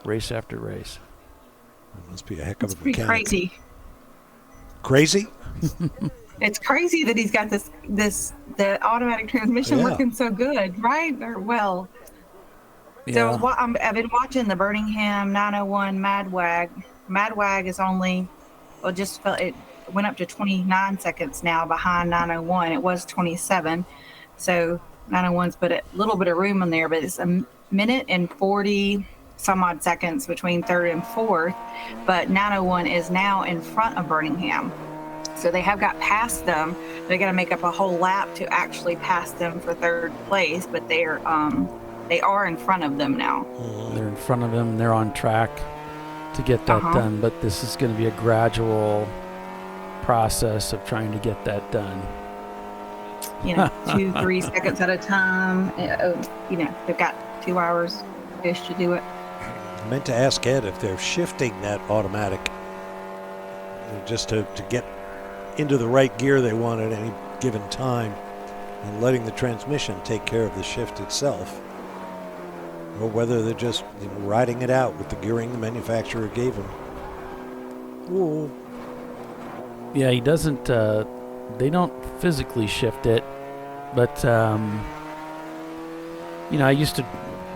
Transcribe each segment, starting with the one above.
race after race. It must be a heck of It's a pretty mechanic. crazy. Crazy? It's crazy that he's got the automatic transmission working so good, right? So I've been watching the Birmingham 901 Mad Wag. Mad Wag is only, it went up to 29 seconds now behind 901. It was 27. So 901's put a little bit of room in there, but it's a minute and 40 some odd seconds between third and fourth. But 901 is now in front of Birmingham. So they have got past them. They got to make up a whole lap to actually pass them for third place, but they are in front of them now. They're in front of them. They're on track to get that done, but this is going to be a gradual process of trying to get that done. 2-3 seconds at a time. They've got 2 hours-ish to do it. I meant to ask Ed if they're shifting that automatic just to get into the right gear they want at any given time and letting the transmission take care of the shift itself, or whether they're just riding it out with the gearing the manufacturer gave them. Ooh. Yeah, he doesn't, they don't physically shift it, but, I used to,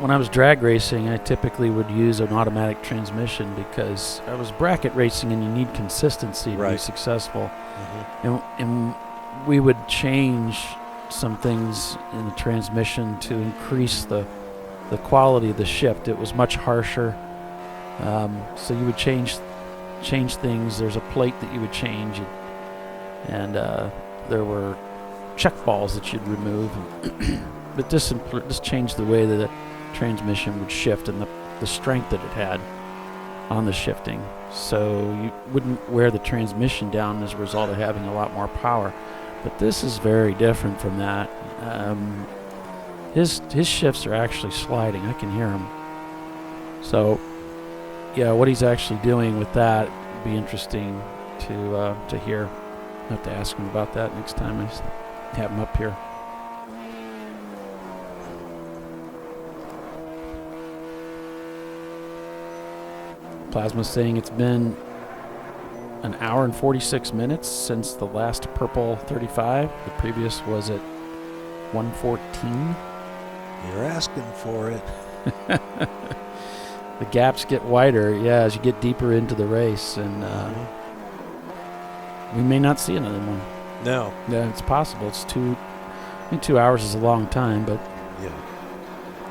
when I was drag racing, I typically would use an automatic transmission because I was bracket racing and you need consistency to be successful. And we would change some things in the transmission to increase the quality of the shift. It was much harsher. So you would change things. There's a plate that you would change, and there were check balls that you'd remove. But this changed the way that the transmission would shift and the strength that it had on the shifting. So you wouldn't wear the transmission down as a result of having a lot more power. But this is very different from that. His shifts are actually sliding. I can hear him. So, yeah, what he's actually doing with that would be interesting to hear. I'll have to ask him about that next time I have him up here. Plasma's saying it's been an hour and 46 minutes since the last purple 35. The previous was at 1:14. You're asking for it. The gaps get wider, as you get deeper into the race, and we may not see another one. No. Yeah, it's possible. It's 2 hours is a long time, but yeah.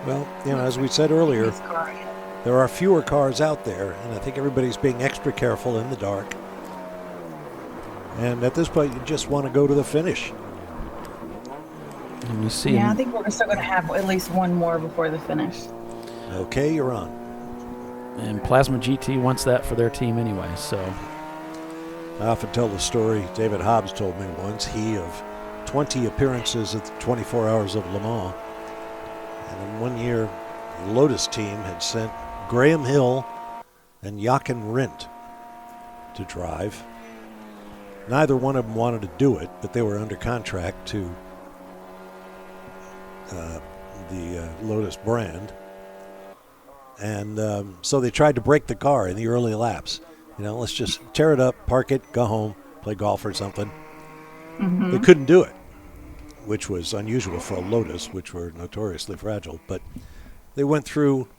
Well, as we said earlier, there are fewer cars out there, and I think everybody's being extra careful in the dark. And at this point, you just want to go to the finish. And you see I think we're still going to have at least one more before the finish. Okay, you're on. And Plasma GT wants that for their team anyway, so. I often tell the story David Hobbs told me once, he of 20 appearances at the 24 Hours of Le Mans. And in one year, the Lotus team had sent Graham Hill and Jochen Rindt to drive. Neither one of them wanted to do it, but they were under contract to the Lotus brand. And so they tried to break the car in the early laps. Let's just tear it up, park it, go home, play golf or something. Mm-hmm. They couldn't do it, which was unusual for a Lotus, which were notoriously fragile. But they went through,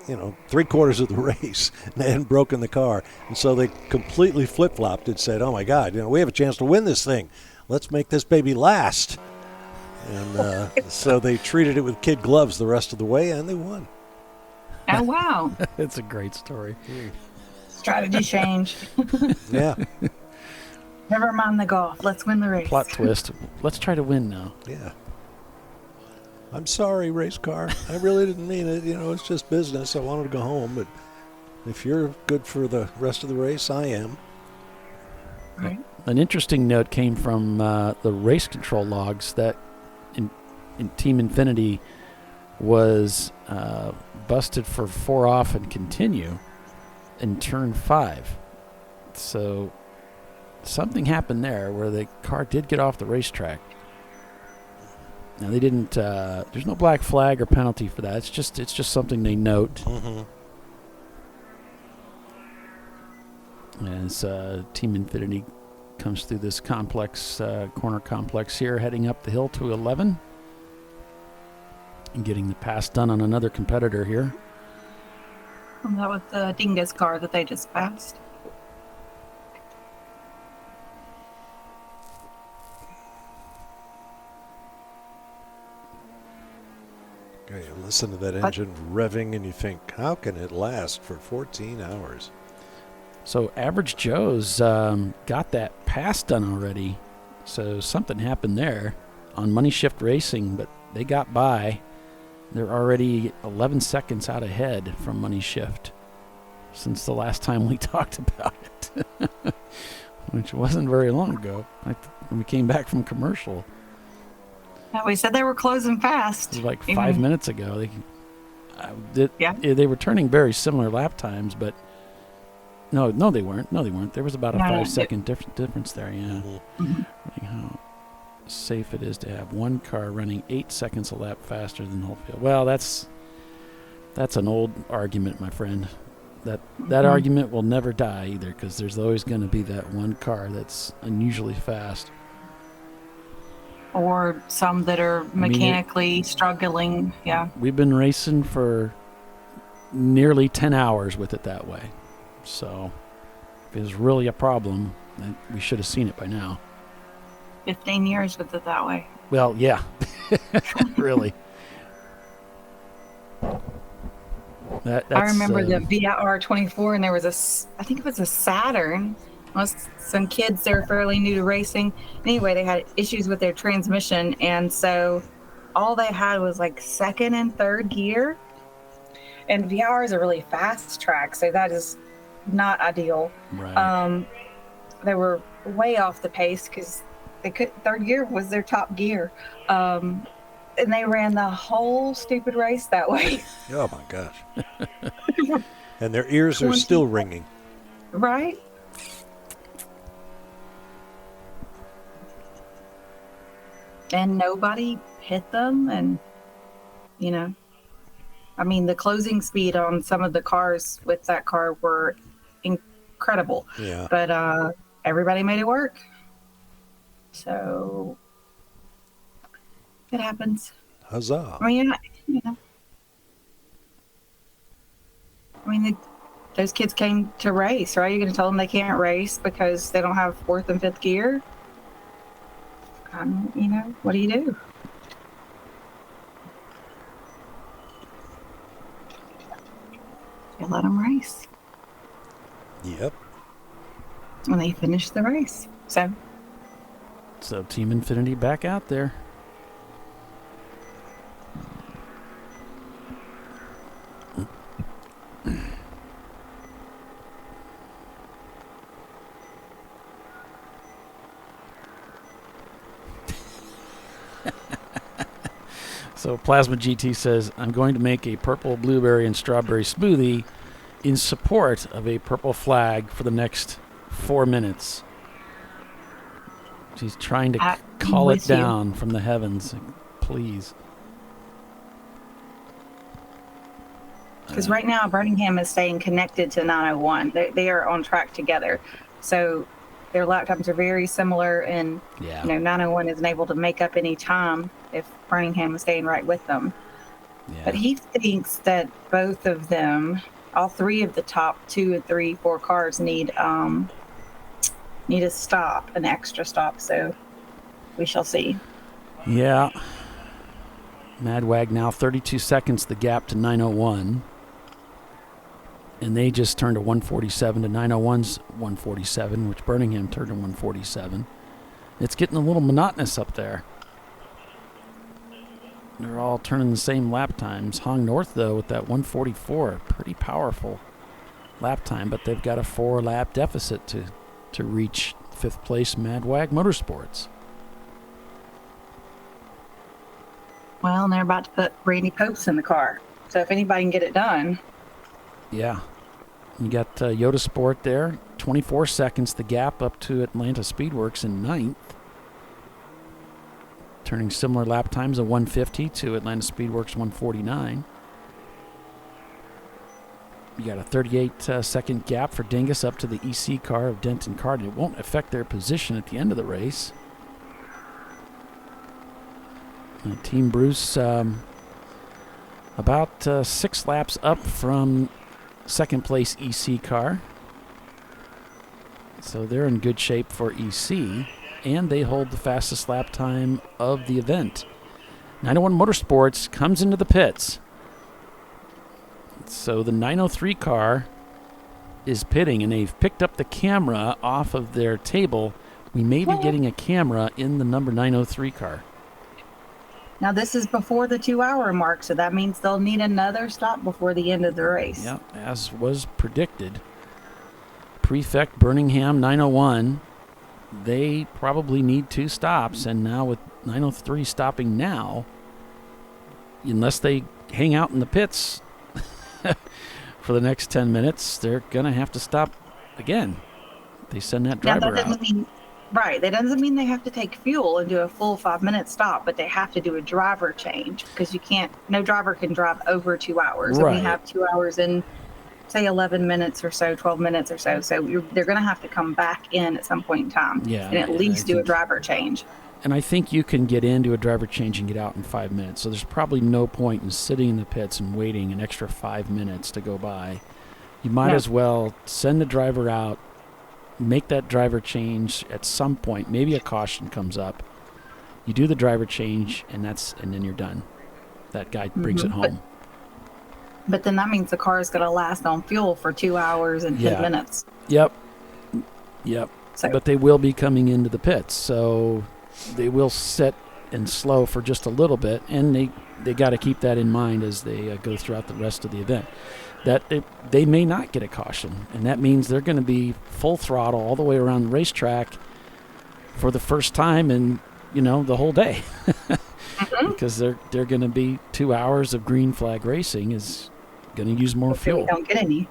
3/4 of the race and they hadn't broken the car. And so they completely flip-flopped and said, oh, my God, we have a chance to win this thing. Let's make this baby last. And so they treated it with kid gloves the rest of the way, and they won. Oh, wow. It's a great story. Strategy change. Yeah. Never mind the golf. Let's win the race. Plot twist. Let's try to win now. Yeah. I'm sorry, race car. I really didn't mean it. It's just business. I wanted to go home, but if you're good for the rest of the race, I am. Right. An interesting note came from the race control logs that in Team Infinity was busted for 4 off and continue in turn 5. So something happened there where the car did get off the racetrack. Now they didn't. There's no black flag or penalty for that. It's just something they note. Mm-hmm. as Team Infinity comes through this complex, corner complex here, heading up the hill to 11. And getting the pass done on another competitor here. And that was the Dingus car that they just passed. Okay, you listen to that engine revving and you think, how can it last for 14 hours? So Average Joe's got that pass done already. So something happened there on Money Shift Racing, but they got by. They're already 11 seconds out ahead from Money Shift since the last time we talked about it, which wasn't very long ago. When we came back from commercial. Yeah, we said they were closing fast. It was like 5 minutes ago. They were turning very similar lap times, but no, they weren't. There was about a 5 second difference there. Yeah. Mm-hmm. How safe it is to have one car running 8 seconds a lap faster than the whole field. Well, that's an old argument, my friend. That argument will never die either, because there's always going to be that one car that's unusually fast. Or some that are mechanically struggling. Yeah. We've been racing for nearly 10 hours with it that way. So if it was really a problem, then we should have seen it by now. 15 years with it that way. Well, yeah. Really. I remember the VR24, and there was I think it was a Saturn. Some kids, they're fairly new to racing. Anyway, they had issues with their transmission, and so all they had was like second and third gear. And VR is a really fast track, so that is not ideal. Right. They were way off the pace because third gear was their top gear. And they ran the whole stupid race that way. Oh my gosh. And their ears are still ringing. Right? And nobody hit them. And, the closing speed on some of the cars with that car were incredible. Yeah. But everybody made it work. So it happens. Huzzah. Those kids came to race, right? You're going to tell them they can't race because they don't have fourth and fifth gear? What do you do? You let them race. Yep. And they finish the race. So Team Infinity back out there. So Plasma GT says, I'm going to make a purple blueberry and strawberry smoothie in support of a purple flag for the next 4 minutes. She's trying to call it down from the heavens. Please. Because right now, Birmingham is staying connected to 901. They are on track together. So their lap times are very similar, and 901 isn't able to make up any time if Birmingham is staying right with them. Yeah. But he thinks that both of them, all three of the top 2 and 3, 4 cars need a stop, an extra stop. So we shall see. Yeah. Madwag now 32 seconds the gap to 901. And they just turned a 147 to 901's 147, which Birmingham turned a 147. It's getting a little monotonous up there. They're all turning the same lap times. Hong North, though, with that 144, pretty powerful lap time, but they've got a 4-lap deficit to reach 5th place Madwag Motorsports. Well, and they're about to put Randy Popes in the car. So if anybody can get it done. Yeah. You got Yoda Sport there, 24 seconds, the gap up to Atlanta Speedworks in 9th. Turning similar lap times of 150 to Atlanta Speedworks 149. You got a 38-second gap for Dingus up to the EC car of Denton Card. It won't affect their position at the end of the race. Team Bruce about 6 laps up from second place EC car. So they're in good shape for EC, and they hold the fastest lap time of the event. 901 Motorsports comes into the pits. So the 903 car is pitting, and they've picked up the camera off of their table. We may be getting a camera in the number 903 car. Now, this is before the 2-hour mark, so that means they'll need another stop before the end of the race. Yep, as was predicted. Prefect Birmingham 901, they probably need 2 stops, and now with 903 stopping now, unless they hang out in the pits for the next 10 minutes, they're going to have to stop again. They send that driver out. Right. That doesn't mean they have to take fuel and do a full 5-minute stop, but they have to do a driver change because no driver can drive over 2 hours. Right. And we have 2 hours in, say, 11 minutes or so, 12 minutes or so. So they're going to have to come back in at some point in time and at least do a driver change. And I think you can get into a driver change and get out in 5 minutes. So there's probably no point in sitting in the pits and waiting an extra 5 minutes to go by. You might as well send the driver out, make that driver change at some point. Maybe a caution comes up. You do the driver change, and then you're done. That guy brings it home. But then that means the car is going to last on fuel for 2 hours and 10 minutes. Yep. So, but they will be coming into the pits, so they will sit and slow for just a little bit, and they got to keep that in mind as they go throughout the rest of the event. That they may not get a caution, and that means they're going to be full throttle all the way around the racetrack for the first time in the whole day, because they're going to be 2 hours of green flag racing is going to use more fuel. We don't get any,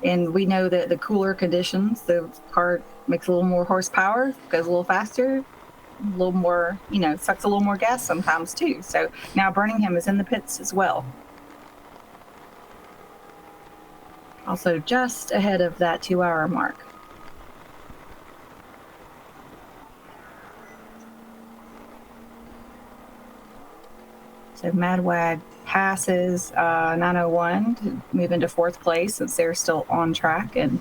And we know that the cooler conditions, the car makes a little more horsepower, goes a little faster, a little more, sucks a little more gas sometimes too. So now Birmingham is in the pits as well. Also just ahead of that 2-hour mark. So Madwag passes 901 to move into 4th place since they're still on track, and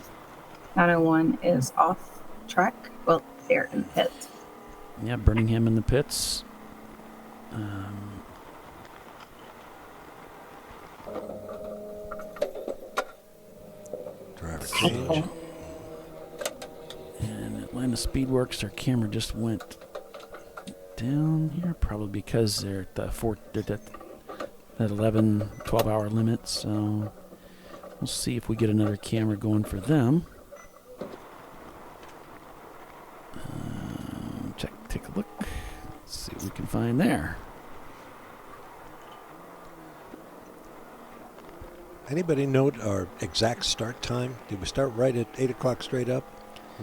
901 is off track. Well, they're in the pits. Yeah, Birmingham in the pits. Driver change. And Atlanta Speedworks, their camera just went down here, probably because they're at that 11, 12-hour limit. So we'll see if we get another camera going for them. Take a look. Let's see what we can find there. Anybody note our exact start time? Did we start right at 8 o'clock straight up?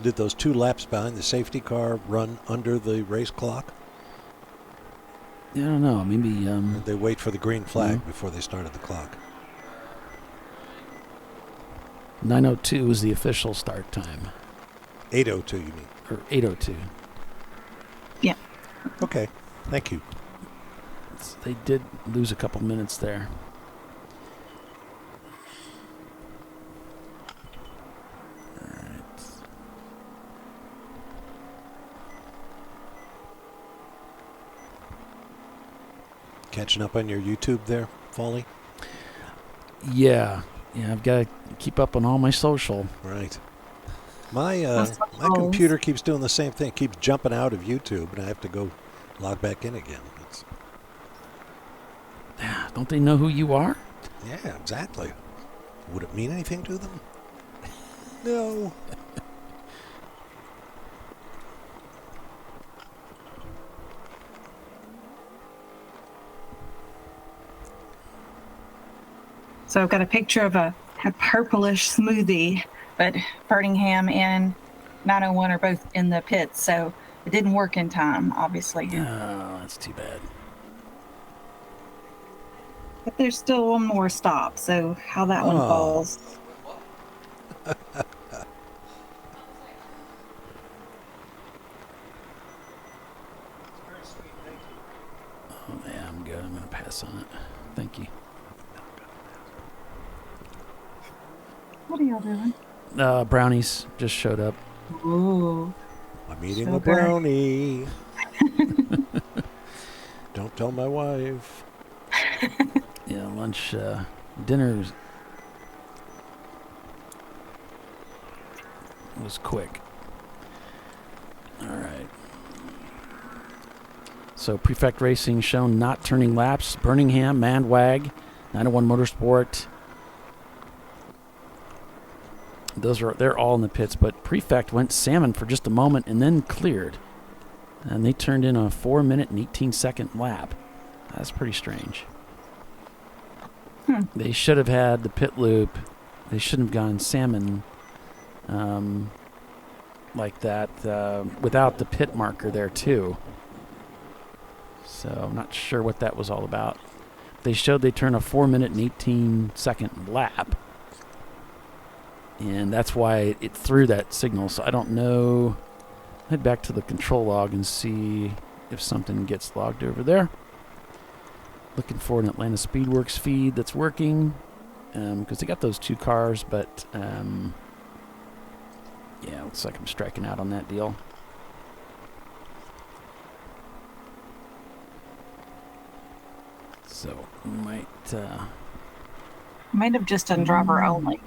Did those 2 laps behind the safety car run under the race clock? Yeah, I don't know. Maybe Or did they wait for the green flag before they started the clock? 9:02 is the official start time. 8:02, you mean? Or 8:02. Yeah. Okay, thank you. They did lose a couple minutes there. All right. Catching up on your YouTube there, Folly? Yeah, I've got to keep up on all my social. Right. My computer keeps doing the same thing. It keeps jumping out of YouTube, and I have to go log back in again. Don't they know who you are? Yeah, exactly. Would it mean anything to them? No. So I've got a picture of a purplish smoothie, but Birmingham and 901 are both in the pits, so it didn't work in time, obviously. Oh, that's too bad. But there's still one more stop, so how that one falls. Oh, yeah, I'm good. I'm going to pass on it. Thank you. What are y'all doing? Brownies just showed up. Ooh. I'm eating So a brownie. Don't tell my wife. Yeah, lunch, dinner was quick. All right. So Prefect Racing shown not turning laps. Birmingham, Mandwag, 901 Motorsport. They're all in the pits, but Prefect went salmon for just a moment and then cleared. And they turned in a 4-minute and 18-second lap. That's pretty strange. They should have had the pit loop. They shouldn't have gone salmon like that without the pit marker there too. So I'm not sure what that was all about. They showed they turned a 4-minute and 18-second lap. And that's why it threw that signal. So I don't know. Head back to the control log and see if something gets logged over there. Looking for an Atlanta Speedworks feed that's working. Because they got those two cars, but yeah, looks like I'm striking out on that deal. So might have just done driver only.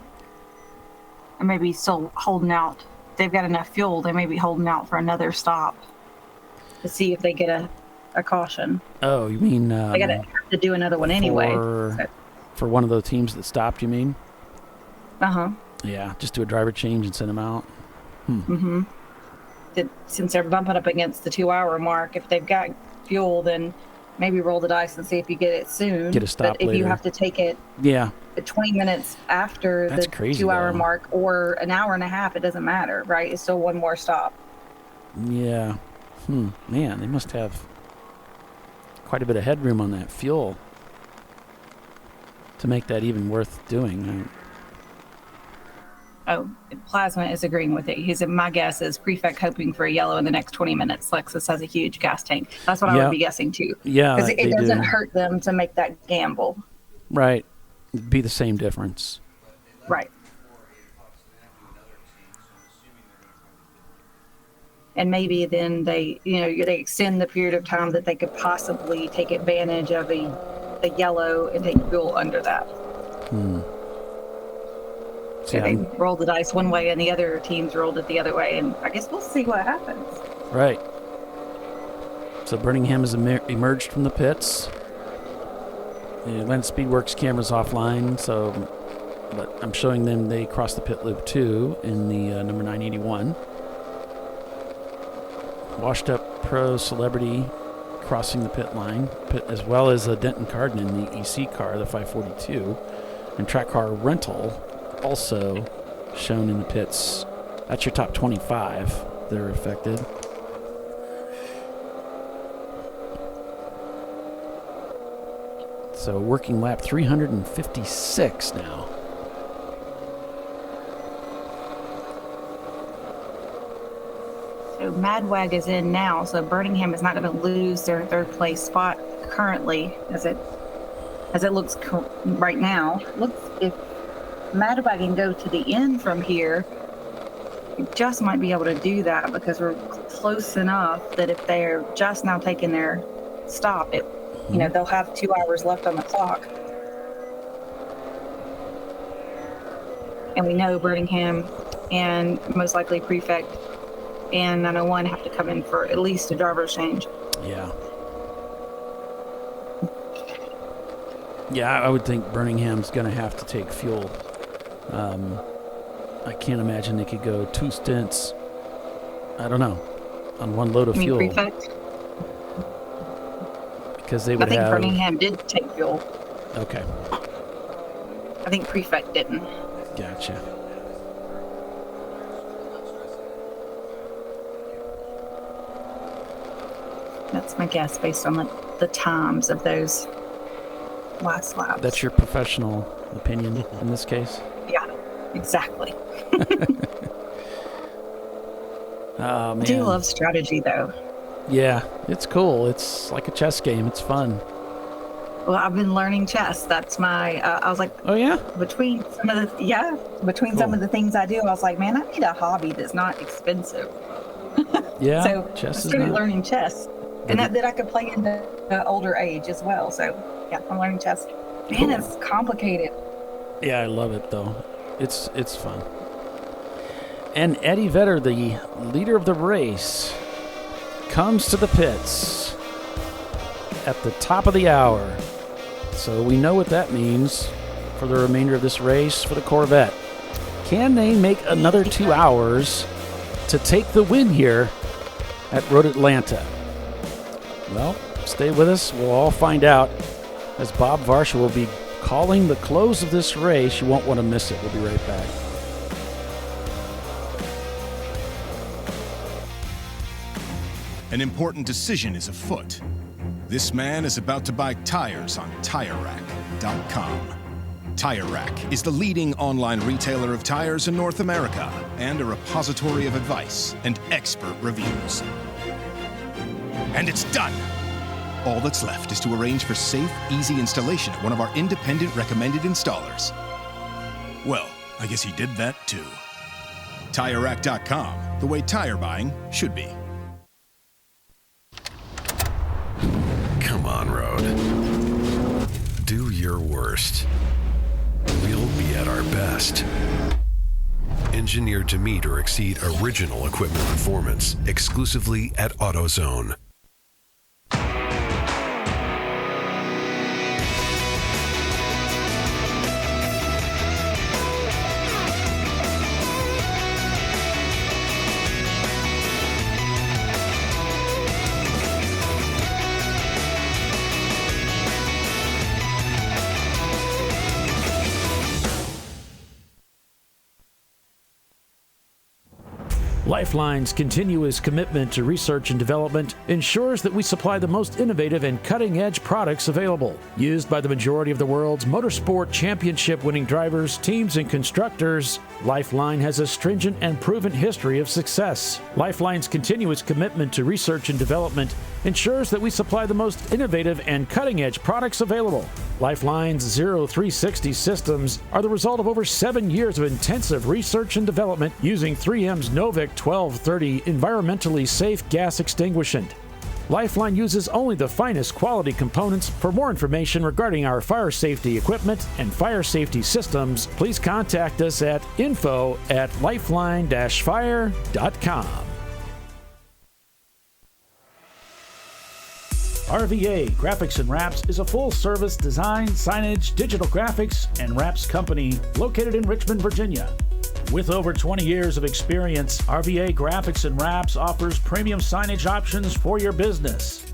Or maybe still holding out. If they've got enough fuel, they may be holding out for another stop to see if they get a caution. Oh, you mean they gotta have to do another one anyway. For one of those teams that stopped, you mean? Uh-huh. Yeah, just do a driver change and send them out. Mm-hmm. Since they're bumping up against the 2-hour mark, if they've got fuel, then maybe roll the dice and see if you get it soon. Get a stop But if later. you have to take it 20 minutes after That's the crazy, 2-hour though. mark or an hour and a half, it doesn't matter, right? It's still one more stop. Yeah. Man, they must have quite a bit of headroom on that fuel to make that even worth doing. Oh, Plasma is agreeing with it. My guess is Prefect hoping for a yellow in the next 20 minutes. Lexus has a huge gas tank. That's what I would be guessing too. Yeah, because it doesn't hurt them to make that gamble. Right. It'd be the same difference. Right. And maybe then they extend the period of time that they could possibly take advantage of the yellow and take fuel under that. So they rolled the dice one way and the other teams rolled it the other way, and I guess we'll see what happens. Right. So Birmingham has emerged from the pits. The Atlanta Speedworks camera's offline, but I'm showing them they crossed the pit loop too in the number 981. Washed up pro celebrity crossing the pit line, as well as Denton Carden in the EC car, the 542, and track car rental also shown in the pits. That's your top 25 that are affected. So working lap 356 now. So Madwag is in now, so Birmingham is not going to lose their third place spot currently as it looks right now. If Madwag can go to the end from here, we just might be able to do that because we're close enough that if they're just now taking their stop, they'll have 2 hours left on the clock. And we know Birmingham and most likely Prefect and 901 have to come in for at least a driver's change. Yeah. Yeah, I would think Birmingham's going to have to take fuel. I can't imagine they could go 2 stints, I don't know, on one load of fuel. Prefect? Because they would I think Birmingham did take fuel. Okay. I think Prefect didn't. Gotcha. That's my guess based on the times of those. last laps. That's your professional opinion in this case? Yeah, exactly. Oh, man. I do love strategy, though. Yeah, it's cool. It's like a chess game. It's fun. Well, I've been learning chess. That's my, I was like, Oh, yeah? between some of the things I do, I was like, man, I need a hobby that's not expensive. Yeah, So chess I is started not. learning chess, and that I could play into an older age as well. So yeah, I'm learning chess. Man, Cool. it's complicated. Yeah, I love it, though. It's fun. And Eddie Vedder, the leader of the race, comes to the pits at the top of the hour. So we know what that means for the remainder of this race for the Corvette. Can they make another 2 hours to take the win here at Road Atlanta? Well, stay with us. We'll all find out as Bob Varsha will be calling the close of this race. You won't want to miss it. We'll be right back. An important decision is afoot. This man is about to buy tires on TireRack.com. Tire Rack is the leading online retailer of tires in North America and a repository of advice and expert reviews. And it's done! All that's left is to arrange for safe, easy installation at one of our independent recommended installers. Well, I guess he did that too. TireRack.com, the way tire buying should be. Come on, Road. Do your worst. We'll be at our best. Engineered to meet or exceed original equipment performance exclusively at AutoZone. Lifeline's continuous commitment to research and development ensures that we supply the most innovative and cutting-edge products available. Used by the majority of the world's motorsport championship-winning drivers, teams, and constructors, Lifeline has a stringent and proven history of success. Lifeline's continuous commitment to research and development ensures that we supply the most innovative and cutting-edge products available. Lifeline's 0360 systems are the result of over 7 years of intensive research and development using 3M's Novik 1230 environmentally safe gas extinguishant. Lifeline uses only the finest quality components. For more information regarding our fire safety equipment and fire safety systems, please contact us at info@lifeline-fire.com. RVA Graphics and Wraps is a full-service design, signage, digital graphics, and wraps company located in Richmond, Virginia. With over 20 years of experience, RVA Graphics and Wraps offers premium signage options for your business.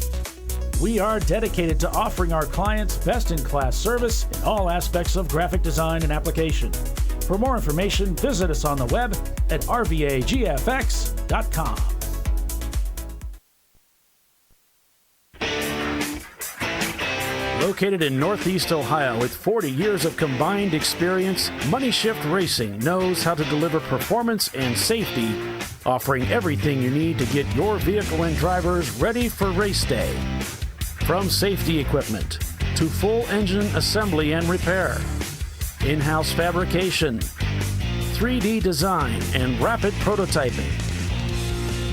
We are dedicated to offering our clients best-in-class service in all aspects of graphic design and application. For more information, visit us on the web at rvagfx.com. Located in Northeast Ohio with 40 years of combined experience, Money Shift Racing knows how to deliver performance and safety, offering everything you need to get your vehicle and drivers ready for race day. From safety equipment to full engine assembly and repair, in-house fabrication, 3D design, and rapid prototyping.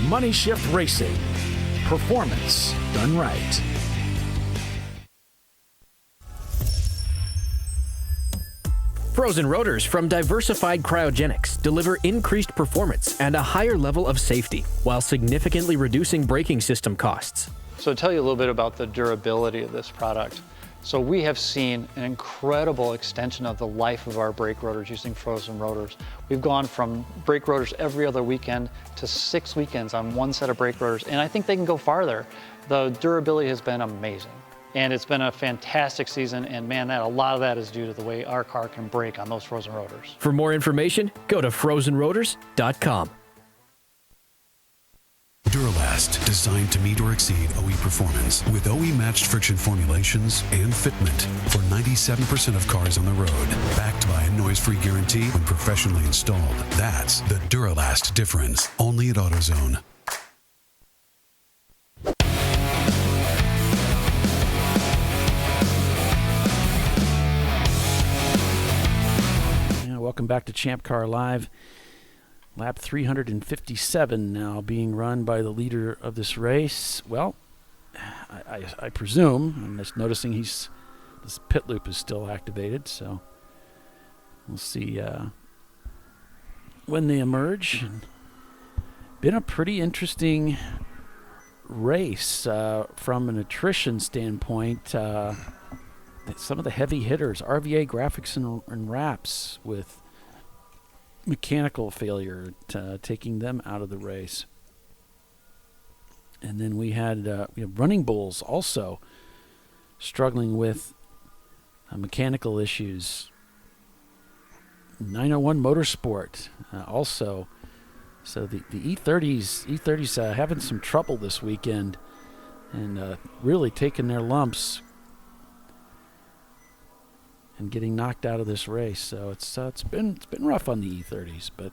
Money Shift Racing. Performance done right. Frozen rotors from Diversified Cryogenics deliver increased performance and a higher level of safety while significantly reducing braking system costs. So to tell you a little bit about the durability of this product. So we have seen an incredible extension of the life of our brake rotors using frozen rotors. We've gone from brake rotors every other weekend to 6 weekends on one set of brake rotors, and I think they can go farther. The durability has been amazing. And it's been a fantastic season, and man, a lot of that is due to the way our car can brake on those frozen rotors. For more information, go to frozenrotors.com. Duralast, designed to meet or exceed OE performance with OE-matched friction formulations and fitment for 97% of cars on the road. Backed by a noise-free guarantee when professionally installed. That's the Duralast difference. Only at AutoZone. Welcome back to Champ Car Live. Lap 357 now being run by the leader of this race. Well, I presume, I'm just noticing this pit loop is still activated, so we'll see when they emerge. Been a pretty interesting race from an attrition standpoint. Some of the heavy hitters, RVA Graphics and Wraps, with mechanical failure, taking them out of the race. And then we had Running Bulls also struggling with mechanical issues. 901 Motorsport also. So the E30s having some trouble this weekend and really taking their lumps and getting knocked out of this race. So it's been rough on the E30s, but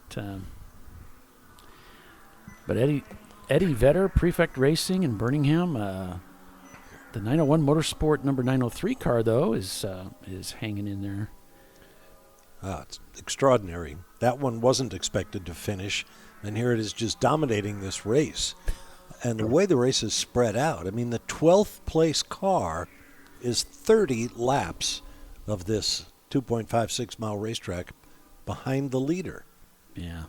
Eddie Vedder, Prefect Racing in Birmingham, the 901 Motorsport number 903 car though is hanging in there. It's extraordinary. That one wasn't expected to finish, and here it is just dominating this race. And the way the race is spread out, I mean, the 12th place car is 30 laps of this 2.56 mile racetrack behind the leader. Yeah.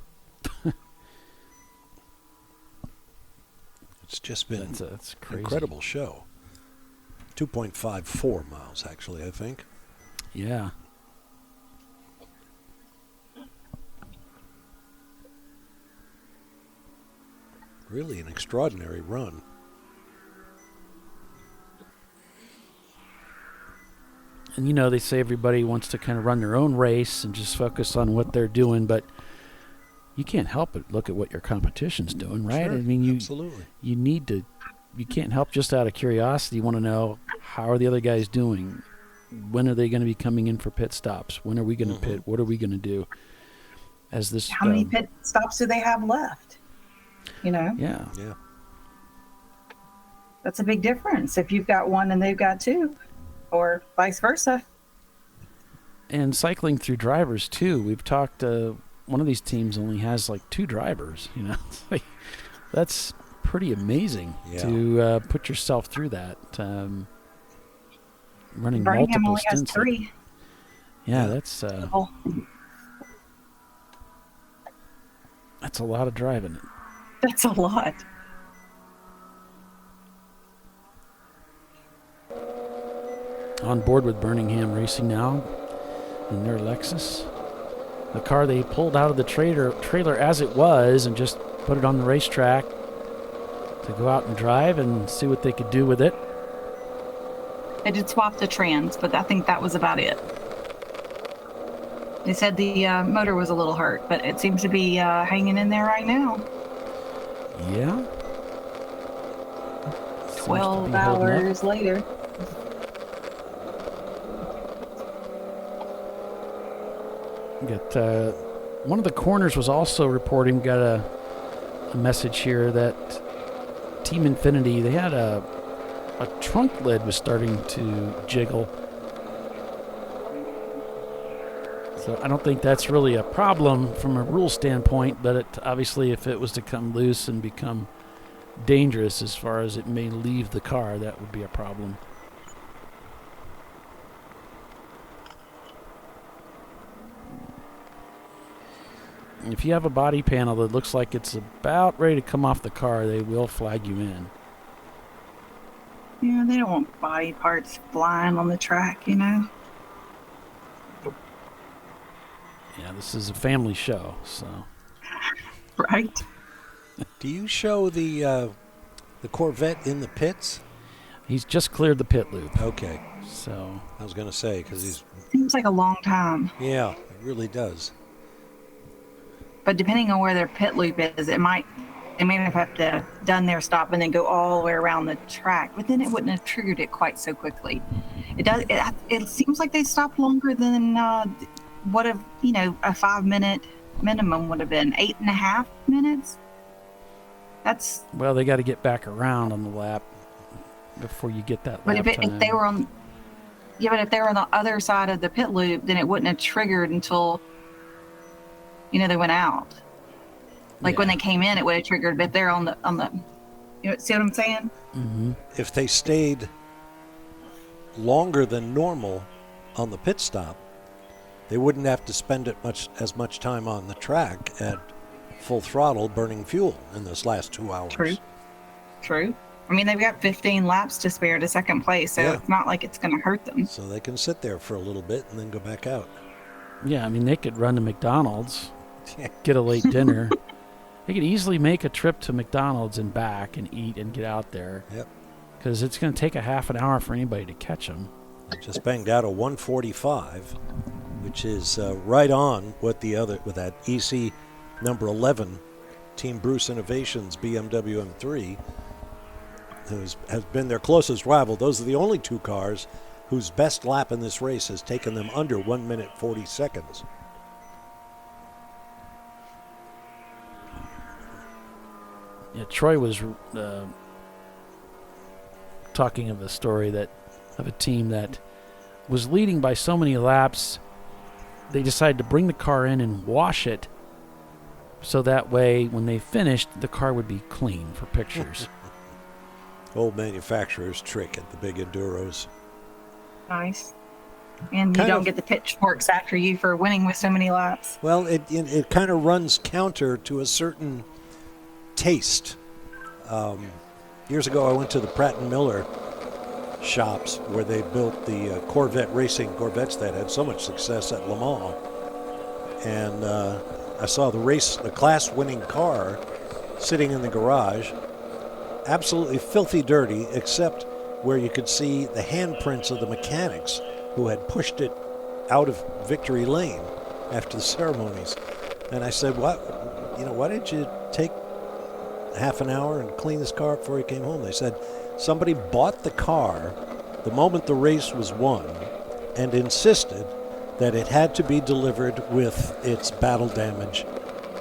It's just been that's an crazy. incredible show. 2.54 miles, actually, I think. Yeah. Really an extraordinary run. And they say everybody wants to kind of run their own race and just focus on what they're doing, but you can't help but look at what your competition's doing, right? Sure, I mean, absolutely. You can't help just out of curiosity. You want to know, how are the other guys doing? When are they going to be coming in for pit stops? When are we going to pit? What are we going to do? How many pit stops do they have left? Yeah. That's a big difference if you've got one and they've got two, or vice versa. And cycling through drivers too. We've talked. One of these teams only has like 2 drivers. It's like, that's pretty amazing to put yourself through that. Running Birmingham multiple only has stints. 3. Yeah, that's a lot of driving. That's a lot. On board with Birmingham Racing now in their Lexus. The car they pulled out of the trailer as it was and just put it on the racetrack to go out and drive and see what they could do with it. They did swap the trans, but I think that was about it. They said the motor was a little hurt, but it seems to be hanging in there right now. Yeah. 12 hours later. Got one of the corners was also reporting. Got a message here that Team Infinity, they had a trunk lid was starting to jiggle. So I don't think that's really a problem from a rule standpoint, but obviously if it was to come loose and become dangerous as far as it may leave the car, that would be a problem. If you have a body panel that looks like it's about ready to come off the car, they will flag you in. Yeah, they don't want body parts flying on the track, Yeah, this is a family show, so. Right. Do you show the Corvette in the pits? He's just cleared the pit loop. Okay. So. I was going to say, because he's... Seems like a long time. Yeah, it really does. But depending on where their pit loop is, it might they may have to done their stop and then go all the way around the track, but then it wouldn't have triggered it quite so quickly. It seems like they stopped longer than what a 5-minute minimum would have been. 8.5 minutes. That's Well, they got to get back around on the lap before you get that but lap time. if they were on the other side of the pit loop, then it wouldn't have triggered until they went out. Like when they came in, it would have triggered, but they're on the see what I'm saying? Mm-hmm. If they stayed longer than normal on the pit stop, they wouldn't have to spend as much time on the track at full throttle burning fuel in this last 2 hours. True. I mean, they've got 15 laps to spare to second place, so it's not like it's going to hurt them. So they can sit there for a little bit and then go back out. Yeah, I mean, they could run to McDonald's, get a late dinner. They could easily make a trip to McDonald's and back and eat and get out there. Yep. Because it's going to take a half an hour for anybody to catch them. Just banged out a 1:45, which is right on with that EC number 11 Team Bruce Innovations BMW M3, has been their closest rival. Those are the only two cars whose best lap in this race has taken them under 1 minute 40 seconds. Yeah, Troy was talking of a story of a team that was leading by so many laps, they decided to bring the car in and wash it so that way when they finished, the car would be clean for pictures. Old manufacturer's trick at the big enduros. Nice. And you don't get the pitchforks after you for winning with so many laps. Well, it kind of runs counter to a certain taste. Years ago, I went to the Pratt & Miller shops where they built the Corvette racing Corvettes that had so much success at Le Mans. And I saw the class-winning car sitting in the garage, absolutely filthy dirty, except where you could see the handprints of the mechanics who had pushed it out of victory lane after the ceremonies. And I said, why did you take half an hour and clean this car up before you came home? They said somebody bought the car the moment the race was won and insisted that it had to be delivered with its battle damage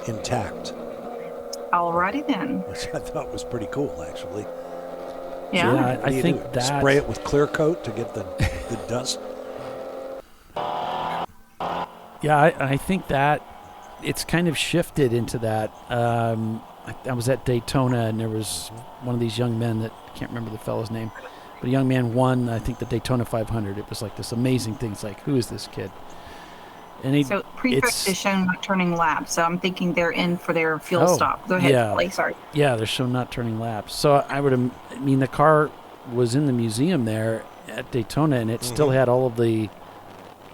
intact. Alrighty then. Which I thought was pretty cool, actually. Yeah. I think that spray it with clear coat to get the dust. Yeah, I think that it's kind of shifted into that. I was at Daytona, and there was one of these young men that I can't remember the fellow's name, but a young man won, I think, the Daytona 500. It was like this amazing thing. It's like, who is this kid? And so prefix is shown not turning laps, so I'm thinking they're in for their fuel stop. Go ahead, Blake, sorry. Yeah, they're shown not turning laps. So the car was in the museum there at Daytona, and it still had all of the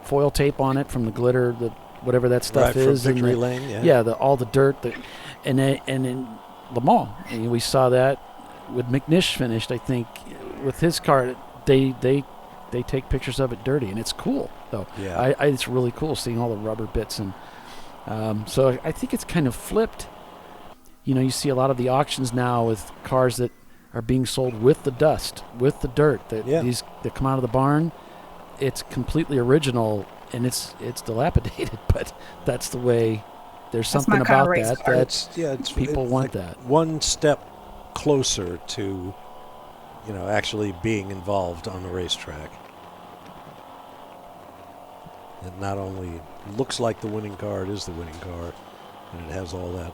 foil tape on it from the glitter, whatever that stuff is. From victory lane, all the dirt. And in Le Mans, and we saw that with McNish finished, I think, with his car. They take pictures of it dirty, and it's cool, though. Yeah. It's really cool seeing all the rubber bits. And so I think it's kind of flipped. You see a lot of the auctions now with cars that are being sold with the dust, with the dirt, these that come out of the barn. It's completely original, and it's dilapidated, but that's the way. There's something about that people want that. One step closer to, actually being involved on the racetrack. It not only looks like the winning car, it is the winning car, and it has all that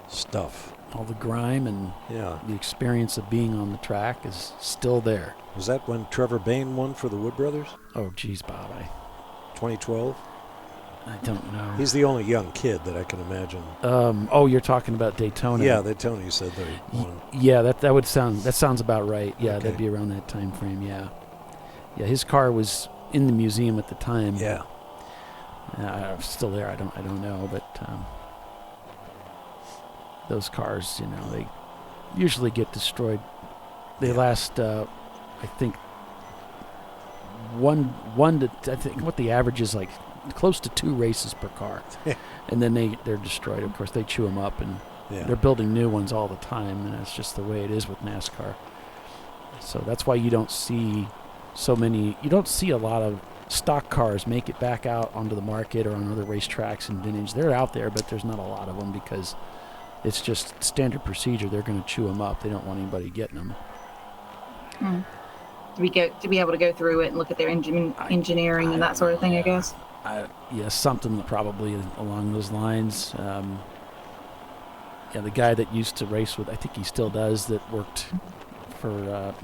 stuff. All the grime and the experience of being on the track is still there. Was that when Trevor Bayne won for the Wood Brothers? Oh, geez, Bob. 2012? I don't know. He's the only young kid that I can imagine. You're talking about Daytona. Yeah, Daytona, you said they won. Yeah, that sounds about right. Yeah, okay. That'd be around that time frame, yeah. Yeah, his car was in the museum at the time. Yeah. Still there, I don't know, but those cars, they usually get destroyed. They last, I think, I think what the average is, like close to 2 races per car. And then they're destroyed. Of course, they chew them up and Yeah. They're building new ones all the time, and that's just the way it is with NASCAR. So that's why you don't see a lot of stock cars make it back out onto the market or on other racetracks and vintage. They're out there, but there's not a lot of them because it's just standard procedure. They're going to chew them up. They don't want anybody getting them. To be able to go through it and look at their engineering and that sort of thing, I guess. Something probably along those lines. The guy that used to race with, I think he still does, that worked for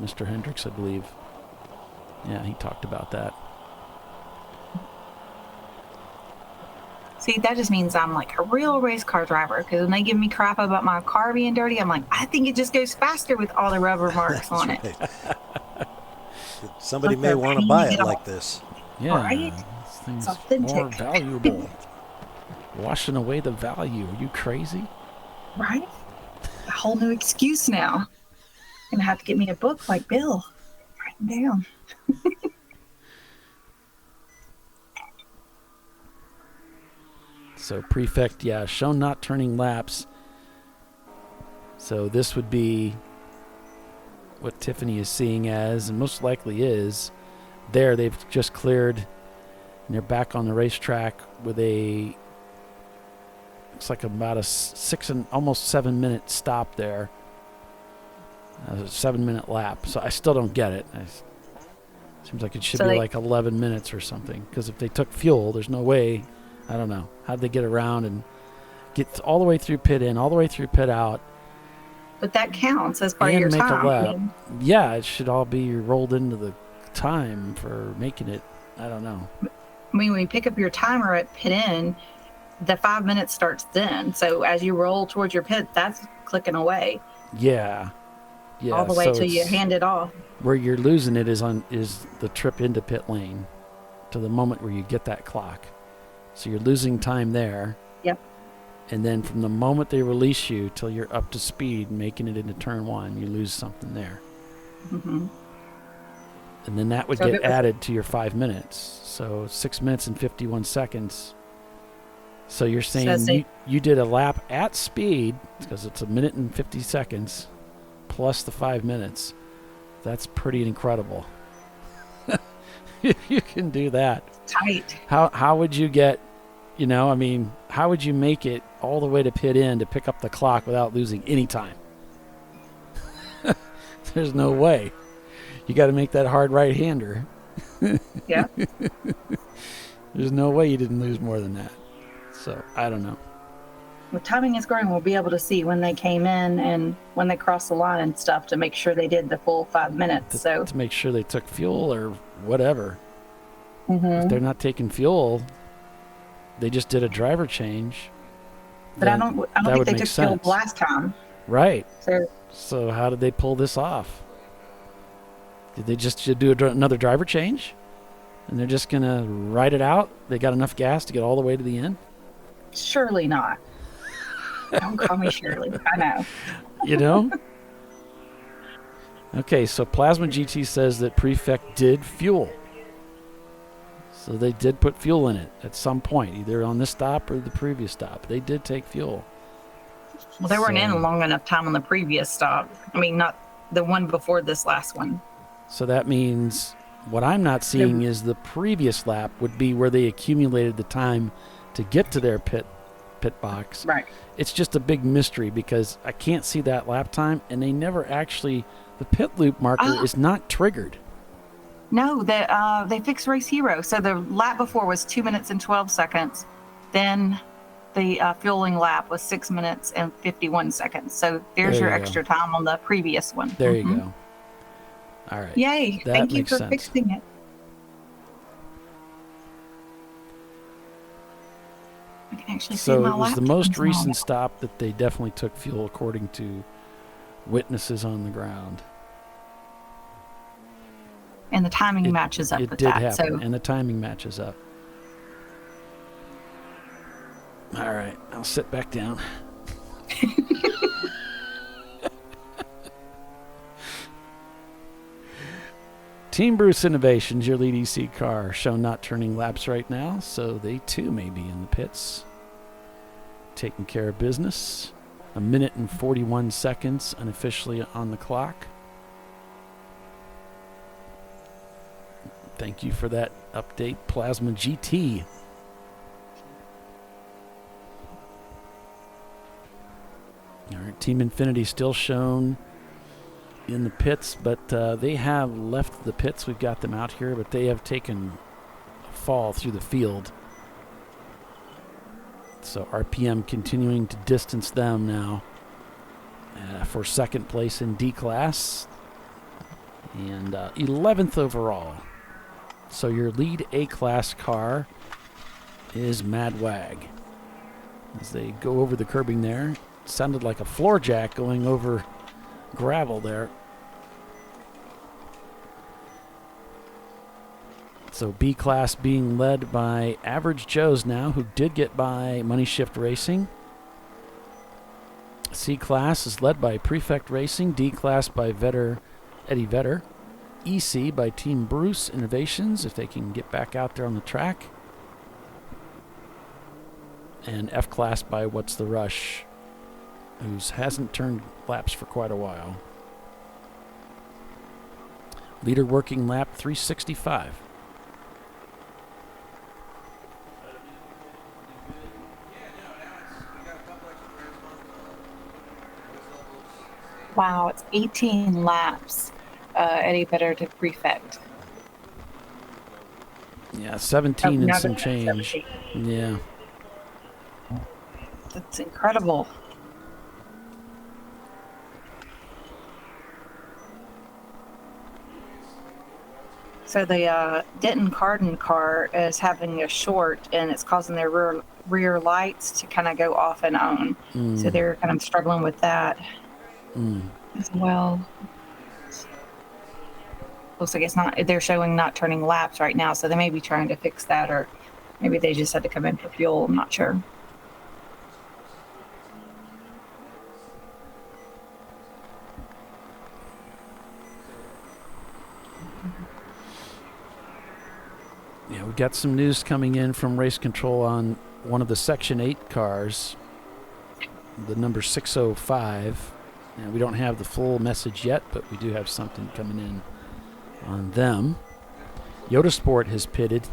Mr. Hendricks, I believe. Yeah, he talked about that. See, that just means I'm like a real race car driver, because when they give me crap about my car being dirty, I'm like, I think it just goes faster with all the rubber marks on it. Somebody may want to buy it like this. Yeah, right? this thing's It's authentic. more valuable. Washing away the value. Are you crazy? Right? A whole new excuse now. Gonna have to get me a book like Bill. Write them down. So prefect, shown not turning laps. So this would be what Tiffany is seeing as, and most likely is. There, they've just cleared, and they're back on the racetrack with looks like about a almost 7 minute stop there. A 7 minute lap. So I still don't get it. Seems like it should be like 11 minutes or something. Because if they took fuel, there's no way. I don't know. How'd they get around and get all the way through pit in, all the way through pit out? But that counts as part of your make time. a lap. Yeah, it should all be rolled into the time for making it. I don't know. I mean, when you pick up your timer at pit in, the 5 minutes starts then. So as you roll towards your pit, that's clicking away. Yeah. All the way till you hand it off. Where you're losing it is the trip into pit lane to the moment where you get that clock. So you're losing time there. Yep. And then from the moment they release you till you're up to speed, making it into turn one, you lose something there. Mm-hmm. And then that would get added to your 5 minutes. So 6 minutes and 51 seconds. So you're saying you did a lap at speed, because it's 1 minute and 50 seconds, plus the 5 minutes. That's pretty incredible. If you can do that. Tight. How would you get, how would you make it all the way to pit in to pick up the clock without losing any time? There's no way. You got to make that hard right-hander. Yeah. There's no way you didn't lose more than that. So, I don't know. With timing and scoring, we'll be able to see when they came in and when they crossed the line and stuff to make sure they did the full 5 minutes. To make sure they took fuel or whatever. Mm-hmm. If they're not taking fuel, they just did a driver change. But I don't think they took fuel last time. Right. So how did they pull this off? Did they just do another driver change? And they're just going to ride it out? They got enough gas to get all the way to the end? Surely not. Don't call me Shirley. I know. Okay, so Plasma GT says that Prefect did fuel. So they did put fuel in it at some point, either on this stop or the previous stop. They did take fuel. Well, they weren't in a long enough time on the previous stop. I mean, not the one before this last one. So that means what I'm not seeing is the previous lap would be where they accumulated the time to get to their pit box. Right. It's just a big mystery because I can't see that lap time, and they never actually, the pit loop marker is not triggered. No, they fixed Race Hero. So the lap before was 2 minutes and 12 seconds. Then the fueling lap was 6 minutes and 51 seconds. So there's your extra time on the previous one. There you go. All right. Yay. Thank you for fixing it. I can actually see my lap. So it was the most recent stop that they definitely took fuel, according to witnesses on the ground. And the timing matches up with that. It did happen, and the timing matches up. All right, I'll sit back down. Team Bruce Innovations, your lead EC car, shown not turning laps right now, so they too may be in the pits, taking care of business. A minute and 41 seconds unofficially on the clock. Thank you for that update, Plasma GT. All right, Team Infinity still shown in the pits, but they have left the pits. We've got them out here, but they have taken a fall through the field. So RPM continuing to distance them now for second place in D class and 11th overall. So your lead A-class car is Mad Wag. As they go over the curbing there, sounded like a floor jack going over gravel there. So B-class being led by Average Joe's now, who did get by Money Shift Racing. C-class is led by Prefect Racing. D-class by Eddie Vetter. EC by Team Bruce Innovations, if they can get back out there on the track. And F-class by What's the Rush, who hasn't turned laps for quite a while. Leader working lap 365. Wow, it's 18 laps. Eddie Better to Prefect. Yeah, 17 and now some that's change. 17. Yeah. That's incredible. So the Denton Cardin car is having a short, and it's causing their rear lights to kind of go off and on. So they're kind of struggling with that as well. Looks like it's not. They're showing not turning laps right now, so they may be trying to fix that, or maybe they just had to come in for fuel. I'm not sure. Yeah, we got some news coming in from Race Control on one of the Section 8 cars, the number 605. And we don't have the full message yet, but we do have something coming in on them. Yoda Sport has pitted,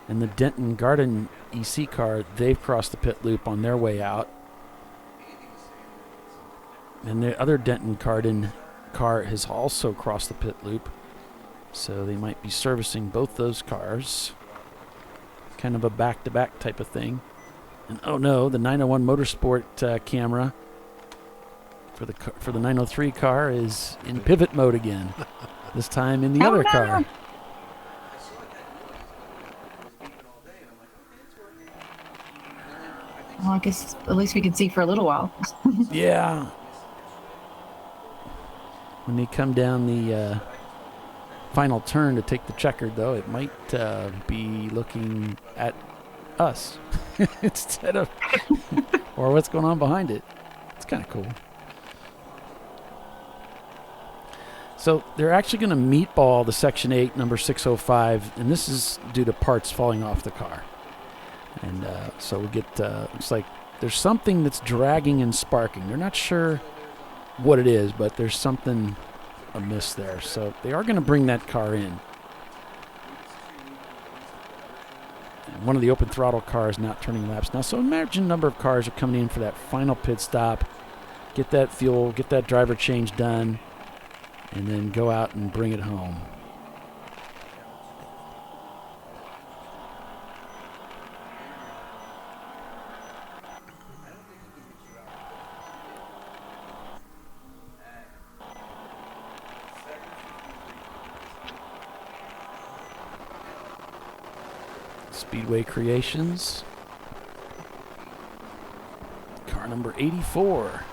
and the Denton Garden EC car, they've crossed the pit loop on their way out. And the other Denton Garden car has also crossed the pit loop. So they might be servicing both those cars. Kind of a back-to-back type of thing. And oh no, the 901 Motorsport camera for the 903 car is in pivot mode again. This time in the other car. Well, I guess at least we can see for a little while. Yeah. When they come down the final turn to take the checkered, though, it might be looking at us instead of or what's going on behind it. It's kind of cool. So they're actually going to meatball the Section 8 number 605, and this is due to parts falling off the car. And so we get, looks like there's something that's dragging and sparking. They're not sure what it is, but there's something amiss there. So they are going to bring that car in. And one of the open throttle cars not turning laps now. So imagine a number of cars are coming in for that final pit stop, get that fuel, get that driver change done, and then go out and bring it home. Speedway Creations. Car number 84.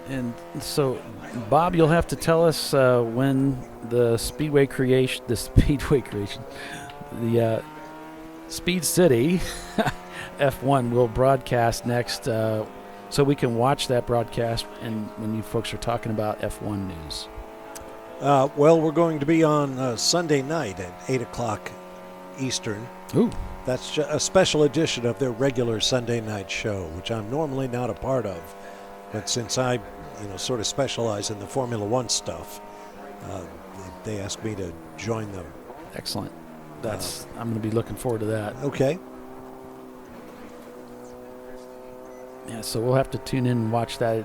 And so, Bob, you'll have to tell us when the Speed City F1 will broadcast next, so we can watch that broadcast and when you folks are talking about F1 news. Well, we're going to be on Sunday night at 8 o'clock Eastern. Ooh. That's a special edition of their regular Sunday night show, which I'm normally not a part of. But since I, sort of specialize in the Formula One stuff, they asked me to join them. Excellent. I'm going to be looking forward to that. Okay. Yeah, so we'll have to tune in and watch that.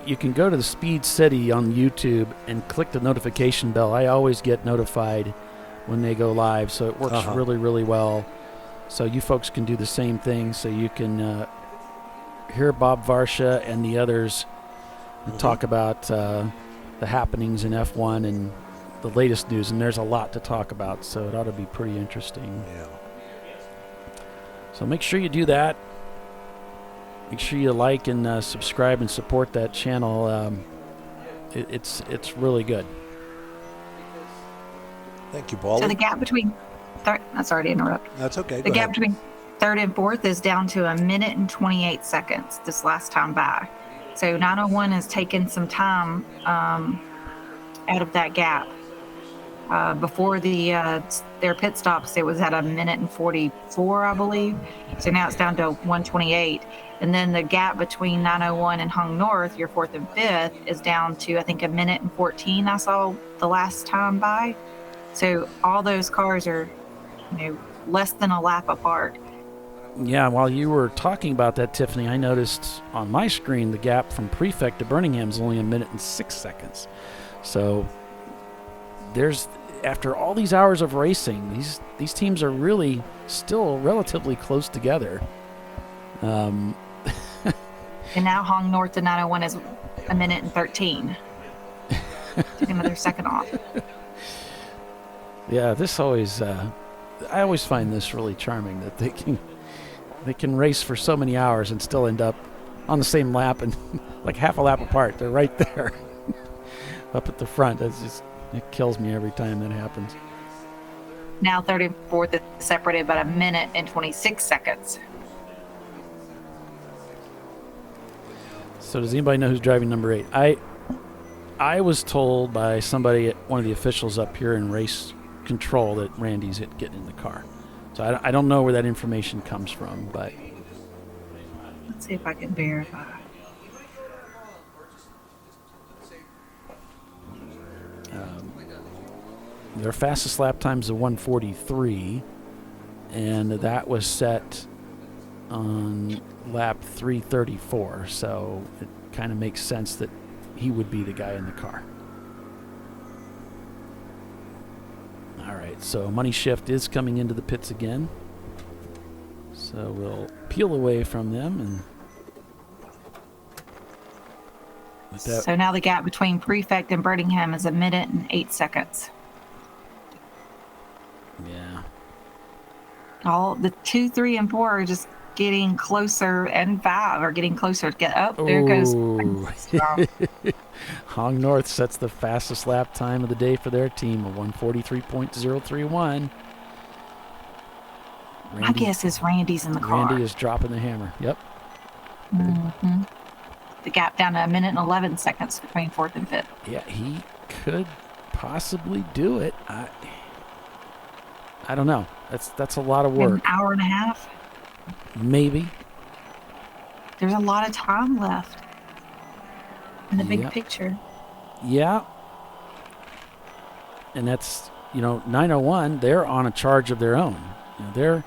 You can go to the Speed City on YouTube and click the notification bell. I always get notified when they go live, so it works really, really well. So you folks can do the same thing, so you can hear Bob Varsha and the others talk about the happenings in F1 and the latest news, and there's a lot to talk about, so it ought to be pretty interesting. Yeah. So make sure you do that. Make sure you like and subscribe and support that channel. It's really good. Thank you, Paul. So the gap between sorry to interrupt. That's okay. The gap between third and fourth is down to 1 minute and 28 seconds this last time by. So 901 has taken some time out of that gap. Before their pit stops, it was at 1 minute and 44, I believe. So now it's down to 128. And then the gap between 901 and Hung North, your fourth and fifth, is down to, I think, 1 minute and 14 I saw the last time by. So all those cars are, less than a lap apart. Yeah, while you were talking about that, Tiffany, I noticed on my screen the gap from Prefect to Birmingham is only 1 minute and 6 seconds. So after all these hours of racing, these teams are really still relatively close together. And now Hong North to 901 is 1 minute and 13. Took another second off. Yeah, this always I always find this really charming that they can race for so many hours and still end up on the same lap and like half a lap apart. They're right there up at the front. It kills me every time that happens. Now third and fourth is separated by 1 minute and 26 seconds. So does anybody know who's driving number 8? I was told by one of the officials up here in race control that Randy's getting in the car. So I don't know where that information comes from, but let's see if I can verify. Their fastest lap time's a 1:43, and that was set on lap 3:34. So it kind of makes sense that he would be the guy in the car. All right, so Money Shift is coming into the pits again. So we'll peel away from them and. So now the gap between Prefect and Birmingham is 1 minute and 8 seconds. Yeah. All the 2, 3, and 4 are just getting closer, and 5 are getting closer to get up. There goes. Hong North sets the fastest lap time of the day for their team, a 1:43.031. My guess is Randy's in the car. Randy is dropping the hammer. Yep. Mm-hmm. The gap down to 1 minute and 11 seconds between fourth and fifth. Yeah, he could possibly do it. I don't know. That's a lot of work. An hour and a half? Maybe. There's a lot of time left in the big picture. Yeah. And that's, 901, they're on a charge of their own. They're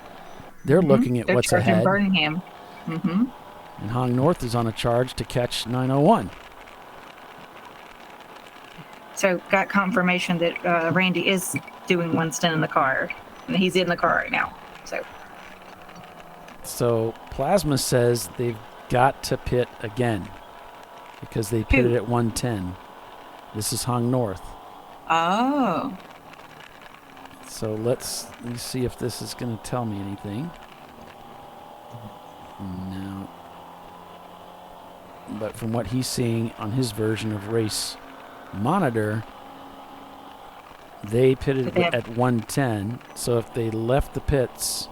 looking at what's ahead. Birmingham. Mm-hmm. And Hong North is on a charge to catch 901. So got confirmation that Randy is doing one stint in the car. And he's in the car right now. So Plasma says they've got to pit again because they pitted at 110. This is Hong North. Oh. So let me see if this is going to tell me anything. No. But from what he's seeing on his version of Race Monitor, they pitted at 110. So if they left the pits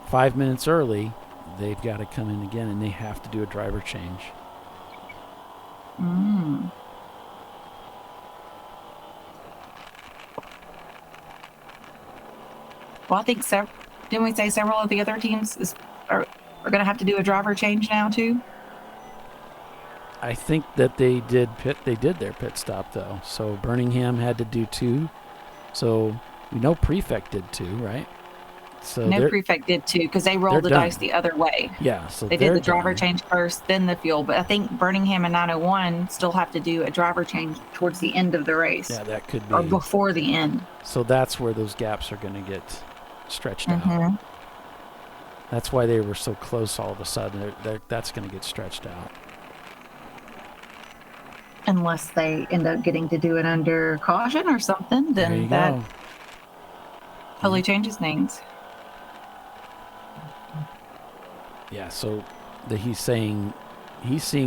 5 minutes early, they've got to come in again, and they have to do a driver change. Mm. Well, I think didn't we say several of the other teams are going to have to do a driver change now too? I think that they did their pit stop though. So Birmingham had to do 2. So we know Prefect did 2, right? So no, Prefect did 2 because they rolled the dice the other way. Yeah, so they did the driver change first, then the fuel. But I think Birmingham and 901 still have to do a driver change towards the end of the race. Yeah, that could be. Or before the end. So that's where those gaps are going to get stretched out. That's why they were so close all of a sudden. That's going to get stretched out. Unless they end up getting to do it under caution or something, then that totally changes things. Yeah, so he's seeing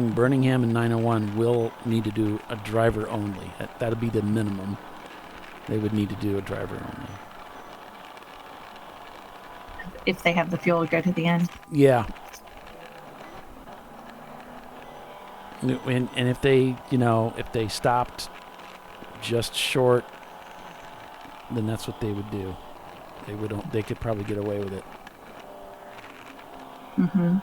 Birmingham and 901 will need to do a driver only. That'll be the minimum. They would need to do a driver only. If they have the fuel to go to the end. Yeah. And if they, if they stopped just short, then that's what they would do. They could probably get away with it. Mm-hmm.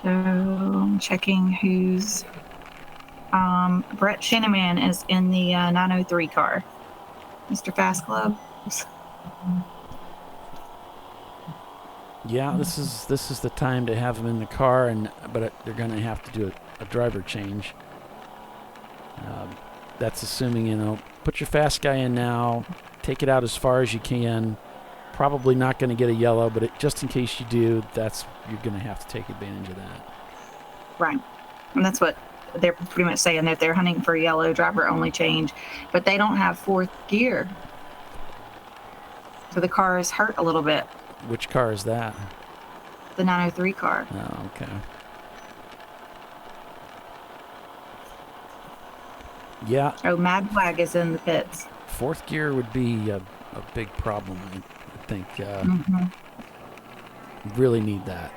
So I'm checking who's Brett Shinneman is in the 903 car. Mr. Fast Club. Yeah, this is the time to have him in the car, but they're going to have to do a driver change. That's assuming, put your fast guy in now, take it out as far as you can. Probably not going to get a yellow, but just in case you do, you're going to have to take advantage of that. Right. And that's what they're pretty much saying, that they're hunting for a yellow driver only change, but they don't have 4th gear. So the car is hurt a little bit. Which car is that? The 903 car. Oh, okay. Yeah. Oh, Mad Wag is in the pits. 4th gear would be a big problem, I think. Really need that.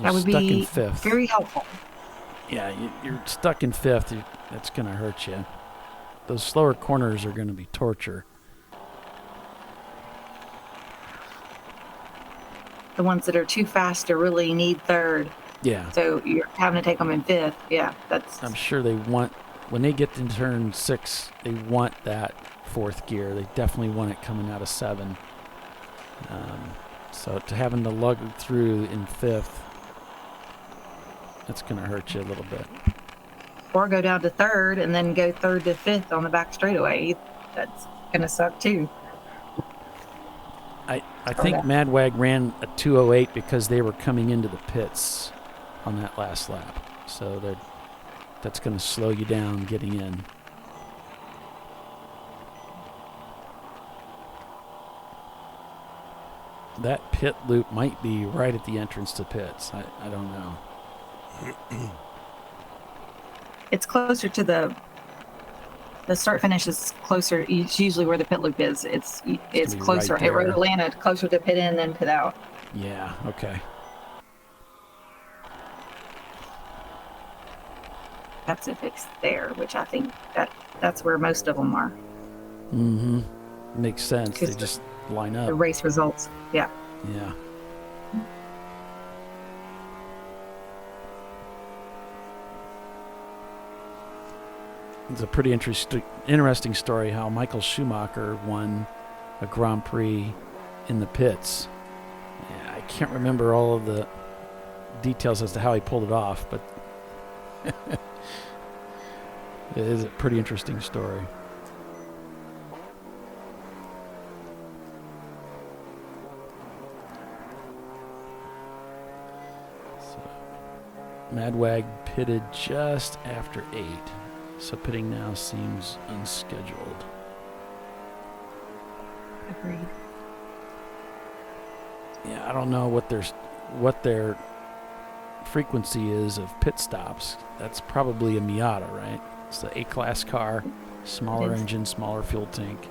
That would be in 5th. Very helpful. Yeah, you're stuck in 5th. That's going to hurt you. Those slower corners are going to be torture. The ones that are too fast to really need 3rd. Yeah. So you're having to take them in 5th. Yeah, that's. I'm sure they want, when they get to turn 6, they want that 4th gear. They definitely want it coming out of 7. So to having to lug through in 5th, that's going to hurt you a little bit. Or go down to 3rd and then go 3rd to 5th on the back straightaway. That's going to suck too. I think Mad Wag ran a 2:08 because they were coming into the pits on that last lap. So that's going to slow you down getting in. That pit loop might be right at the entrance to pits. I don't know. It's closer to the start finish is closer. It's usually where the pit loop is. It's closer. Right at Road Atlanta, closer to pit in than pit out. Yeah. Okay. That's if it's there, which I think that's where most of them are. Mm-hmm. Makes sense. They just line up. The race results. Yeah. Yeah. It's a pretty interesting story how Michael Schumacher won a Grand Prix in the pits. Yeah, I can't remember all of the details as to how he pulled it off, but it is a pretty interesting story. So, Mad Wag pitted just after 8. So pitting now seems unscheduled. Agreed. Yeah, I don't know what their frequency is of pit stops. That's probably a Miata, right? It's the A-class car, smaller engine, smaller fuel tank.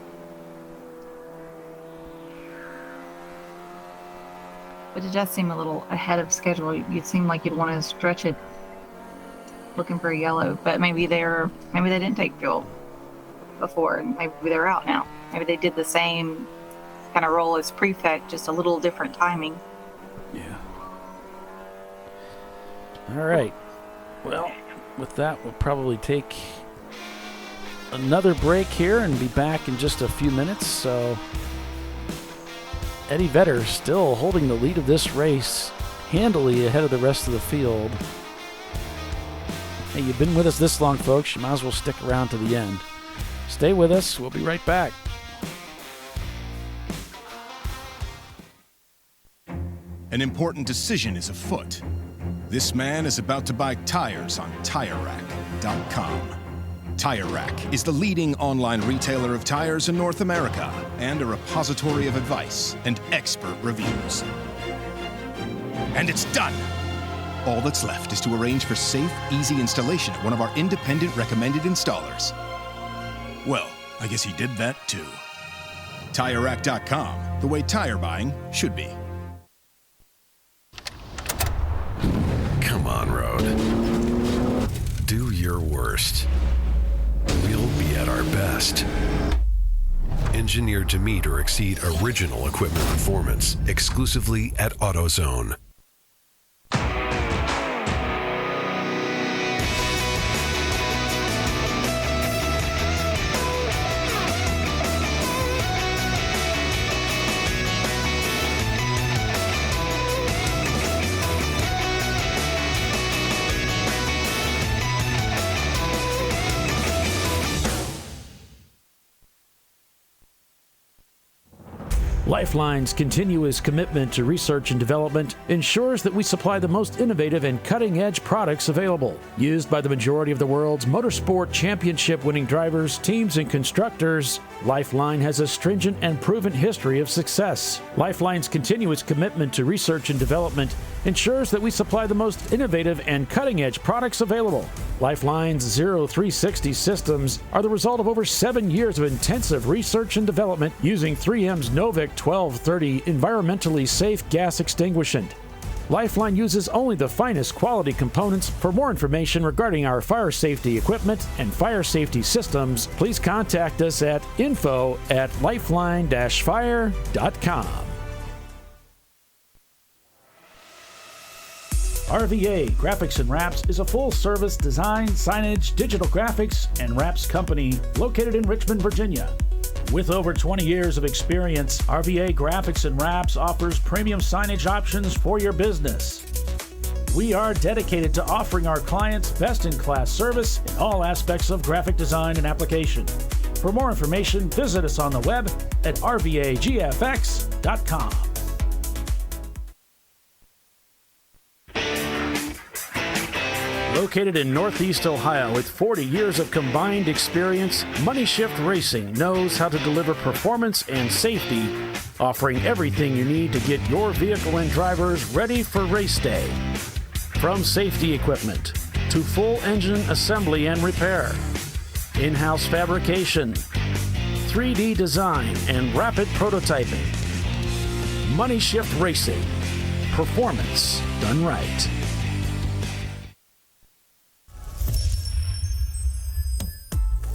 But it does seem a little ahead of schedule. You'd seem like you'd want to stretch it looking for a yellow, but maybe they didn't take fuel before, and maybe they're out now. Maybe they did the same kind of role as prefect, just a little different timing. Yeah. All right. Well, with that, we'll probably take another break here and be back in just a few minutes. So Eddie Vedder still holding the lead of this race, handily ahead of the rest of the field. Hey, you've been with us this long, folks. You might as well stick around to the end. Stay with us. We'll be right back. An important decision is afoot. This man is about to buy tires on TireRack.com. Tire Rack is the leading online retailer of tires in North America and a repository of advice and expert reviews. And it's done! All that's left is to arrange for safe, easy installation at one of our independent recommended installers. Well, I guess he did that too. TireRack.com, the way tire buying should be. Come on, Road. Do your worst. We'll be at our best. Engineered to meet or exceed original equipment performance exclusively at AutoZone. Lifeline's continuous commitment to research and development ensures that we supply the most innovative and cutting-edge products available. Used by the majority of the world's motorsport championship-winning drivers, teams, and constructors, Lifeline has a stringent and proven history of success. Lifeline's continuous commitment to research and development ensures that we supply the most innovative and cutting-edge products available. Lifeline's 0360 systems are the result of over 7 years of intensive research and development using 3M's Novik 1230 environmentally safe gas extinguishant. Lifeline uses only the finest quality components. For more information regarding our fire safety equipment and fire safety systems, please contact us at info@lifeline-fire.com. RVA Graphics and Wraps is a full-service design, signage, digital graphics, and wraps company located in Richmond, Virginia. With over 20 years of experience, RVA Graphics and Wraps offers premium signage options for your business. We are dedicated to offering our clients best-in-class service in all aspects of graphic design and application. For more information, visit us on the web at rvagfx.com. Located in Northeast Ohio with 40 years of combined experience, Money Shift Racing knows how to deliver performance and safety, offering everything you need to get your vehicle and drivers ready for race day. From safety equipment to full engine assembly and repair, in-house fabrication, 3D design, and rapid prototyping. Money Shift Racing. Performance done right.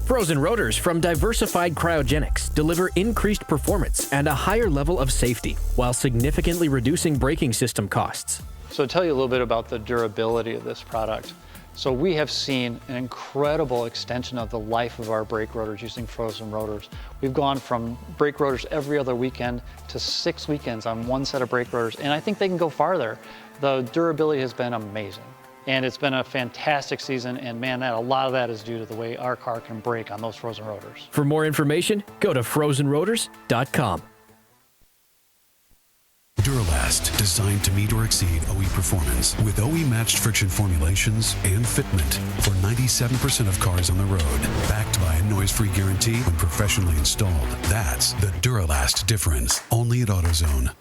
Frozen rotors from Diversified Cryogenics deliver increased performance and a higher level of safety, while significantly reducing braking system costs. So to tell you a little bit about the durability of this product. So we have seen an incredible extension of the life of our brake rotors using frozen rotors. We've gone from brake rotors every other weekend to 6 weekends on one set of brake rotors, and I think they can go farther. The durability has been amazing. And it's been a fantastic season, and man, a lot of that is due to the way our car can brake on those frozen rotors. For more information, go to frozenrotors.com. Duralast, designed to meet or exceed OE performance with OE-matched friction formulations and fitment for 97% of cars on the road. Backed by a noise-free guarantee when professionally installed. That's the Duralast difference. Only at AutoZone.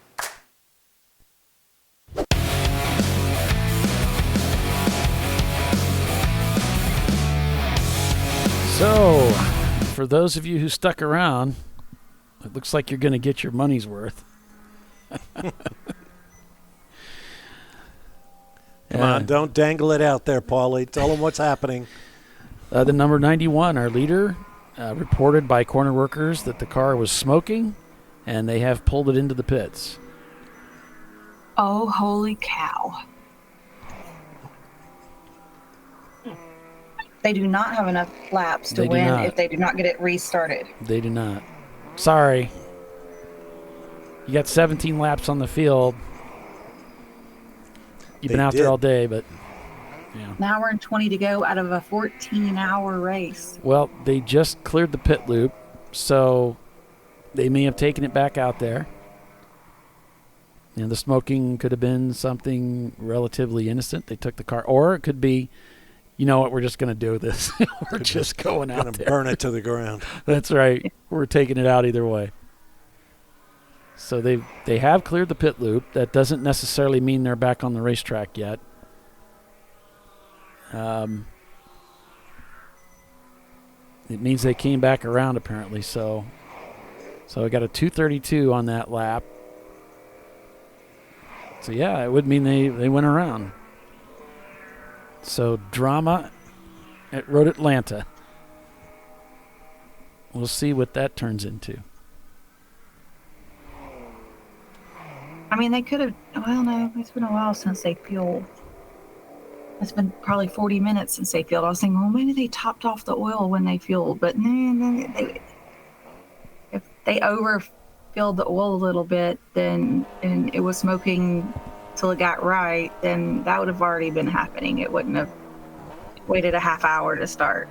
So, for those of you who stuck around, it looks like you're going to get your money's worth. Come on, don't dangle it out there, Paulie. Tell them what's happening. The number 91, our leader, reported by corner workers that the car was smoking, and they have pulled it into the pits. Oh, holy cow. They do not have enough laps to win if they do not get it restarted. They do not. Sorry. You got 17 laps on the field. You've been out there all day, but yeah. Now we're in 20 to go out of a 14-hour race. Well, they just cleared the pit loop, so they may have taken it back out there. You know, the smoking could have been something relatively innocent. They took the car, or it could be, you know what, we're just going to do this. We're just going out there. Going to burn it to the ground. That's right. We're taking it out either way. So they have cleared the pit loop. That doesn't necessarily mean they're back on the racetrack yet. It means they came back around apparently. So we got a 2:32 on that lap. So yeah, it would mean they went around. So drama at Road Atlanta. We'll see what that turns into. I mean, they could have, well, no, it's been a while since they fueled. It's been probably 40 minutes since they fueled. I was thinking, well, maybe they topped off the oil when they fueled, but no, if they overfilled the oil a little bit, then and it was smoking till it got right, then that would have already been happening. It wouldn't have waited a half hour to start.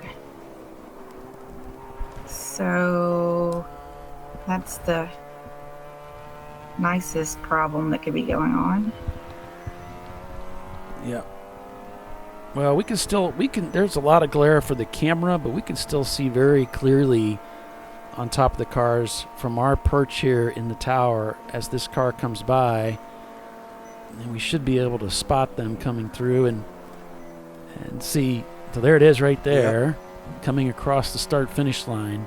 So that's the nicest problem that could be going on. Yeah. Well, we can there's a lot of glare for the camera, but we can still see very clearly on top of the cars from our perch here in the tower as this car comes by. And we should be able to spot them coming through and see. So there it is right there, coming across the start-finish line.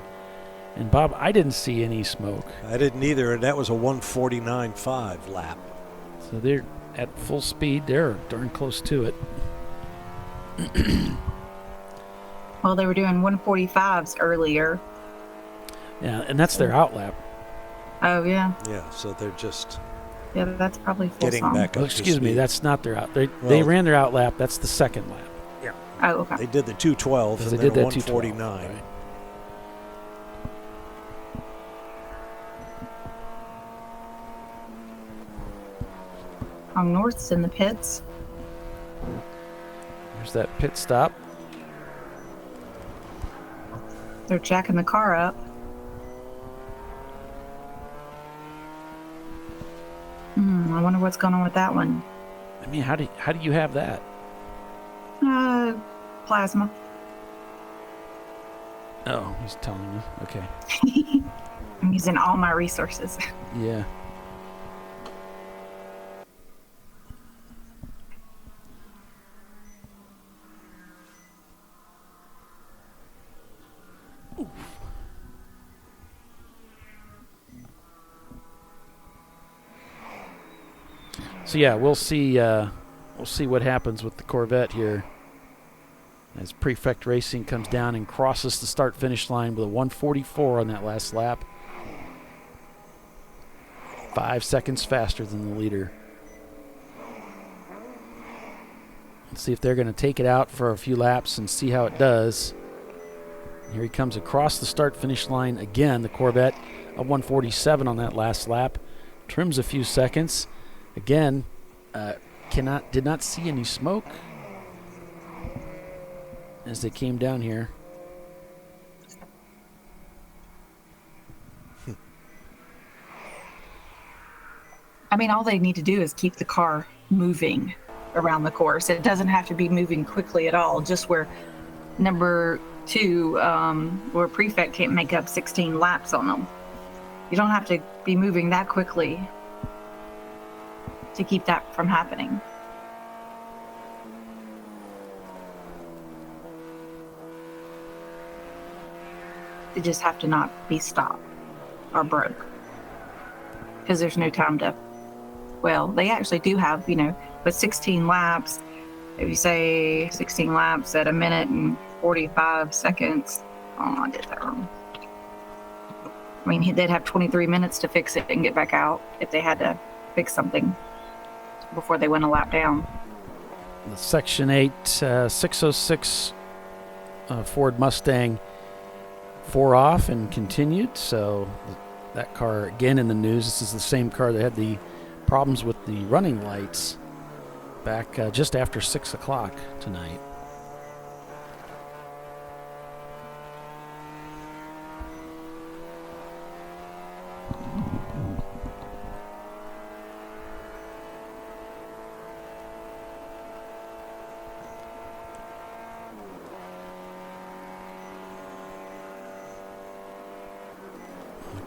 And Bob, I didn't see any smoke. I didn't either, and that was a 1:49.5 lap. So they're at full speed. They're darn close to it. Well, they were doing 145s earlier. Yeah, and that's their out lap. Oh, yeah. Yeah, so they're just Yeah, that's probably full getting song. back up Well, to excuse me, speed. that's not their out. They ran their out lap. That's the second lap. Oh, okay. They did the 2:12 and They then did a that 2:12, 1:49. right. North's in the pits. There's that pit stop. They're jacking the car up. I wonder what's going on with that one. I mean, how do you have that? Plasma. Oh, he's telling me. Okay. I'm using all my resources. Yeah. So yeah, we'll see what happens with the Corvette here as Prefect Racing comes down and crosses the start-finish line with a 1:44 on that last lap. 5 seconds faster than the leader. Let's see if they're going to take it out for a few laps and see how it does. Here he comes across the start-finish line again. The Corvette, a 1:47 on that last lap. Trims a few seconds. Again, did not see any smoke as they came down here. I mean, all they need to do is keep the car moving around the course. It doesn't have to be moving quickly at all, just where number 2, where Prefect can't make up 16 laps on them. You don't have to be moving that quickly to keep that from happening. They just have to not be stopped or broke, because there's no time to, well, they actually do have, but 16 laps, if you say 16 laps at 1:45 seconds, oh, I did that wrong. I mean, they'd have 23 minutes to fix it and get back out if they had to fix something before they went a lap down. The Section 8 606 Ford Mustang 4 off and continued, so that car again in the news. This is the same car that had the problems with the running lights back just after 6 o'clock tonight.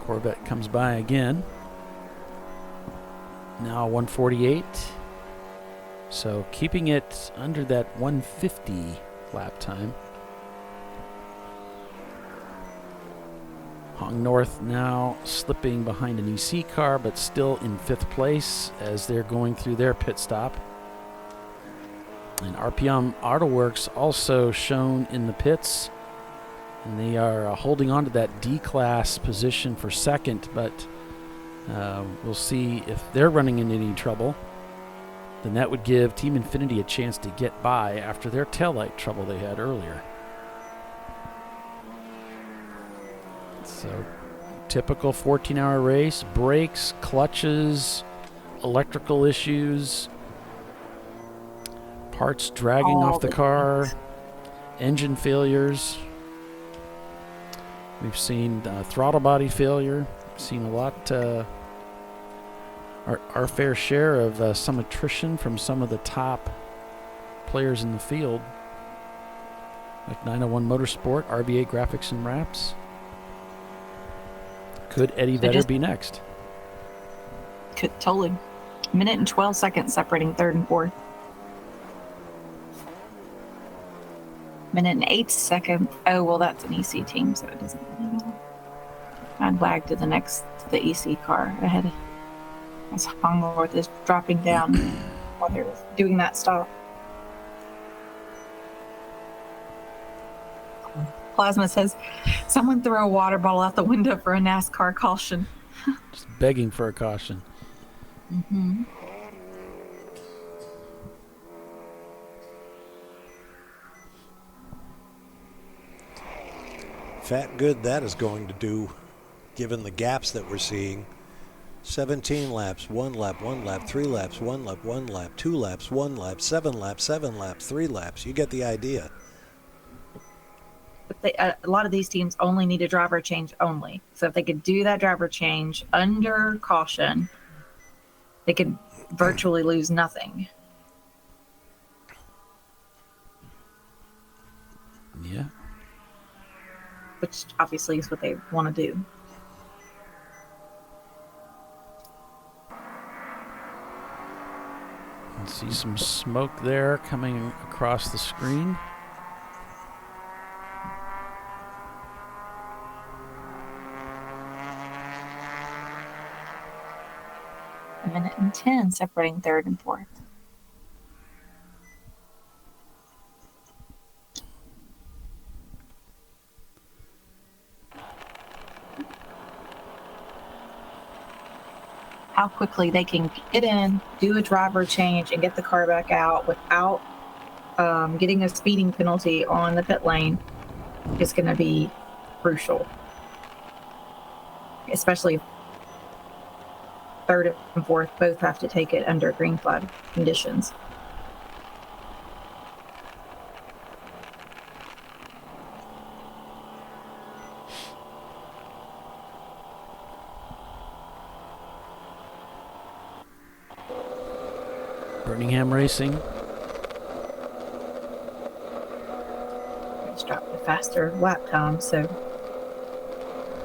Corvette comes by again. Now 148. So keeping it under that 150 lap time. Hong North now slipping behind an EC car, but still in 5th place as they're going through their pit stop. And RPM AutoWorks also shown in the pits. And they are holding on to that D-class position for second, but we'll see if they're running into any trouble. Then that would give Team Infinity a chance to get by after their taillight trouble they had earlier. So, typical 14-hour race, brakes, clutches, electrical issues, parts dragging off the car, engine failures. We've seen throttle body failure. We've seen a lot, our fair share of some attrition from some of the top players in the field, like 901 Motorsport, RVA Graphics and Wraps. Could Eddie Vedder be next? Could totally. 1:12 separating 3rd and 4th. 1:08. Oh, well, that's an EC team, so it doesn't really matter. I'd lag to the EC car ahead as Hong North is dropping down while they're doing that stop. Plasma says, someone throw a water bottle out the window for a NASCAR caution. Just begging for a caution. Mm-hmm. Fat good that is going to do, given the gaps that we're seeing. 17 laps, 1 lap, 1 lap, 3 laps, 1 lap, 1 lap, 2 laps, 1 lap, 7 laps, 7 laps, 3 laps. You get the idea. But a lot of these teams only need a driver change only. So if they could do that driver change under caution, they could virtually lose nothing. Yeah. Which obviously is what they want to do. See some smoke there coming across the screen. A 1:10 separating 3rd and 4th. How quickly they can get in, do a driver change, and get the car back out without getting a speeding penalty on the pit lane is going to be crucial. Especially if 3rd and 4th both have to take it under green flag conditions. Birmingham Racing. Just dropped a faster lap time, so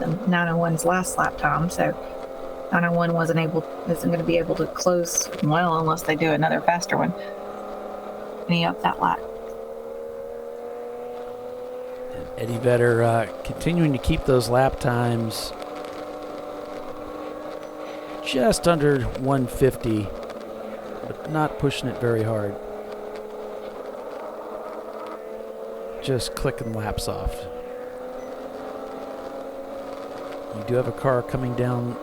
than 901's last lap time. So 901 isn't going to be able to close well unless they do another faster one. And he upped that lap. And Eddie Vedder continuing to keep those lap times just under 150, but not pushing it very hard. Just clicking laps off. You do have a car coming down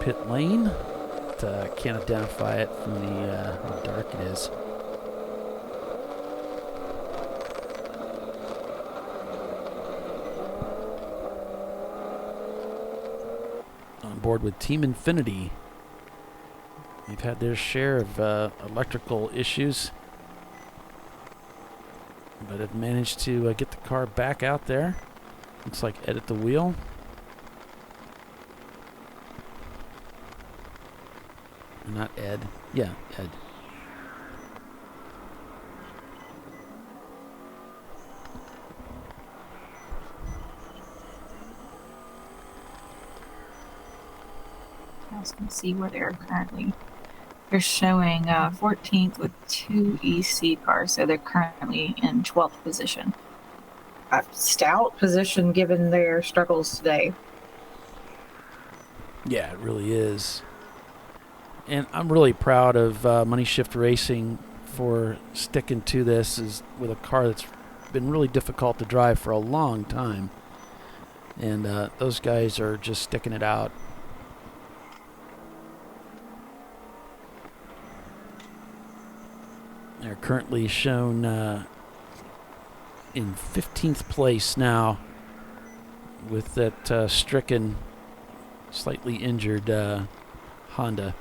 pit lane, but can't identify it from how dark it is. On board with Team Infinity. They've had their share of electrical issues, but have managed to get the car back out there. Looks like Ed at the wheel. Not Ed. Yeah, Ed. I was going to see where they're currently. They're showing 14th with 2 EC cars, so they're currently in 12th position. A stout position given their struggles today. Yeah, it really is. And I'm really proud of Money Shift Racing for sticking to this with a car that's been really difficult to drive for a long time. And those guys are just sticking it out. They're currently shown in 15th place now with that stricken, slightly injured Honda.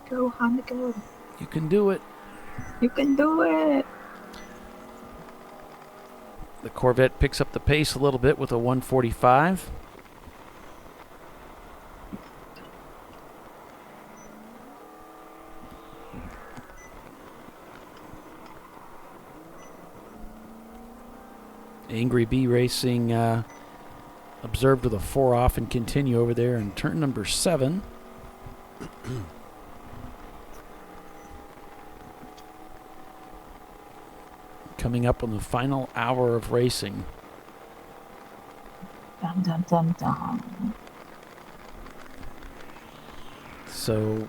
Go, Honda, go. You can do it. You can do it. The Corvette picks up the pace a little bit with a 145. Angry Bee Racing observed with a 4 off and continue over there in turn number 7. Coming up on the final hour of racing. Dun, dun, dun, dun. So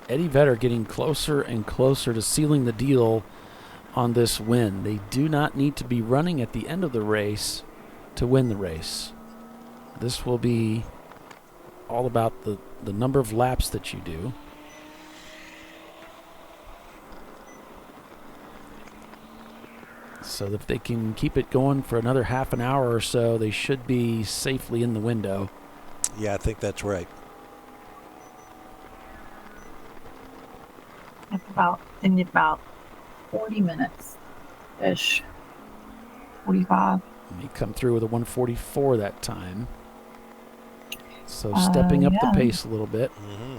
Eddie Vedder getting closer and closer to sealing the deal on this win. They do not need to be running at the end of the race to win the race. This will be all about the number of laps that you do. So if they can keep it going for another half an hour or so, they should be safely in the window. Yeah, I think that's right. In about 40 minutes ish. 45. He come through with a 144 that time. So stepping up the pace a little bit. Mm-hmm.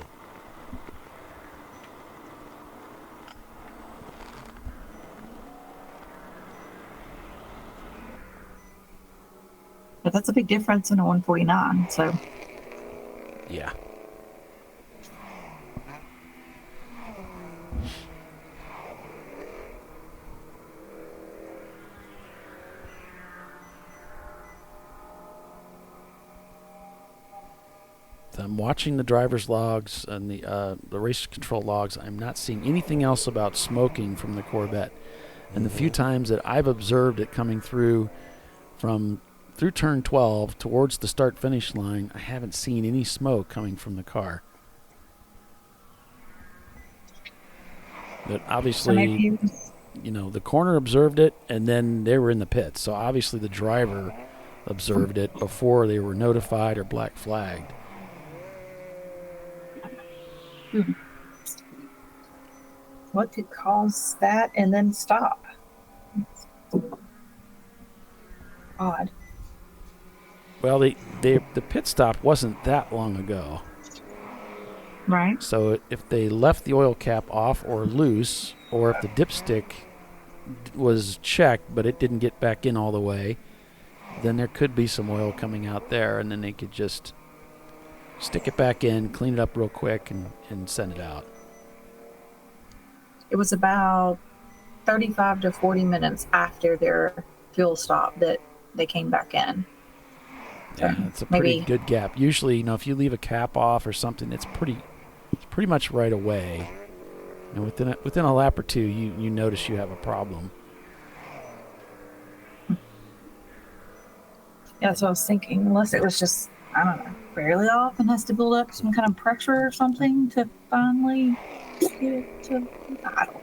But that's a big difference in a 149, so. Yeah. I'm watching the driver's logs and the race control logs. I'm not seeing anything else about smoking from the Corvette. And the few times that I've observed it coming through through turn 12 towards the start-finish line, I haven't seen any smoke coming from the car. But obviously, the corner observed it, and then they were in the pits. So obviously the driver observed it before they were notified or black flagged. What could cause that and then stop? Odd. Well, the pit stop wasn't that long ago. Right. So if they left the oil cap off or loose, or if the dipstick was checked but it didn't get back in all the way, then there could be some oil coming out there, and then they could just stick it back in, clean it up real quick, and send it out. It was about 35 to 40 minutes after their fuel stop that they came back in. Yeah, it's a pretty good gap. Usually, if you leave a cap off or something, it's pretty much right away. And within a lap or two, you notice you have a problem. Yeah, that's what I was thinking. Unless it was just, I don't know, barely off and has to build up some kind of pressure or something to finally get it to, I don't know.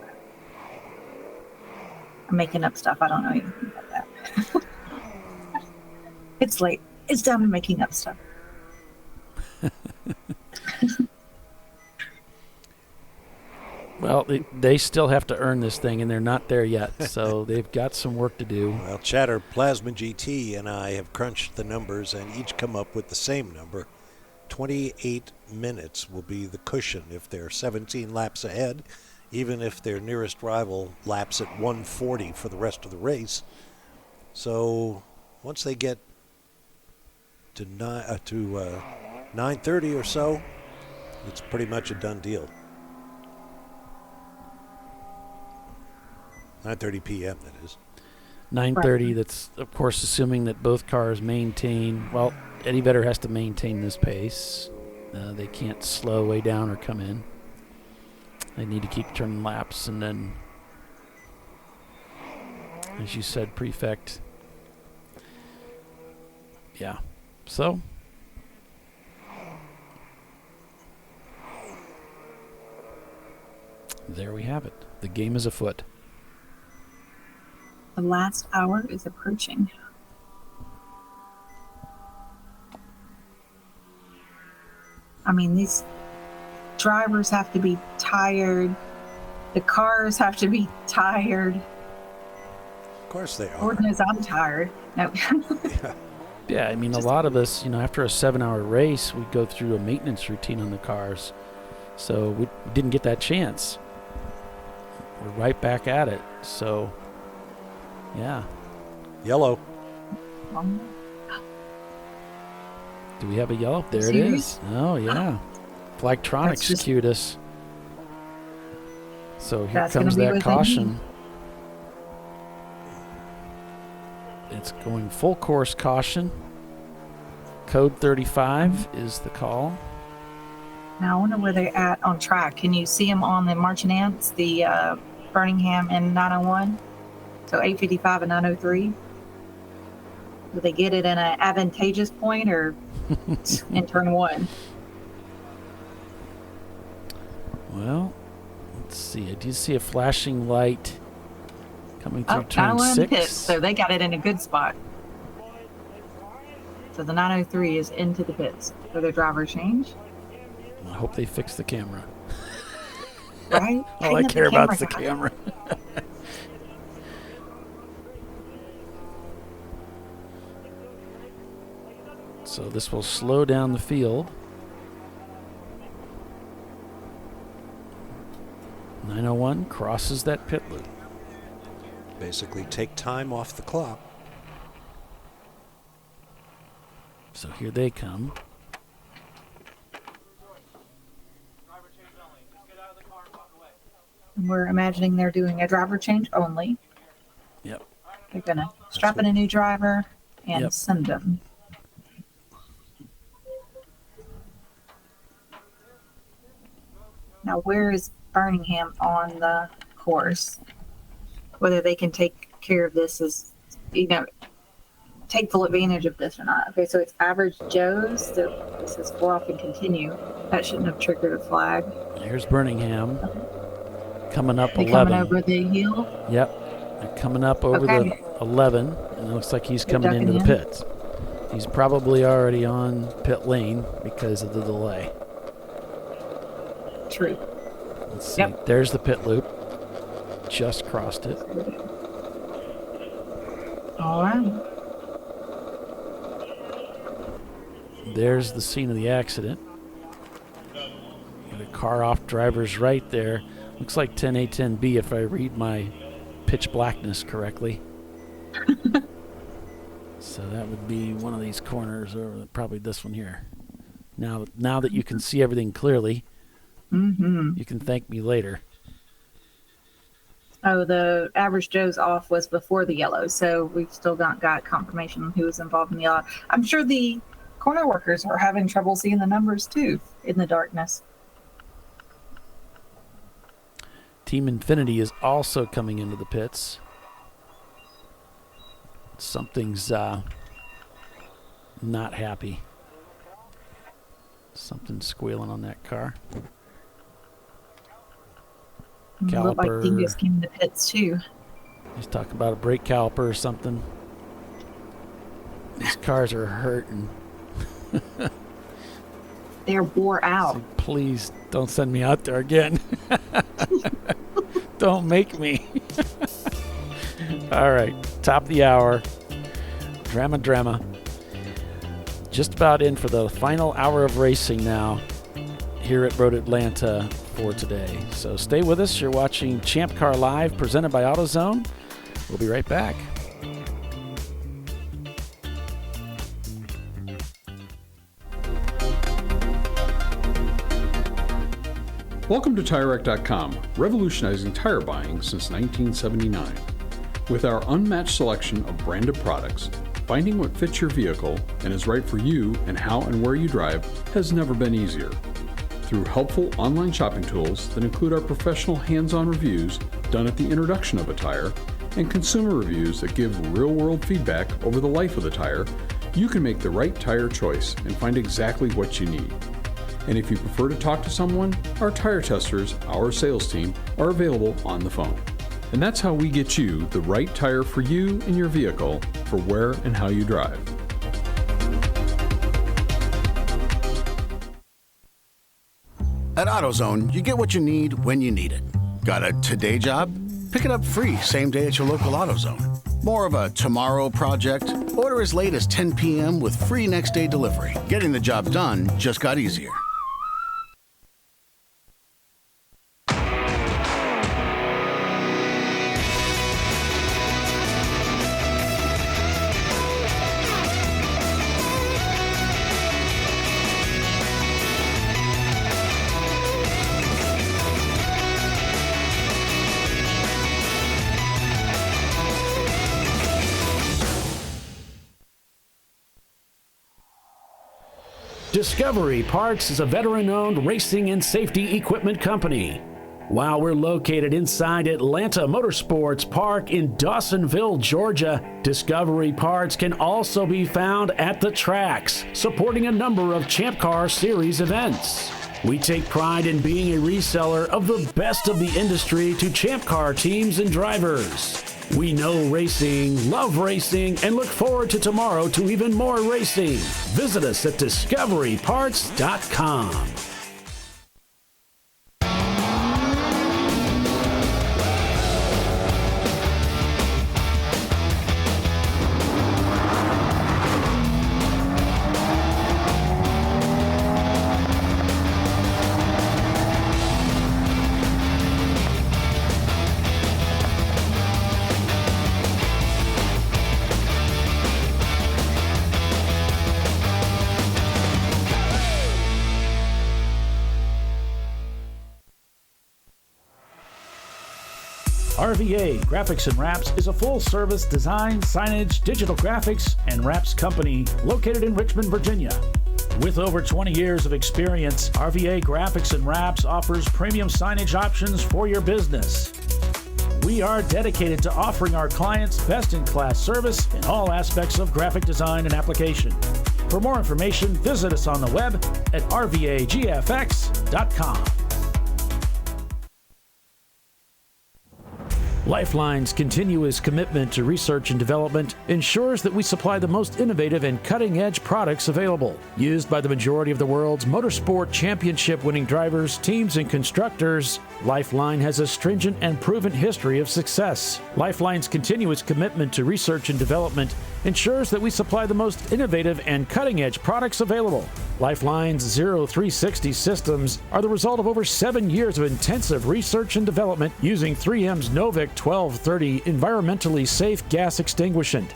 I'm making up stuff. I don't know anything about that. It's late. It's down to making up stuff. Well, they still have to earn this thing, and they're not there yet, so they've got some work to do. Well, Chatter Plasma GT and I have crunched the numbers and each come up with the same number. 28 minutes will be the cushion if they're 17 laps ahead, even if their nearest rival laps at 140 for the rest of the race. So once they get to 9:30 or so, it's pretty much a done deal. 9:30 p.m. that is. 9:30. That's of course assuming that both cars maintain. Well, Eddie Vedder has to maintain this pace. They can't slow way down or come in. They need to keep turning laps, and then, as you said, Prefect. Yeah. So. There we have it. The game is afoot. The last hour is approaching. I mean, these drivers have to be tired. The cars have to be tired. Of course they are. Lord knows I'm tired. No. Yeah, I mean, a lot of us, after a 7-hour race, we go through a maintenance routine on the cars. So we didn't get that chance. We're right back at it. So, yeah. Yellow. Do we have a yellow? There it Serious? is. Oh, yeah. Flagtronics cued us. So here comes that caution. It's going full course caution. Code 35 is the call. Now I wonder where they're at on track. Can you see them on the Marching Ants, the Birmingham and 901? So 855 and 903. Do they get it in an advantageous point or in turn one? Well, let's see. I do see a flashing light coming through turn 901 6. pits, so they got it in a good spot. So the 903 is into the pits for their driver change. I hope they fix the camera. Right? All I care about is the camera. So this will slow down the field. 901 crosses that pit loop. Basically take time off the clock. So here they come. We're imagining they're doing a driver change only. Yep. They're going to strap in a new driver and send them. Now, where is Birmingham on the course? Whether they can take care of this is, take full advantage of this or not. Okay, so it's average Joe's. So this is pull off and continue. That shouldn't have triggered a flag. Here's Birmingham coming up 11. Coming over the hill? Yep. They're coming up over the 11, and it looks like he's coming into the pits. He's probably already on pit lane because of the delay. True. Let's see. There's the pit loop. Just crossed it. All right. There's the scene of the accident. Got a car off driver's right there. Looks like 10A, 10B if I read my pitch blackness correctly. So that would be one of these corners, or probably this one here. Now that you can see everything clearly, you can thank me later. Oh, the average Joe's off was before the yellow, so we've still got confirmation who was involved in the yellow. I'm sure the corner workers are having trouble seeing the numbers too in the darkness. Team Infinity is also coming into the pits. Something's not happy. Something's squealing on that car. Looked like Dingus came in the pits too. He's talking about a brake caliper or something. These cars are hurting. They're wore out. So please don't send me out there again. Don't make me. All right, top of the hour. Drama. Just about in for the final hour of racing now here at Road Atlanta for today. So stay with us. You're watching Champ Car Live presented by AutoZone. We'll be right back. Welcome to TireRack.com, revolutionizing tire buying since 1979. With our unmatched selection of branded products, finding what fits your vehicle and is right for you and how and where you drive has never been easier. Through helpful online shopping tools that include our professional hands-on reviews done at the introduction of a tire and consumer reviews that give real-world feedback over the life of the tire, you can make the right tire choice and find exactly what you need. And if you prefer to talk to someone, our tire testers, our sales team, are available on the phone. And that's how we get you the right tire for you and your vehicle for where and how you drive. At AutoZone, you get what you need when you need it. Got a today job? Pick it up free same day at your local AutoZone. More of a tomorrow project? Order as late as 10 p.m. with free next day delivery. Getting the job done just got easier. Discovery Parts is a veteran-owned racing and safety equipment company. While we're located inside Atlanta Motorsports Park in Dawsonville, Georgia, Discovery Parts can also be found at the tracks, supporting a number of Champ Car Series events. We take pride in being a reseller of the best of the industry to Champ Car teams and drivers. We know racing, love racing, and look forward to tomorrow to even more racing. Visit us at discoveryparts.com. RVA Graphics and Wraps is a full-service design, signage, digital graphics, and wraps company located in Richmond, Virginia. With over 20 years of experience, RVA Graphics and Wraps offers premium signage options for your business. We are dedicated to offering our clients best-in-class service in all aspects of graphic design and application. For more information, visit us on the web at rvagfx.com. Lifeline's continuous commitment to research and development ensures that we supply the most innovative and cutting-edge products available. Used by the majority of the world's motorsport championship-winning drivers, teams, and constructors, Lifeline has a stringent and proven history of success. Lifeline's continuous commitment to research and development ensures that we supply the most innovative and cutting-edge products available. Lifeline's Zero 360 systems are the result of over 7 years of intensive research and development using 3M's Novik 1230 environmentally safe gas extinguishant.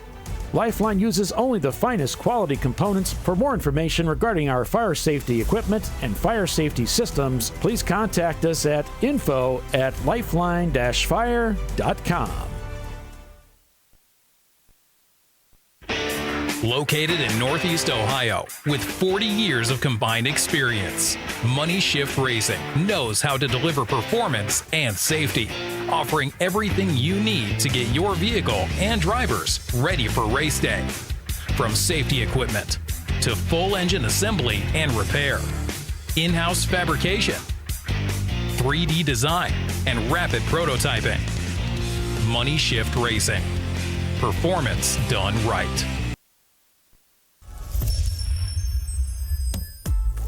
Lifeline uses only the finest quality components. For more information regarding our fire safety equipment and fire safety systems, please contact us at info@lifeline-fire.com. Located in Northeast Ohio, with 40 years of combined experience, Money Shift Racing knows how to deliver performance and safety, offering everything you need to get your vehicle and drivers ready for race day. From safety equipment to full engine assembly and repair, in-house fabrication, 3D design, and rapid prototyping. Money Shift Racing. Performance done right.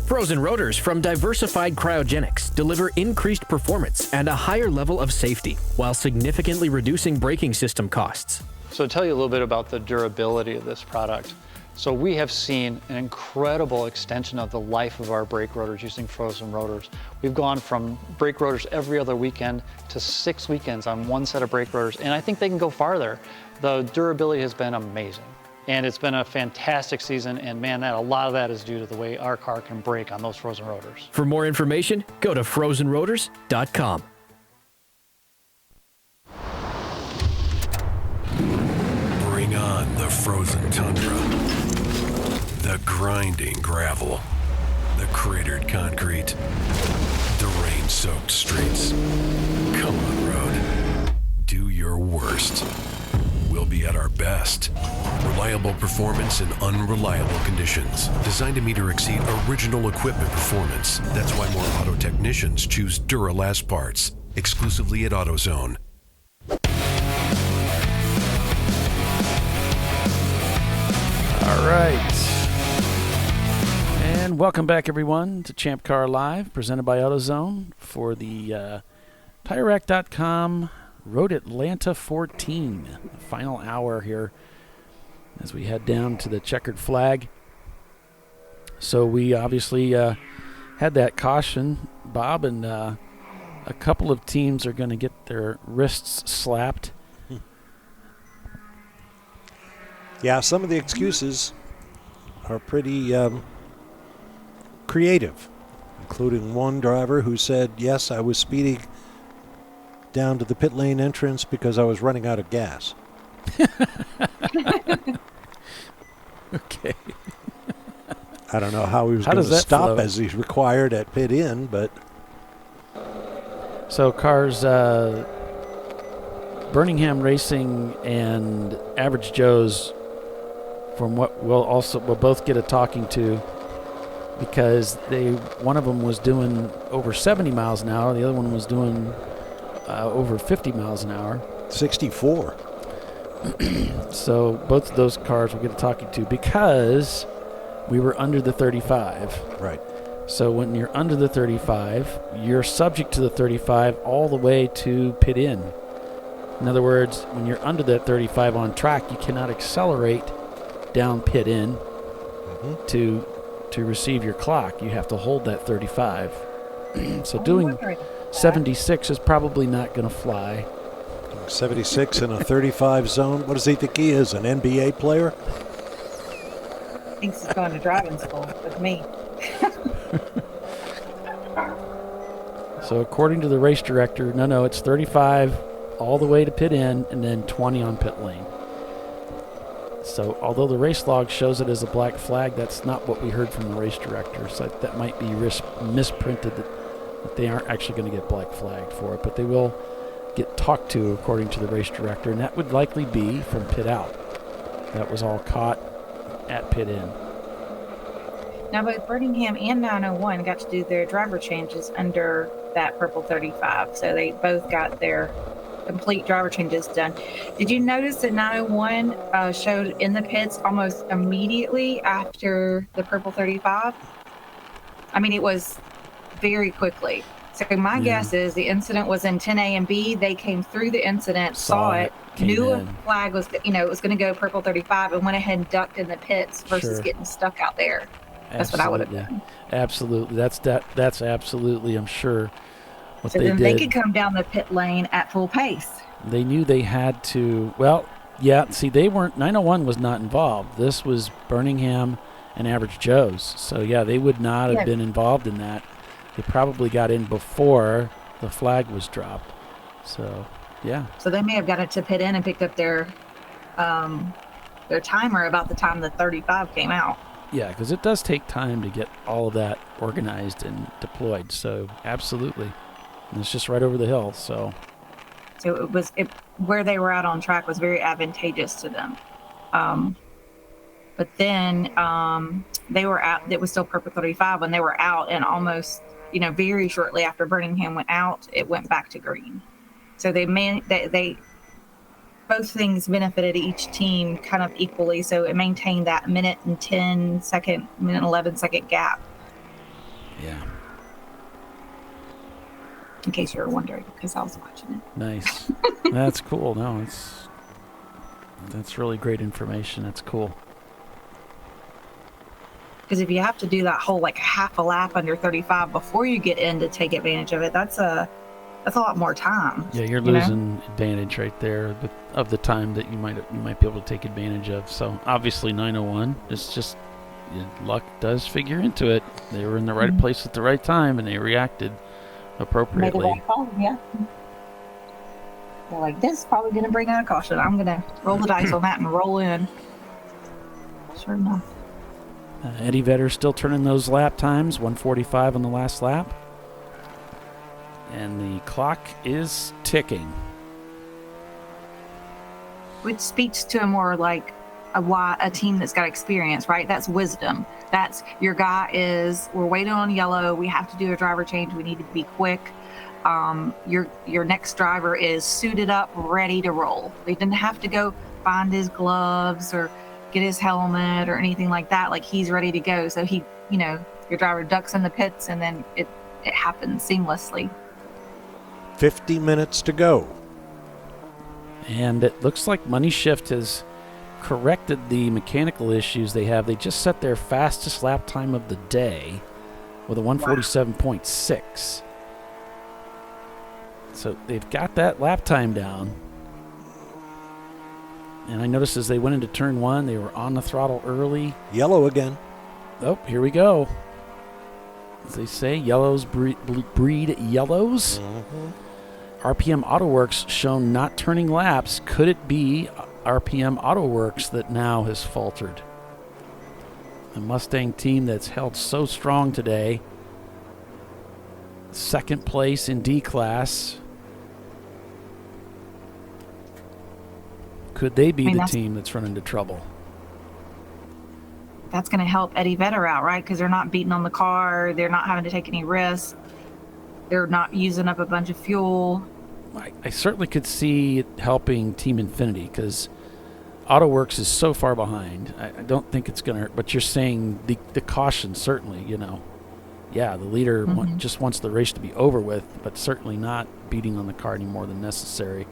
Frozen rotors from Diversified Cryogenics deliver increased performance and a higher level of safety while significantly reducing braking system costs. So to tell you a little bit about the durability of this product. So we have seen an incredible extension of the life of our brake rotors using frozen rotors. We've gone from brake rotors every other weekend to 6 weekends on one set of brake rotors, and I think they can go farther. The durability has been amazing. And it's been a fantastic season, and man, a lot of that is due to the way our car can brake on those frozen rotors. For more information, go to frozenrotors.com. Bring on the frozen tundra, the grinding gravel, the cratered concrete, the rain-soaked streets. Come on, road. Do your worst. We'll be at our best. Reliable performance in unreliable conditions. Designed to meet or exceed original equipment performance. That's why more auto technicians choose Duralast parts. Exclusively at AutoZone. All right. And welcome back, everyone, to ChampCar.Live, presented by AutoZone for the TireRack.com Road Atlanta 14, the final hour here as we head down to the checkered flag. So we obviously had that caution, Bob, and a couple of teams are going to get their wrists slapped. Yeah, some of the excuses are pretty creative, including one driver who said, yes, I was speeding down to the pit lane entrance because I was running out of gas. Okay. I don't know how he was going to stop flow? as he's required at pit in, but... So cars, Birmingham Racing and Average Joe's, from what we'll both get a talking to, because one of them was doing over 70 miles an hour, the other one was doing over 50 miles an hour. 64. So both of those cars we'll get a talking to because we were under the 35. Right. So when you're under the 35, you're subject to the 35 all the way to pit in. In other words, when you're under that 35 on track, you cannot accelerate down pit in to receive your clock. You have to hold that 35. So doing 76 is probably not going to fly. 76 in a 35 zone. What does he think he is, an NBA player? Thinks he's going to driving school with me. So according to the race director, no, it's 35 all the way to pit in and then 20 on pit lane. So although the race log shows it as a black flag, that's not what we heard from the race director. So that might be misprinted that they aren't actually going to get black flagged for it, but they will get talked to according to the race director, and that would likely be from pit out. That was all caught at pit in. Now, both Birmingham and 901 got to do their driver changes under that purple 35, so they both got their complete driver changes done. Did you notice that 901 showed in the pits almost immediately after the purple 35? I mean, it was very quickly. So my guess is the incident was in 10A and B. They came through the incident, saw it, knew a flag was, it was going to go purple 35, and went ahead and ducked in the pits versus getting stuck out there. That's what I would have done. Absolutely. That's absolutely, I'm sure, what they did. So then they could come down the pit lane at full pace. They knew they had to. Well, yeah. See, they weren't. 901 was not involved. This was Birmingham and Average Joe's. So yeah, they would not have been involved in that. They probably got in before the flag was dropped. So, yeah. So they may have got it to pit in and picked up their timer about the time the 35 came out. Yeah, because it does take time to get all of that organized and deployed. So, absolutely. And it's just right over the hill. So where they were out on track was very advantageous to them. But then they were out. It was still purple 35 when they were out, and almost, very shortly after Birmingham went out, it went back to green. So they both things benefited each team kind of equally. So it maintained that minute and 11 second gap. Yeah. In case you were wondering, because I was watching it. Nice. That's cool. No, that's really great information. That's cool. Because if you have to do that whole half a lap under 35 before you get in to take advantage of it, that's a lot more time. Yeah, you're losing advantage right there of the time that you might be able to take advantage of. So obviously 901, it's just luck does figure into it. They were in the right place at the right time, and they reacted appropriately. Made the right call, yeah. They're like, this is probably going to bring out a caution. I'm going to roll the dice on that and roll in. Sure enough. Eddie Vedder still turning those lap times, 1:45 on the last lap. And the clock is ticking. Which speaks to a more like a team that's got experience, right? That's wisdom. That's your guy we're waiting on yellow. We have to do a driver change. We need to be quick. Your next driver is suited up, ready to roll. They didn't have to go find his gloves or get his helmet or anything like that. Like, he's ready to go. So your driver ducks in the pits, and then it happens seamlessly. 50 minutes to go. And it looks like Money Shift has corrected the mechanical issues they have. They just set their fastest lap time of the day with a 1:47.6. So they've got that lap time down. And I noticed as they went into turn one, they were on the throttle early. Yellow again. Oh, here we go. As they say, yellows breed yellows. Mm-hmm. RPM AutoWorks shown not turning laps. Could it be RPM AutoWorks that now has faltered? The Mustang team that's held so strong today. Second place in D class. Could they be the team that's run into trouble? That's going to help Eddie Vedder out, right? Because they're not beating on the car. They're not having to take any risks. They're not using up a bunch of fuel. I certainly could see it helping Team Infinity, because AutoWorks is so far behind. I don't think it's going to hurt. But you're saying the caution, certainly, Yeah, the leader just wants the race to be over with, but certainly not beating on the car any more than necessary.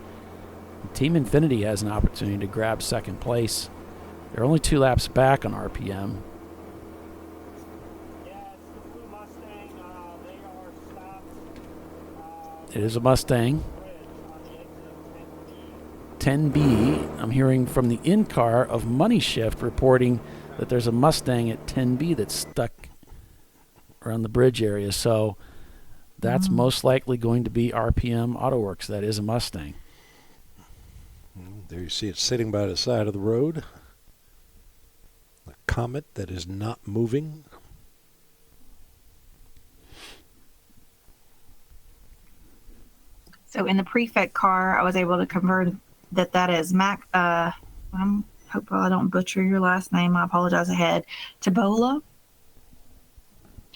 Team Infinity has an opportunity to grab second place. They're only 2 laps back on RPM. It is a Mustang. 10B, I'm hearing from the in-car of Money Shift reporting that there's a Mustang at 10B that's stuck around the bridge area. So that's most likely going to be RPM AutoWorks. That is a Mustang. There you see it sitting by the side of the road. A Comet that is not moving. So in the prefect car, I was able to convert that is Mac. I hope I don't butcher your last name. I apologize ahead. Tabola.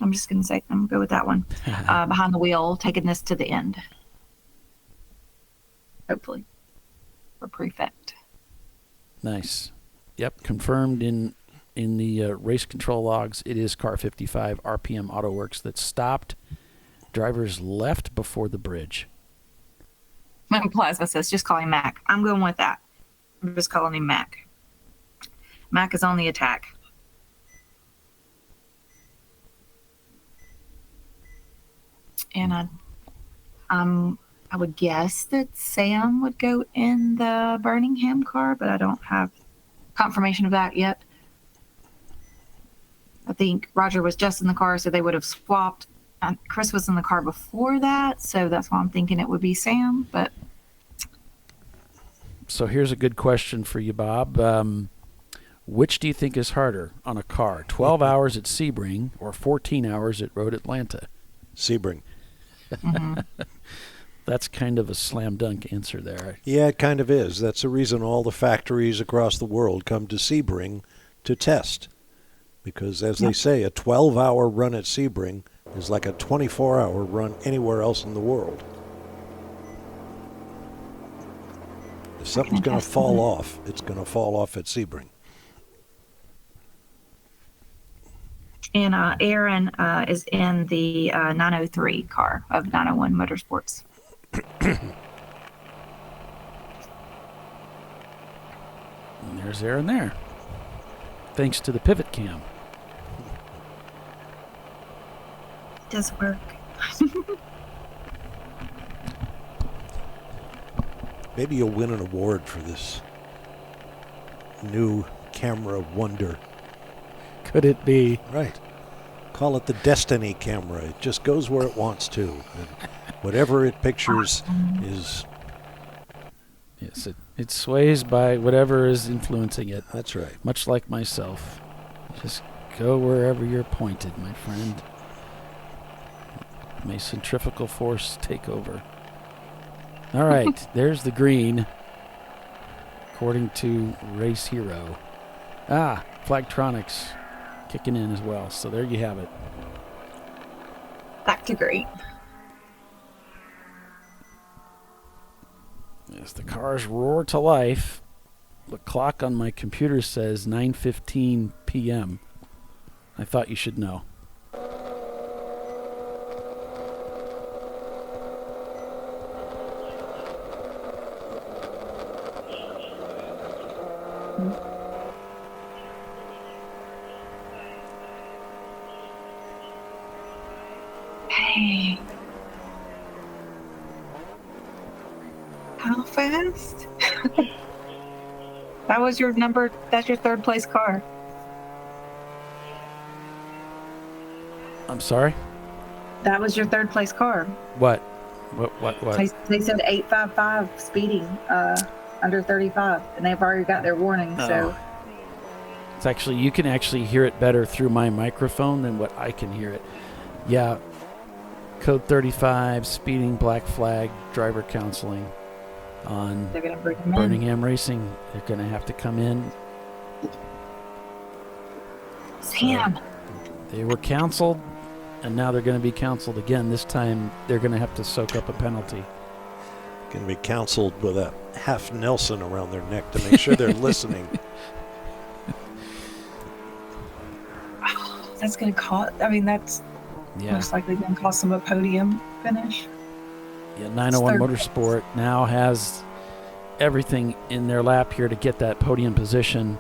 I'm just going to go with that one. Behind the wheel, taking this to the end. Hopefully. For prefect. Nice. Yep, confirmed in the race control logs. It is car 55 RPM AutoWorks that stopped drivers left before the bridge. Plasma says, just call him Mac. I'm going with that. I'm just calling him Mac. Mac is on the attack. And I would guess that Sam would go in the Birmingham car, but I don't have confirmation of that yet. I think Roger was just in the car, so they would have swapped. Chris was in the car before that, so that's why I'm thinking it would be Sam. But so here's a good question for you, Bob. Which do you think is harder on a car? 12 hours at Sebring or 14 hours at Road Atlanta? Sebring. Mm-hmm. That's kind of a slam dunk answer there. Yeah, it kind of is. That's the reason all the factories across the world come to Sebring to test. Because, as they say, a 12-hour run at Sebring is like a 24-hour run anywhere else in the world. If something's going to fall off, it's going to fall off at Sebring. And Aaron is in the 903 car of 901 Motorsports. And there's Aaron there. Thanks to the pivot cam. Does work. Maybe you'll win an award for this new camera wonder. Could it be? Right. Call it the Destiny camera. It just goes where it wants to. And whatever it pictures is... Yes, it sways by whatever is influencing it. That's right. Much like myself. Just go wherever you're pointed, my friend. May centrifugal force take over. All right, there's the green, according to Race Hero. Flagtronics kicking in as well. So there you have it. Back to green. As the cars roar to life, the clock on my computer says 9:15 p.m. I thought you should know. Hey. How fast? That's your third place car. I'm sorry? That was your third place car. What? They said 855 speeding under 35, and they've already got their warning. So it's actually, you can actually hear it better through my microphone than what I can hear it. Yeah. Code 35, speeding, black flag, driver counseling on they're gonna bring them Birmingham Racing. They're going to have to come in. Sam. They were counseled, and now they're going to be counseled again. This time, they're going to have to soak up a penalty. Going to be counseled with a half Nelson around their neck to make sure they're listening. That's going to cost. I mean, that's most likely going to cost them a podium finish. Yeah, 901 Motorsport now has everything in their lap here to get that podium position,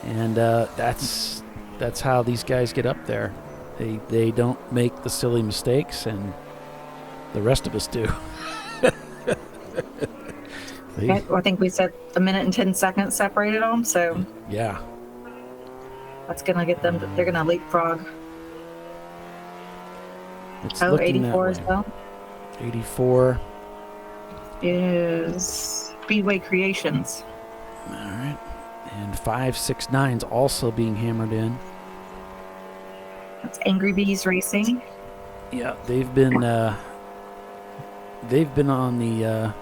and that's how these guys get up there. They don't make the silly mistakes, and the rest of us do. I think we said a minute and 10 seconds separated them, so yeah, that's gonna get them. They're gonna leapfrog. It's 84 as well. 84 is Speedway Creations. All right, and 569's also being hammered in. That's Angry Bees Racing. Yeah, they've been on the.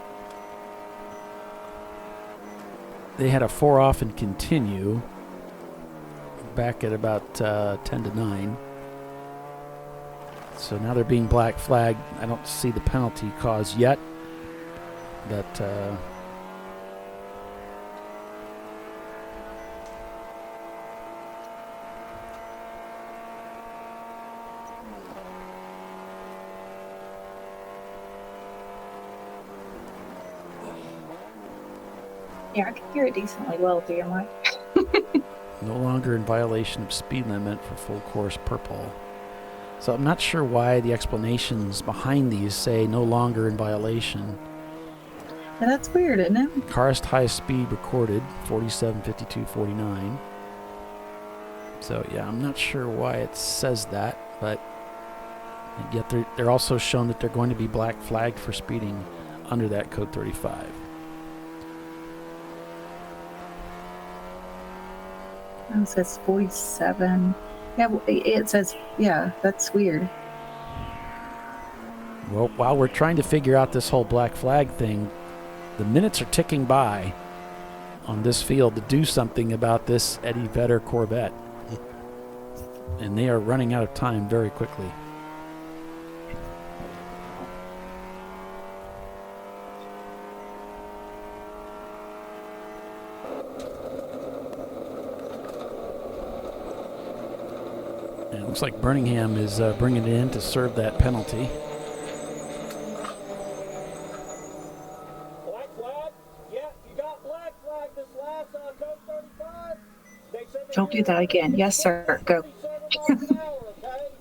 They had a 4 off and continue back at about 10 to 9. So now they're being black flagged. I don't see the penalty cause yet, but Yeah, I can hear it decently well through your mic. No longer in violation of speed limit for full course purple. So I'm not sure why the explanations behind these say no longer in violation. Yeah, that's weird, isn't it? Car's highest speed recorded, 47.52.49. So yeah, I'm not sure why it says that, but yet they're also shown that they're going to be black flagged for speeding under that code 35. It says 47. Yeah, it says, yeah, that's weird. Well, while we're trying to figure out this whole black flag thing, the minutes are ticking by on this field to do something about this Eddie Vedder Corvette. And they are running out of time very quickly. And it looks like Birmingham is bringing it in to serve that penalty. Black flag? Yeah, you got black flag this last code 35. Don't do that again. Yes, sir. Go.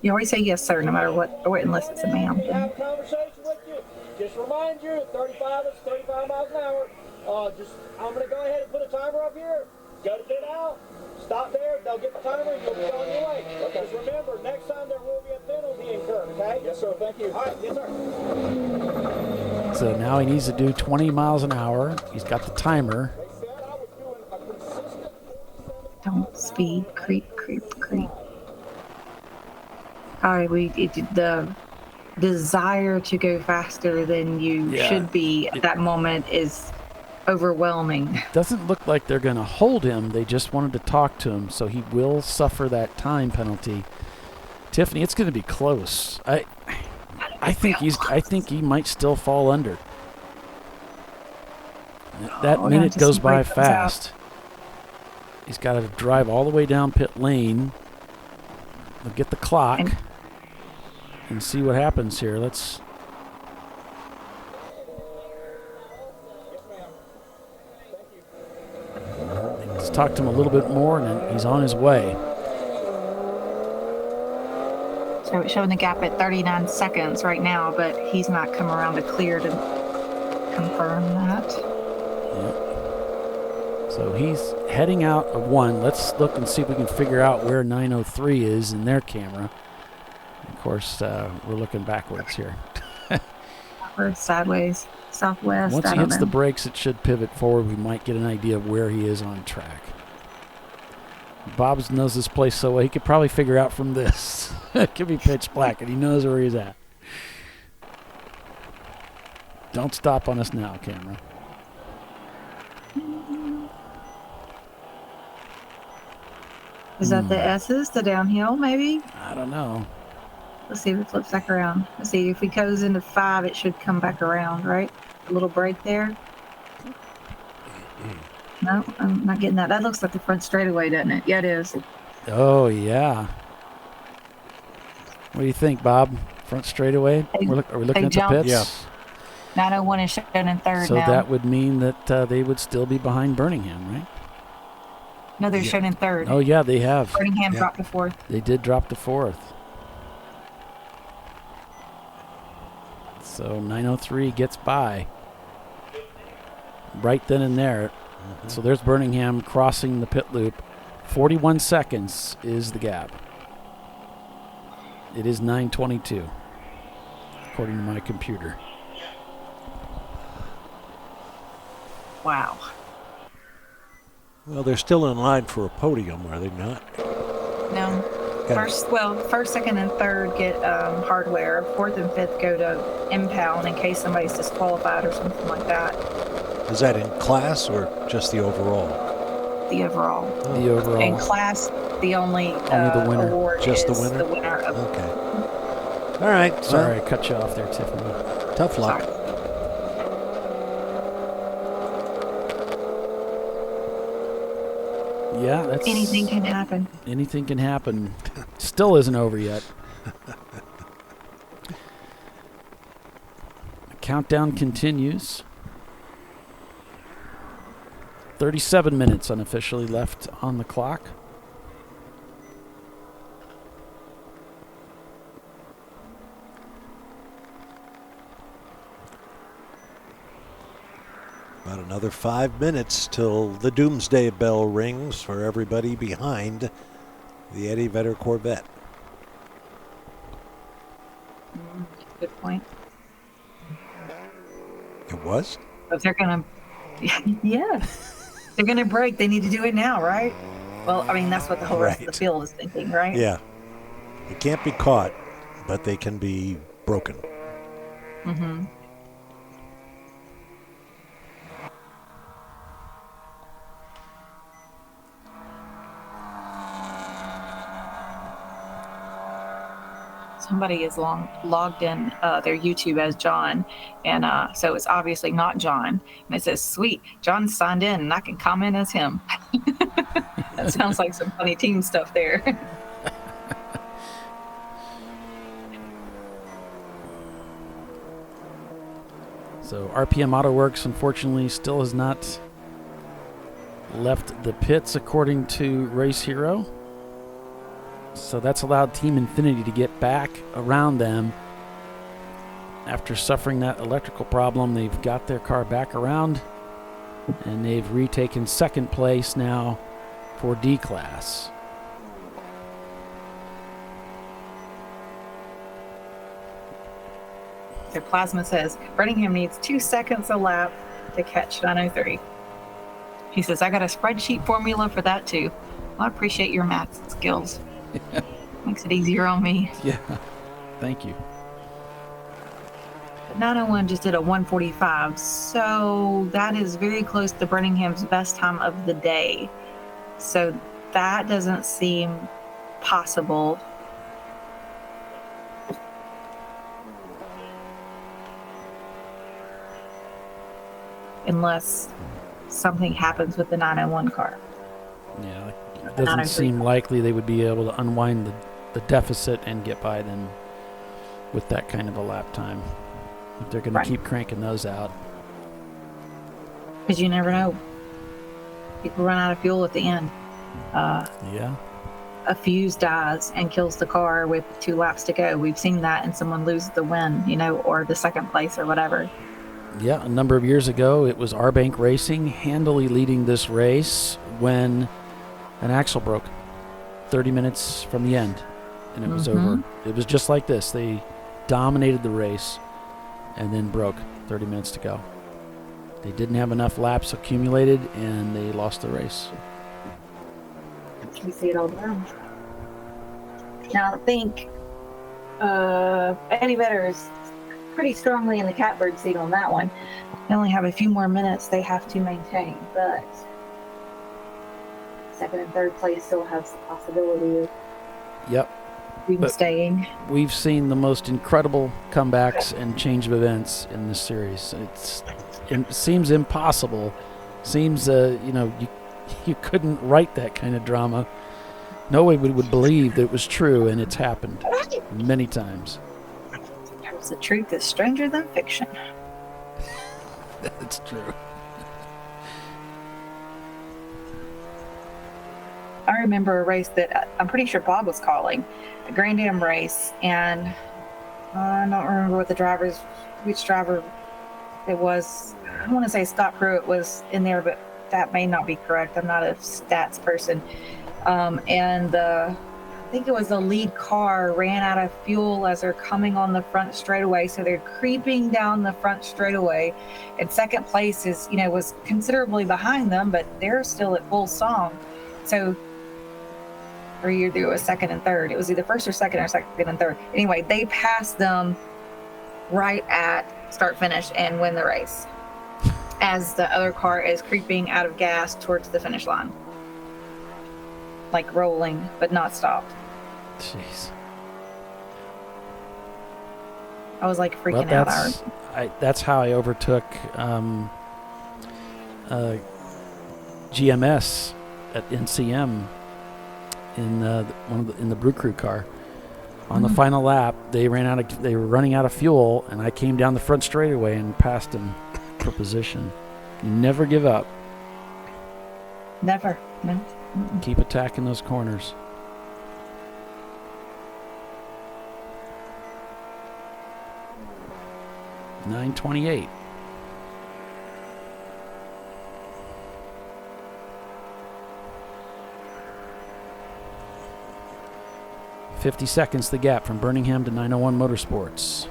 You always say yes, sir, no matter what, or unless it's a ma'am. Have a conversation with you. Just remind you, 35 is 35 miles an hour. I'm going to go ahead and put a timer up here. Go to pit out. Stop there. They'll get the timer and you'll be on your way. Okay. Just remember, next time there will be a penalty incurred, okay? Yes, sir. Thank you. All right. Yes, sir. So now he needs to do 20 miles an hour. He's got the timer. Don't speed. Creep, creep, creep. All right, the desire to go faster than you should be at that moment is overwhelming. Doesn't look like they're going to hold him. They just wanted to talk to him, so he will suffer that time penalty. Tiffany, it's going to be close. I think he might still fall under. That minute goes by fast. He's got to drive all the way down pit lane. We'll get the clock and see what happens here. Let's talk to him a little bit more, and then he's on his way. So it's showing the gap at 39 seconds right now, but he's not come around to clear to confirm that. Yep. So he's heading out of one. Let's look and see if we can figure out where 903 is in their camera. Of course, we're looking backwards here. Or sideways, southwest. Once he hits the brakes, it should pivot forward. We might get an idea of where he is on track. Bob knows this place so well, he could probably figure out from this. It could be pitch black, and he knows where he's at. Don't stop on us now, camera. Is that the S's, the downhill, maybe? I don't know. Let's see if it flips back around. Let's see if he goes into 5, it should come back around, right? A little break there. No, I'm not getting that. That looks like the front straightaway, doesn't it? Yeah, it is. Oh, yeah. What do you think, Bob? Front straightaway? Are we looking at the pits? Yeah. 901 is shown in third so now. So that would mean that they would still be behind Birmingham, right? No, they're shown in third. Oh, yeah, they have. Birmingham dropped to 4th. They did drop to 4th. So 903 gets by right then and there. Mm-hmm. So there's Birmingham crossing the pit loop. 41 seconds is the gap. It is 9:22, according to my computer. Wow. Well, they're still in line for a podium, are they not? No. First, second, and third get hardware. 4th and 5th go to impound in case somebody's disqualified or something like that. Is that in class or just the overall? The overall. Oh. The overall. In class, the only the winner. award just is the winner? the winner of. Okay. All right. Sorry, I cut you off there, Tiffany. Tough luck. Sorry. Yeah, that's Anything can happen. Anything can happen. Still isn't over yet. The countdown continues. 37 minutes unofficially left on the clock. About another 5 minutes till the doomsday bell rings for everybody behind the Eddie Vedder Corvette. Good point. It was? If they're going to, yeah, they're going to break, they need to do it now, right? Well, I mean, that's what the whole rest of the field is thinking, right? Yeah. They can't be caught, but they can be broken. Mm-hmm. Somebody is logged in their YouTube as John, and so it's obviously not John. And it says, "Sweet, John signed in, and I can comment as him." That sounds like some funny team stuff there. So RPM Auto Works, unfortunately, still has not left the pits, according to Race Hero. So that's allowed Team Infinity to get back around them. After suffering that electrical problem, they've got their car back around, and they've retaken second place now for D-Class. Their Plasma says, Birmingham needs 2 seconds a lap to catch 903. He says, I got a spreadsheet formula for that too. Well, I appreciate your math skills. Makes it easier on me. Yeah, thank you. 901 just did a 145, so that is very close to Birmingham's best time of the day. So that doesn't seem possible. Unless something happens with the 901 car. Yeah, it doesn't seem likely they would be able to unwind the deficit and get by them with that kind of a lap time. If they're going to keep cranking those out. Because you never know. People run out of fuel at the end. Yeah. A fuse dies and kills the car with 2 laps to go. We've seen that, and someone loses the win, or the second place or whatever. Yeah, a number of years ago, it was R-Bank Racing handily leading this race when an axle broke 30 minutes from the end, and it was over. It was just like this. They dominated the race and then broke 30 minutes to go. They didn't have enough laps accumulated, and they lost the race. We see it all the time. Now, I think Eddie Vedder is pretty strongly in the catbird seat on that one. They only have a few more minutes they have to maintain, but second and third place still has the possibility of staying. We've seen the most incredible comebacks and change of events in this series. It seems impossible. Seems you couldn't write that kind of drama. No one would believe that it was true, and it's happened many times. The truth is stranger than fiction. That's true. I remember a race that I'm pretty sure Bob was calling, a Grand Am race, and I don't remember which driver it was. I want to say Scott Pruitt was in there, but that may not be correct. I'm not a stats person. I think it was the lead car ran out of fuel as they're coming on the front straightaway, so they're creeping down the front straightaway, and second place is was considerably behind them, but they're still at full song. So or either it was second and third. It was either first or second and third. Anyway, they passed them right at start finish and win the race as the other car is creeping out of gas towards the finish line. Like rolling, but not stopped. Jeez. I was like freaking out. That's how I overtook GMS at NCM in the Brew Crew car. On the final lap, they were running out of fuel, and I came down the front straightaway and passed them for position. You never give up. Never. No. Keep attacking those corners. .928. .50 seconds the gap from Birmingham to 901 Motorsports.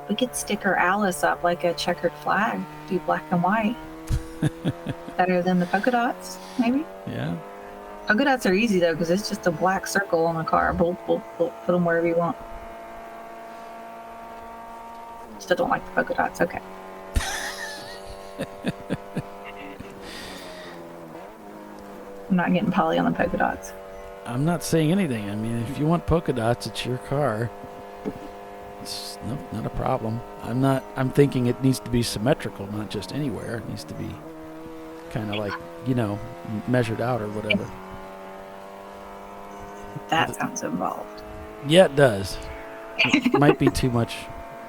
We could sticker Alice up like a checkered flag. Do black and white. Better than the polka dots, maybe? Yeah. Polka dots are easy, though, because it's just a black circle on the car. Bolt, bolt, bolt. Put them wherever you want. Still don't like the polka dots. Okay. I'm not getting Polly on the polka dots. I'm not saying anything. I mean, if you want polka dots, it's your car. It's not a problem. I'm thinking it needs to be symmetrical, not just anywhere. It needs to be kind of like, measured out or whatever. That sounds involved. Yeah, it does. It might be too much.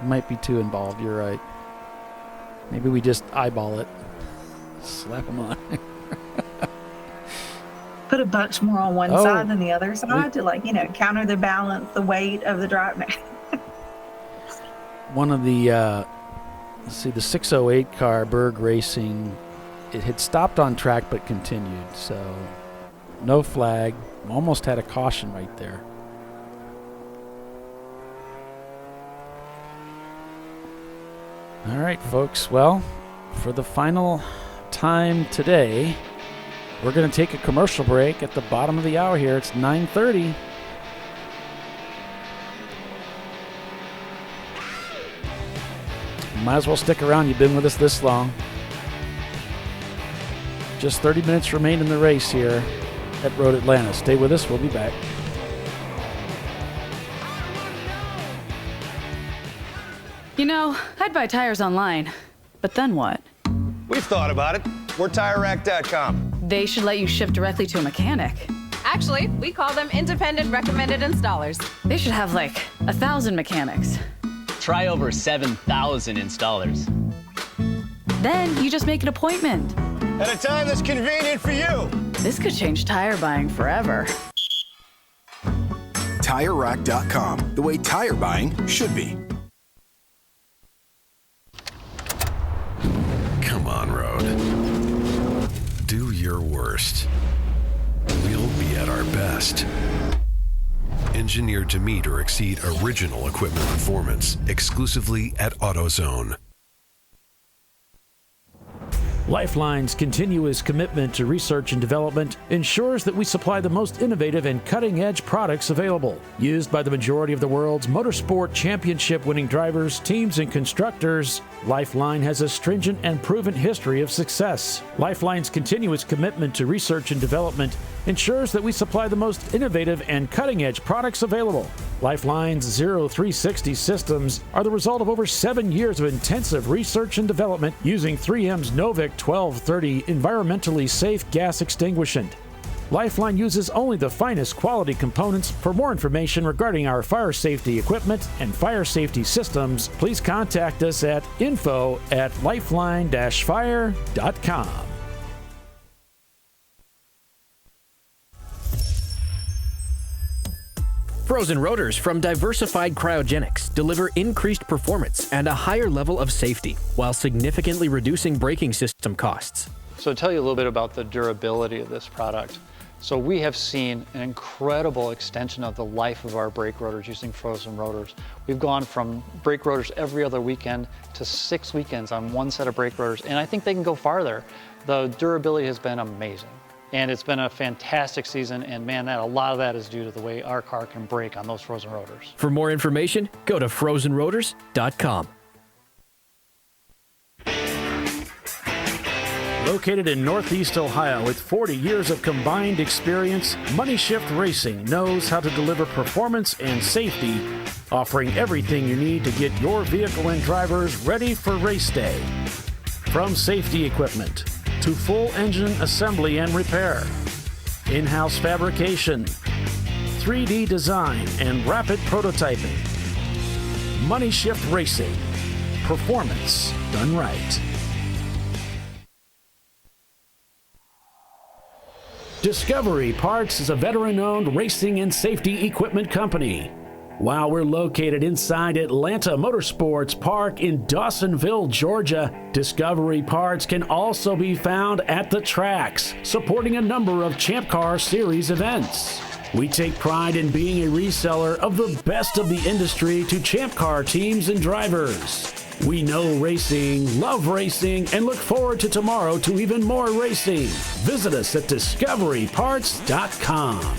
Might be too involved. You're right. Maybe we just eyeball it. Slap them on. Put a bunch more on one side than the other side to counter the balance, the weight of the drive. One of the, the 608 car, Berg Racing, it had stopped on track but continued. So no flag. Almost had a caution right there. All right, folks. Well, for the final time today, we're going to take a commercial break at the bottom of the hour here. It's 9:30. Might as well stick around. You've been with us this long. Just 30 minutes remain in the race here at Road Atlanta. Stay with us. We'll be back. I'd buy tires online. But then what? We've thought about it. We're TireRack.com. They should let you ship directly to a mechanic. Actually, we call them independent recommended installers. They should have 1,000 mechanics. Try over 7,000 installers. Then you just make an appointment. At a time that's convenient for you. This could change tire buying forever. TireRack.com, the way tire buying should be. Come on, Road. Do your worst. We'll be at our best. Engineered to meet or exceed original equipment performance exclusively at AutoZone. Lifeline's continuous commitment to research and development ensures that we supply the most innovative and cutting-edge products available. Used by the majority of the world's motorsport championship-winning drivers, teams, and constructors, Lifeline has a stringent and proven history of success. Lifeline's continuous commitment to research and development ensures that we supply the most innovative and cutting-edge products available. Lifeline's 0360 systems are the result of over 7 years of intensive research and development using 3M's Novik 1230 environmentally safe gas extinguishant. Lifeline uses only the finest quality components. For more information regarding our fire safety equipment and fire safety systems, please contact us at info@lifeline-fire.com. Frozen rotors from Diversified Cryogenics deliver increased performance and a higher level of safety while significantly reducing braking system costs. So to tell you a little bit about the durability of this product. So we have seen an incredible extension of the life of our brake rotors using frozen rotors. We've gone from brake rotors every other weekend to 6 weekends on one set of brake rotors, and I think they can go farther. The durability has been amazing. And it's been a fantastic season, and man, a lot of that is due to the way our car can brake on those frozen rotors. For more information, go to frozenrotors.com. Located in Northeast Ohio with 40 years of combined experience, Money Shift Racing knows how to deliver performance and safety, offering everything you need to get your vehicle and drivers ready for race day. From safety equipment to full engine assembly and repair, in-house fabrication, 3D design, and rapid prototyping. Money Shift Racing. Performance done right. Discovery Parts is a veteran-owned racing and safety equipment company. While we're located inside Atlanta Motorsports Park in Dawsonville, Georgia, Discovery Parts can also be found at the tracks, supporting a number of Champ Car Series events. We take pride in being a reseller of the best of the industry to Champ Car teams and drivers. We know racing, love racing, and look forward to tomorrow to even more racing. Visit us at discoveryparts.com.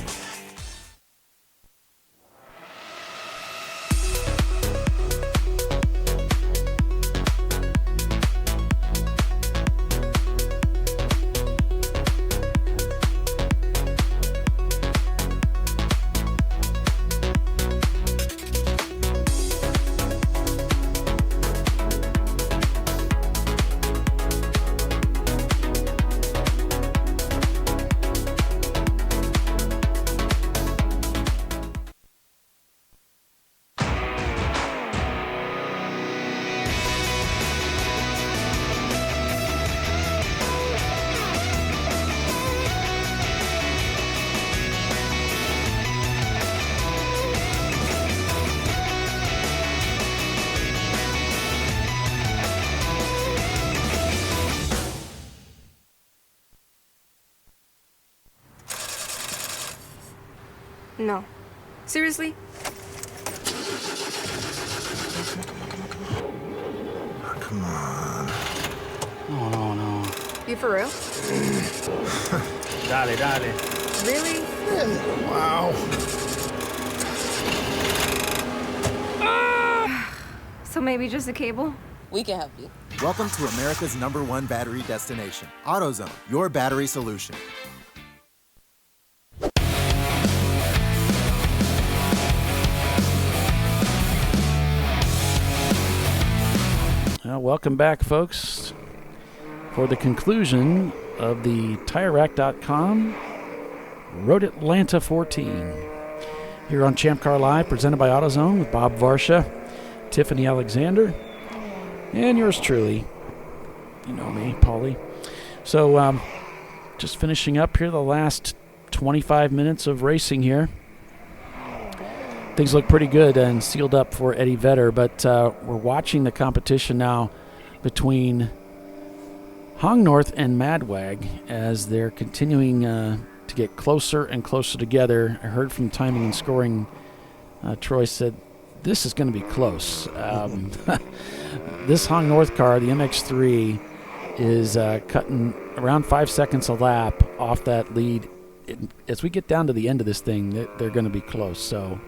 No. Seriously? Come on. No. You for real? Dale. Really? Wow. So maybe just a cable? We can help you. Welcome to America's #1 battery destination, AutoZone, your battery solution. Welcome back, folks, for the conclusion of the TireRack.com Road Atlanta 14. Here on ChampCar.Live, presented by AutoZone with Bob Varsha, Tiffany Alexander, and yours truly. You know me, Paulie. So, just finishing up here the last 25 minutes of racing here. Things look pretty good and sealed up for Eddie Vedder, but we're watching the competition now between Hong North and Madwag as they're continuing to get closer and closer together. I heard from timing and scoring, Troy said, this is going to be close. This Hong North car, the MX-3, is cutting around 5 seconds a lap off that lead. As we get down to the end of this thing, they're going to be close, so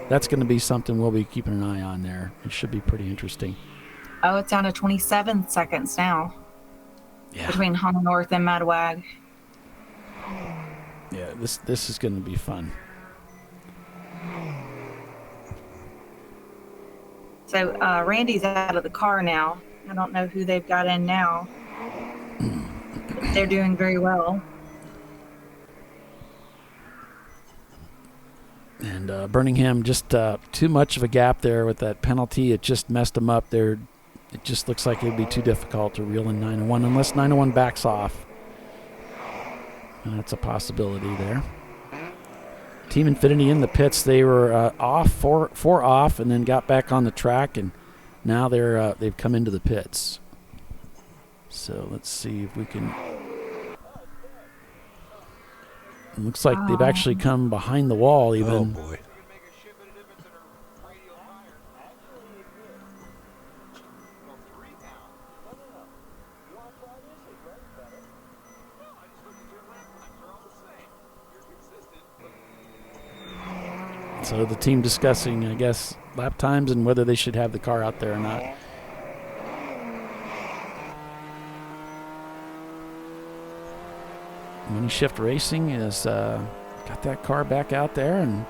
that's going to be something we'll be keeping an eye on there. It should be pretty interesting. Oh, it's down to 27 seconds now. Yeah. Between Hong North and Madwag. Yeah, this is going to be fun. So Randy's out of the car now. I don't know who they've got in now. They're doing very well. And Birmingham, just too much of a gap there with that penalty. It just messed them up there. It just looks like it would be too difficult to reel in 901 unless 901 backs off. And that's a possibility there. Team Infinity in the pits. They were off, four off, and then got back on the track, and now they've come into the pits. So let's see if we can. It looks like they've actually come behind the wall even. Oh, boy. So the team discussing, I guess, lap times and whether they should have the car out there or not. Money Shift Racing has got that car back out there, and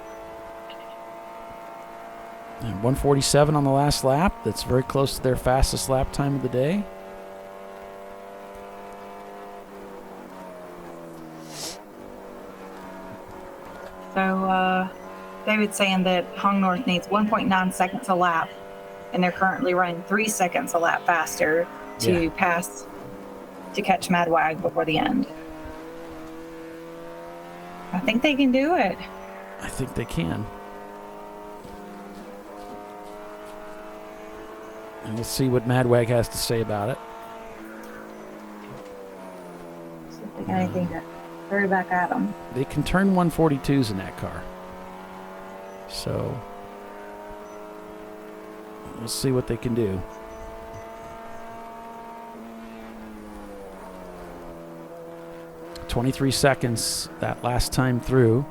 147 on the last lap. That's very close to their fastest lap time of the day. So David's saying that Hong North needs 1.9 seconds a lap and they're currently running 3 seconds a lap faster to catch Madwag before the end. I think they can do it. I think they can. And we'll see what Madwag has to say about it. See if they got anything to throw back at them. They can turn 142s in that car. So we'll see what they can do. "23 seconds that last time through.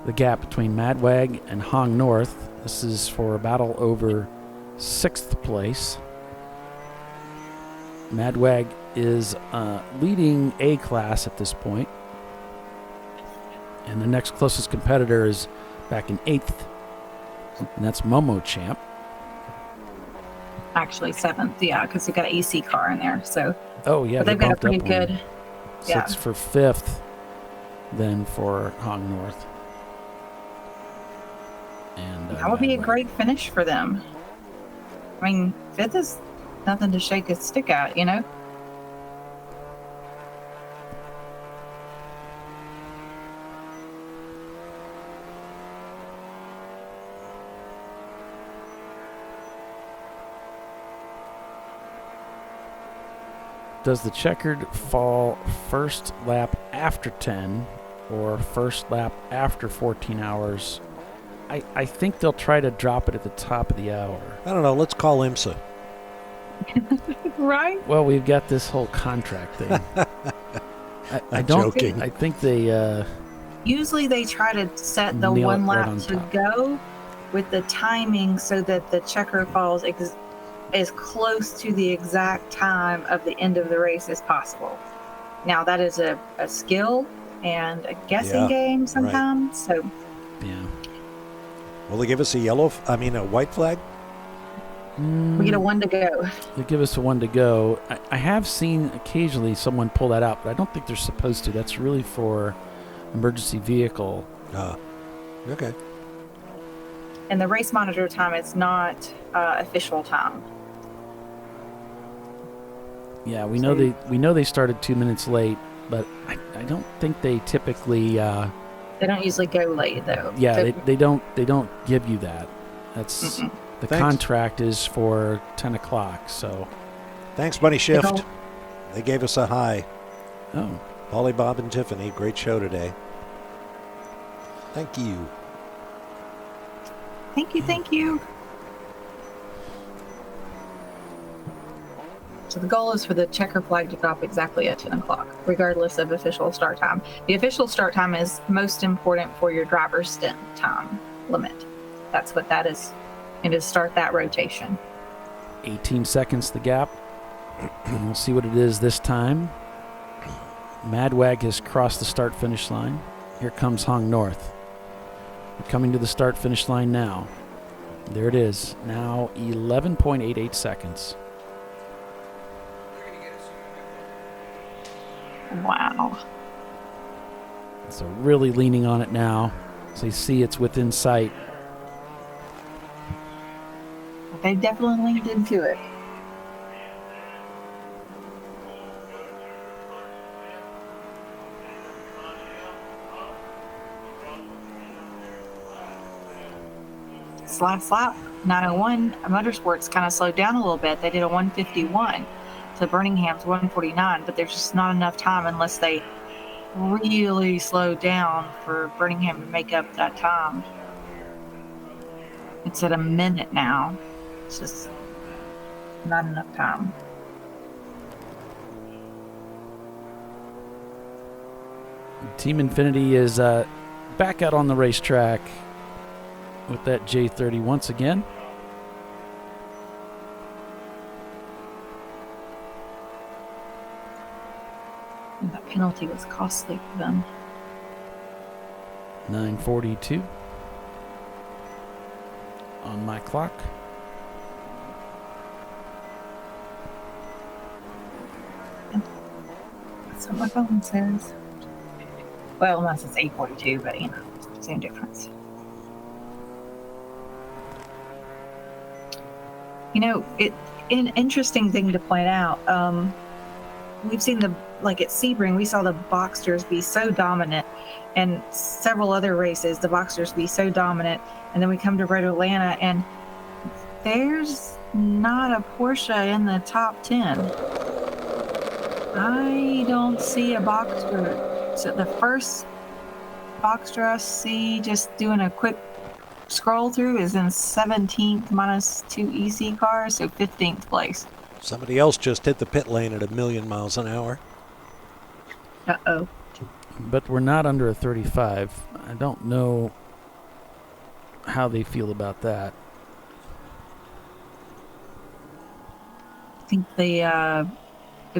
The gap between Madwag and Hong North. This is for a battle over 6th place. Madwag is leading A class at this point. And the next closest competitor is back in 8th. And that's Momo Champ. Actually 7th, yeah, because we've got an EC car in there. So, oh yeah, but they've got a pretty one. good. So it's for 5th, then for Hong North. And That would be a great finish for them. I mean, 5th is nothing to shake a stick at, you know? Does the checkered fall first lap after 10 or first lap after 14 hours? I think they'll try to drop it at the top of the hour. I don't know. Let's call IMSA. Right? Well, we've got this whole contract thing. I'm joking. I think they... Usually they try to set the Nail it one right lap on to top. go with the timing so that the checker falls as close to the exact time of the end of the race as possible. Now, that is a skill and a guessing game sometimes. Right. So, yeah. Will they give us a white flag? we get a 1 to go. They give us a 1 to go. I have seen occasionally someone pull that out, but I don't think they're supposed to. That's really for emergency vehicle. Okay. And the race monitor time is not official time. Yeah, we know they started 2 minutes late, but I don't think they typically. They don't usually go late though. Yeah, they don't give you that. That's the Thanks. contract is for 10 o'clock. So Thanks, Bunny Shift. They gave us a high. Oh. Polly, Bob, and Tiffany, great show today. Thank you. Thank you. So the goal is for the checker flag to drop exactly at 10 o'clock, regardless of official start time. The official start time is most important for your driver's stint time limit. That's what that is, and to start that rotation. 18 seconds the gap. And we'll see what it is this time. Madwag has crossed the start-finish line. Here comes Hong North. We're coming to the start-finish line now. There it is. Now 11.88 seconds. Wow. So really leaning on it now. So you see it's within sight. They definitely leaned into it. Last lap, 901. Motorsports kind of slowed down a little bit. They did a 151 to Birmingham's 149, but there's just not enough time unless they really slow down for Birmingham to make up that time. It's at a minute now. It's just not enough time. Team Infinity is back out on the racetrack with that J30 once again. And that penalty was costly for them. 9:42 on my clock. That's what my phone says. Well, unless it's 8:42, but you know, same difference. You know, an interesting thing to point out. We've seen at Sebring, we saw the Boxsters be so dominant, and several other races, the Boxsters be so dominant, and then we come to Road Atlanta, and there's not a Porsche in the top 10. I don't see a Boxster. So the first Boxster I see, just doing a quick scroll through, is in 17th minus 2 EC cars, so 15th place. Somebody else just hit the pit lane at 1,000,000 miles an hour. Uh-oh. But we're not under a 35. I don't know how they feel about that. I think they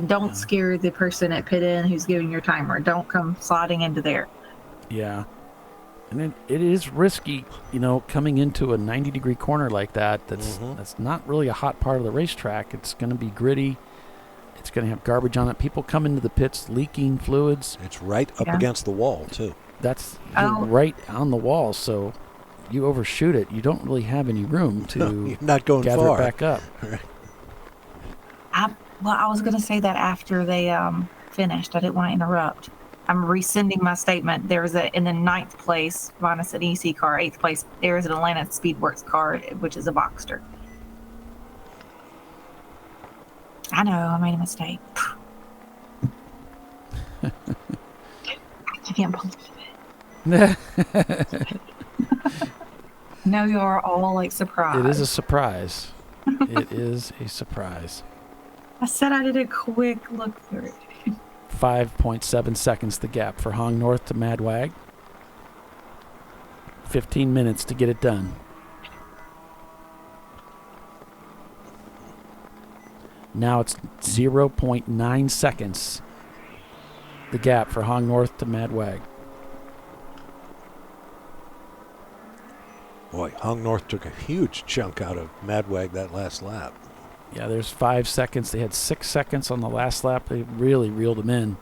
don't scare the person at pit in who's giving your timer. Don't come sliding into there. Yeah. And it is risky, coming into a 90-degree corner like that. That's not really a hot part of the racetrack. It's going to be gritty. It's going to have garbage on it. People come into the pits leaking fluids. It's right up against the wall, too. You're right on the wall, so you overshoot it. You don't really have any room to you're not going gather far. it back up. I was going to say that after they finished. I didn't want to interrupt. I'm rescinding my statement. There was in the 9th place, minus an EC car, 8th place, there is an Atlanta Speedworks car, which is a Boxster. I know, I made a mistake. I can't believe it. No, you are all surprised. It is a surprise. It is a surprise. I said I did a quick look through it. 5.7 seconds the gap for Hong North to Madwag. 15 minutes to get it done. Now it's 0.9 seconds the gap for Hong North to Madwag. Boy, Hong North took a huge chunk out of Madwag that last lap. Yeah, there's 5 seconds. They had 6 seconds on the last lap. They really reeled them in.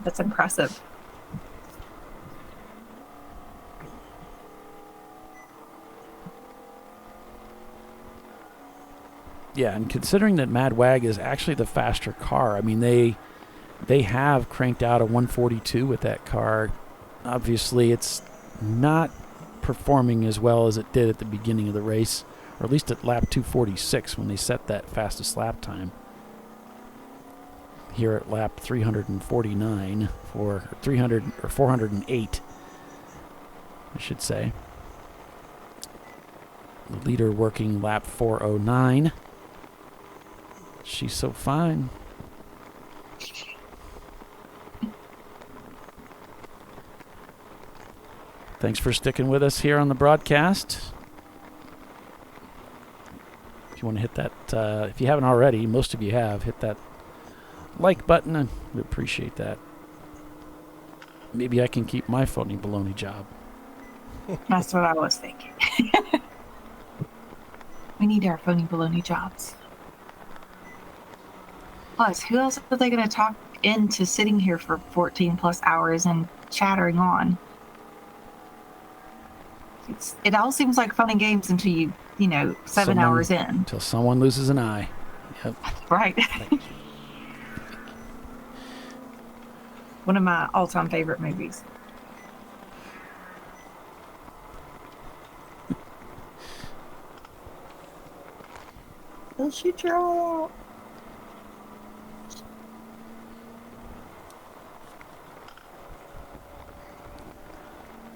That's impressive. Yeah, and considering that Madwag is actually the faster car, I mean, they have cranked out a 142 with that car. Obviously, it's not performing as well as it did at the beginning of the race, or at least at lap 246 when they set that fastest lap time. Here at lap 349 for 408, I should say. The leader working lap 409. She's so fine. Thanks for sticking with us here on the broadcast. If you want to hit that, if you haven't already, most of you have, hit that like button, and we appreciate that. Maybe I can keep my phony baloney job. That's what I was thinking. We need our phony baloney jobs. Plus, who else are they going to talk into sitting here for 14 plus hours and chattering on? It all seems like fun and games until 7 hours in. Until someone loses an eye. Yep. Right. One of my all-time favorite movies. They'll shoot your eye out.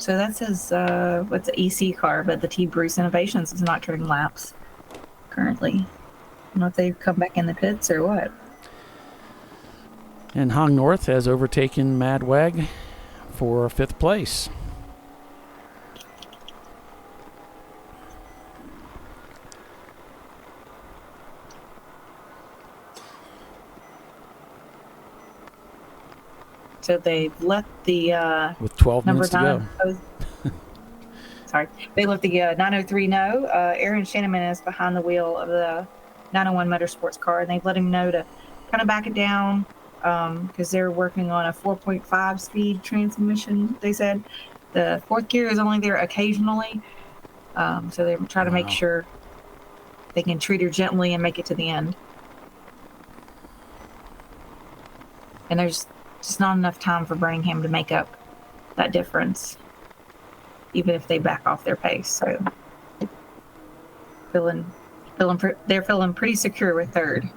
So that says, what's an EC car, but the T. Bruce Innovations is not turning laps currently. I don't know if they've come back in the pits or what. And Hong North has overtaken Madwag for 5th place. So they've let the with 12 number minutes to go. Sorry, they let the 903 know. Aaron Shanneman is behind the wheel of the 901 Motorsports car, and they've let him know to kind of back it down because they're working on a 4.5 speed transmission. They said the 4th gear is only there occasionally, So they're trying to make sure they can treat her gently and make it to the end. And there's just not enough time for Birmingham to make up that difference, even if they back off their pace. So they're feeling pretty secure with third.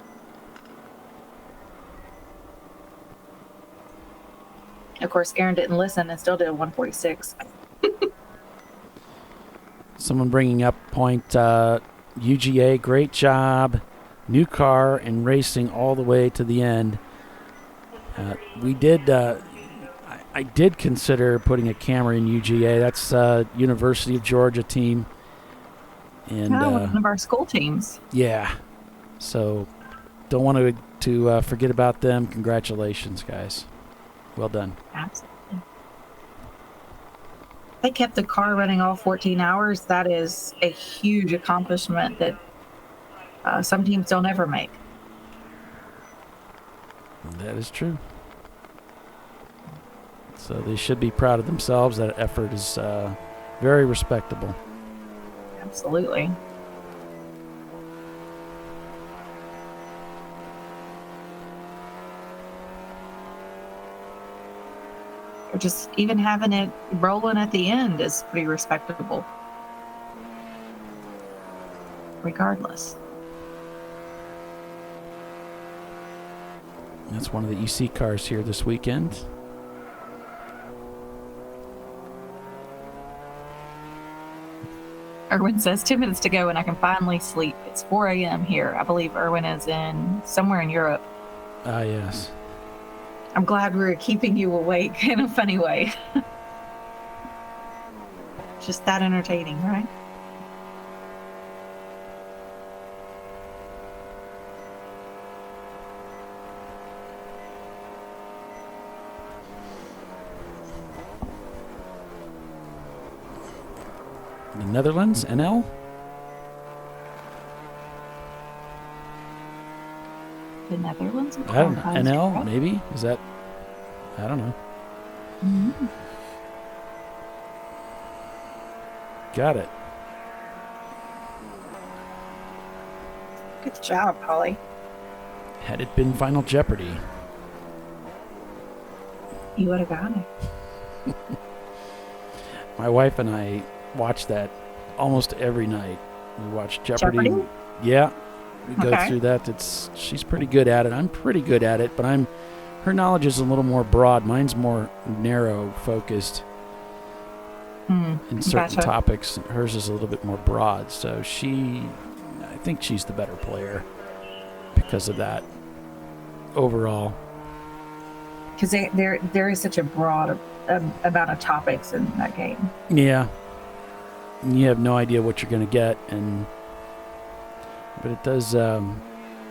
Of course, Aaron didn't listen and still did a 146. Someone bringing up point, UGA, great job. New car and racing all the way to the end. We did, I did consider putting a camera in UGA. That's University of Georgia team. And one of our school teams. Yeah. So don't want to forget about them. Congratulations, guys. Well done. Absolutely. They kept the car running all 14 hours. That is a huge accomplishment that some teams don't ever make. That is true. So they should be proud of themselves. That effort is very respectable. Absolutely. Or just even having it rolling at the end is pretty respectable. Regardless. That's one of the EC cars here this weekend. Erwin says 2 minutes to go and I can finally sleep. It's 4 a.m. here. I believe Erwin is somewhere in Europe. Ah, yes. I'm glad we're keeping you awake in a funny way. Just that entertaining, right? The Netherlands, NL? The Netherlands? I don't know. NL, maybe? Is that? I don't know. Mm-hmm. Got it. Good job, Holly. Had it been Final Jeopardy, you would have got it. My wife and I watch that almost every night. We watch Jeopardy. Yeah. We go through that. She's pretty good at it. I'm pretty good at it, but her knowledge is a little more broad. Mine's more narrow focused in certain topics. Hers is a little bit more broad. So I think she's the better player because of that overall. Because there is such a broad amount of topics in that game. Yeah. You have no idea what you're going to get, but it does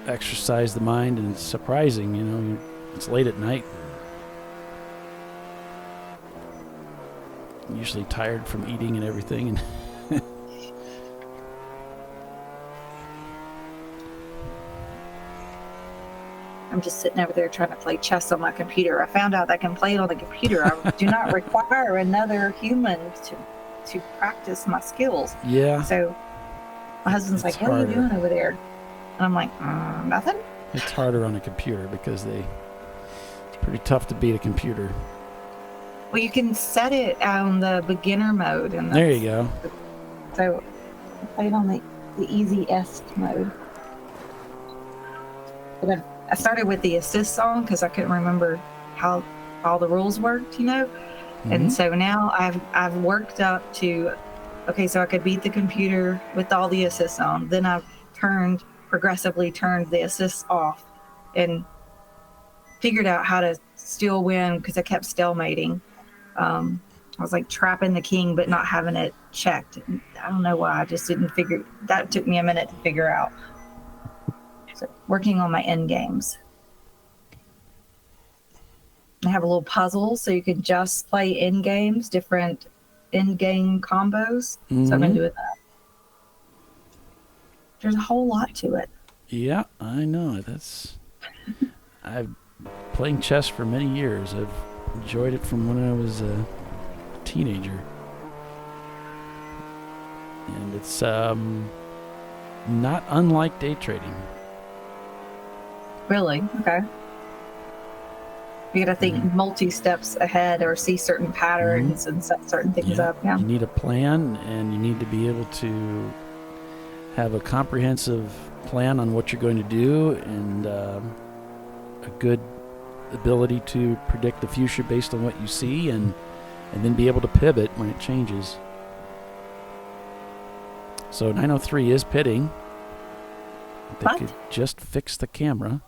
exercise the mind, and it's surprising. It's late at night. Usually tired from eating and everything, and I'm just sitting over there trying to play chess on my computer. I found out I can play it on the computer. I do not require another human to practice my skills. Yeah. So my husband's like, "What are you doing over there?" And I'm like, "Nothing." It's harder on a computer because it's pretty tough to beat a computer. Well, you can set it on the beginner mode, and there you go. So I played on the easiest mode. But I started with the assist song because I couldn't remember how all the rules worked, And so now I've worked up to, okay, so I could beat the computer with all the assists on. Then I've progressively turned the assists off and figured out how to still win because I kept stalemating. I was like trapping the king but not having it checked. I don't know why. I just didn't figure. That took me a minute to figure out. So working on my end games. I have a little puzzle so you can just play end games, different end game combos. So I've been doing that. There's a whole lot to it. Yeah, I know. I've playing chess for many years. I've enjoyed it from when I was a teenager. And it's not unlike day trading. Really? Okay. You got to think multi-steps ahead or see certain patterns and set certain things up. Yeah. You need a plan, and you need to be able to have a comprehensive plan on what you're going to do, and a good ability to predict the future based on what you see, and then be able to pivot when it changes. So 903 is pitting. They could just fix the camera.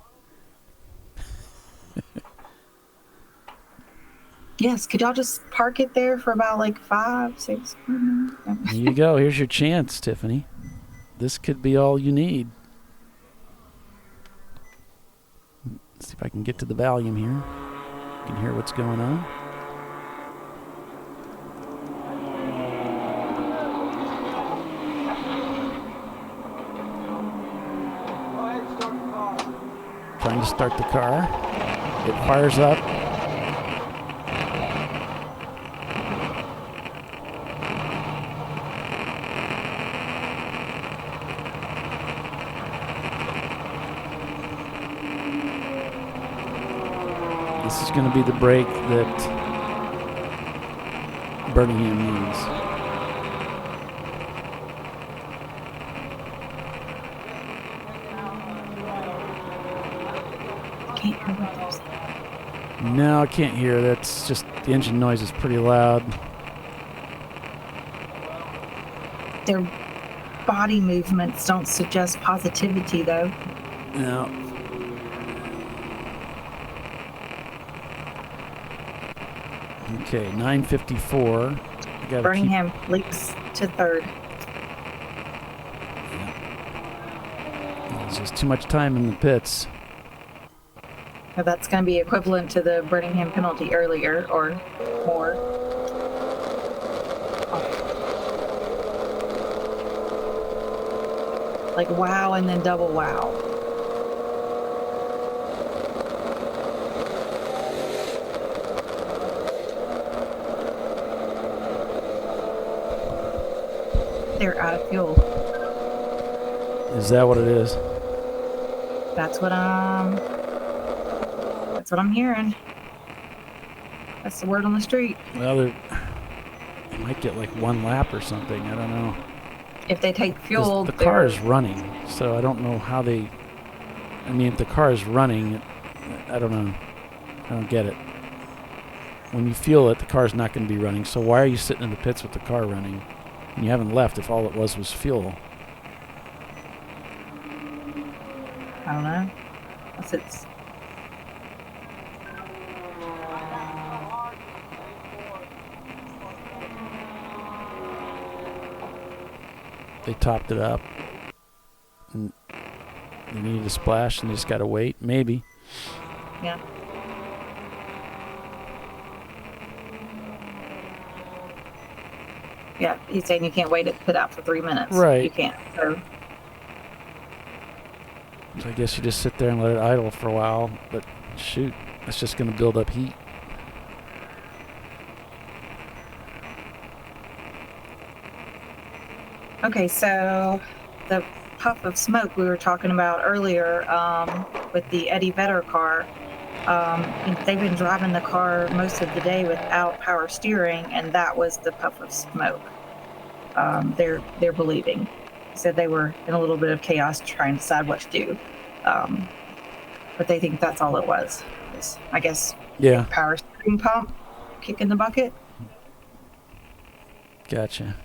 Yes, could y'all just park it there for about like 5, 6? There you go. Here's your chance, Tiffany. This could be all you need. Let's see if I can get to the volume here. You can hear what's going on. Trying to start the car. It fires up. This is going to be the break that Birmingham needs. Can't hear what they're saying. No, I can't hear. That's just the engine noise is pretty loud. Their body movements don't suggest positivity, though. No. Okay, 9:54. Birmingham leaps to third. There's just too much time in the pits. Now that's going to be equivalent to the Birmingham penalty earlier, or more. Like wow and then double wow. They're out of fuel. Is that what it is? That's what I'm hearing. That's the word on the street. Well, they might get like one lap or something. I don't know. If they take fuel, The car is running, so I don't know how they. I mean, if the car is running, I don't know. I don't get it. When you fuel it, the car's not going to be running. So why are you sitting in the pits with the car running? And you haven't left if all it was fuel. I don't know. Unless it's. They topped it up. And they needed a splash and they just got to wait. Maybe. Yeah. Yeah, he's saying you can't wait to put out for 3 minutes. Right. You can't. So I guess you just sit there and let it idle for a while. But shoot, that's just going to build up heat. okay, so the puff of smoke we were talking about earlier with the Eddie Vedder car, they've been driving the car most of the day without power steering, and that was the puff of smoke. They're believing. Said they were in a little bit of chaos trying to decide what to do, but they think that's all it was. I guess. Yeah. Power steering pump kicking the bucket. Gotcha.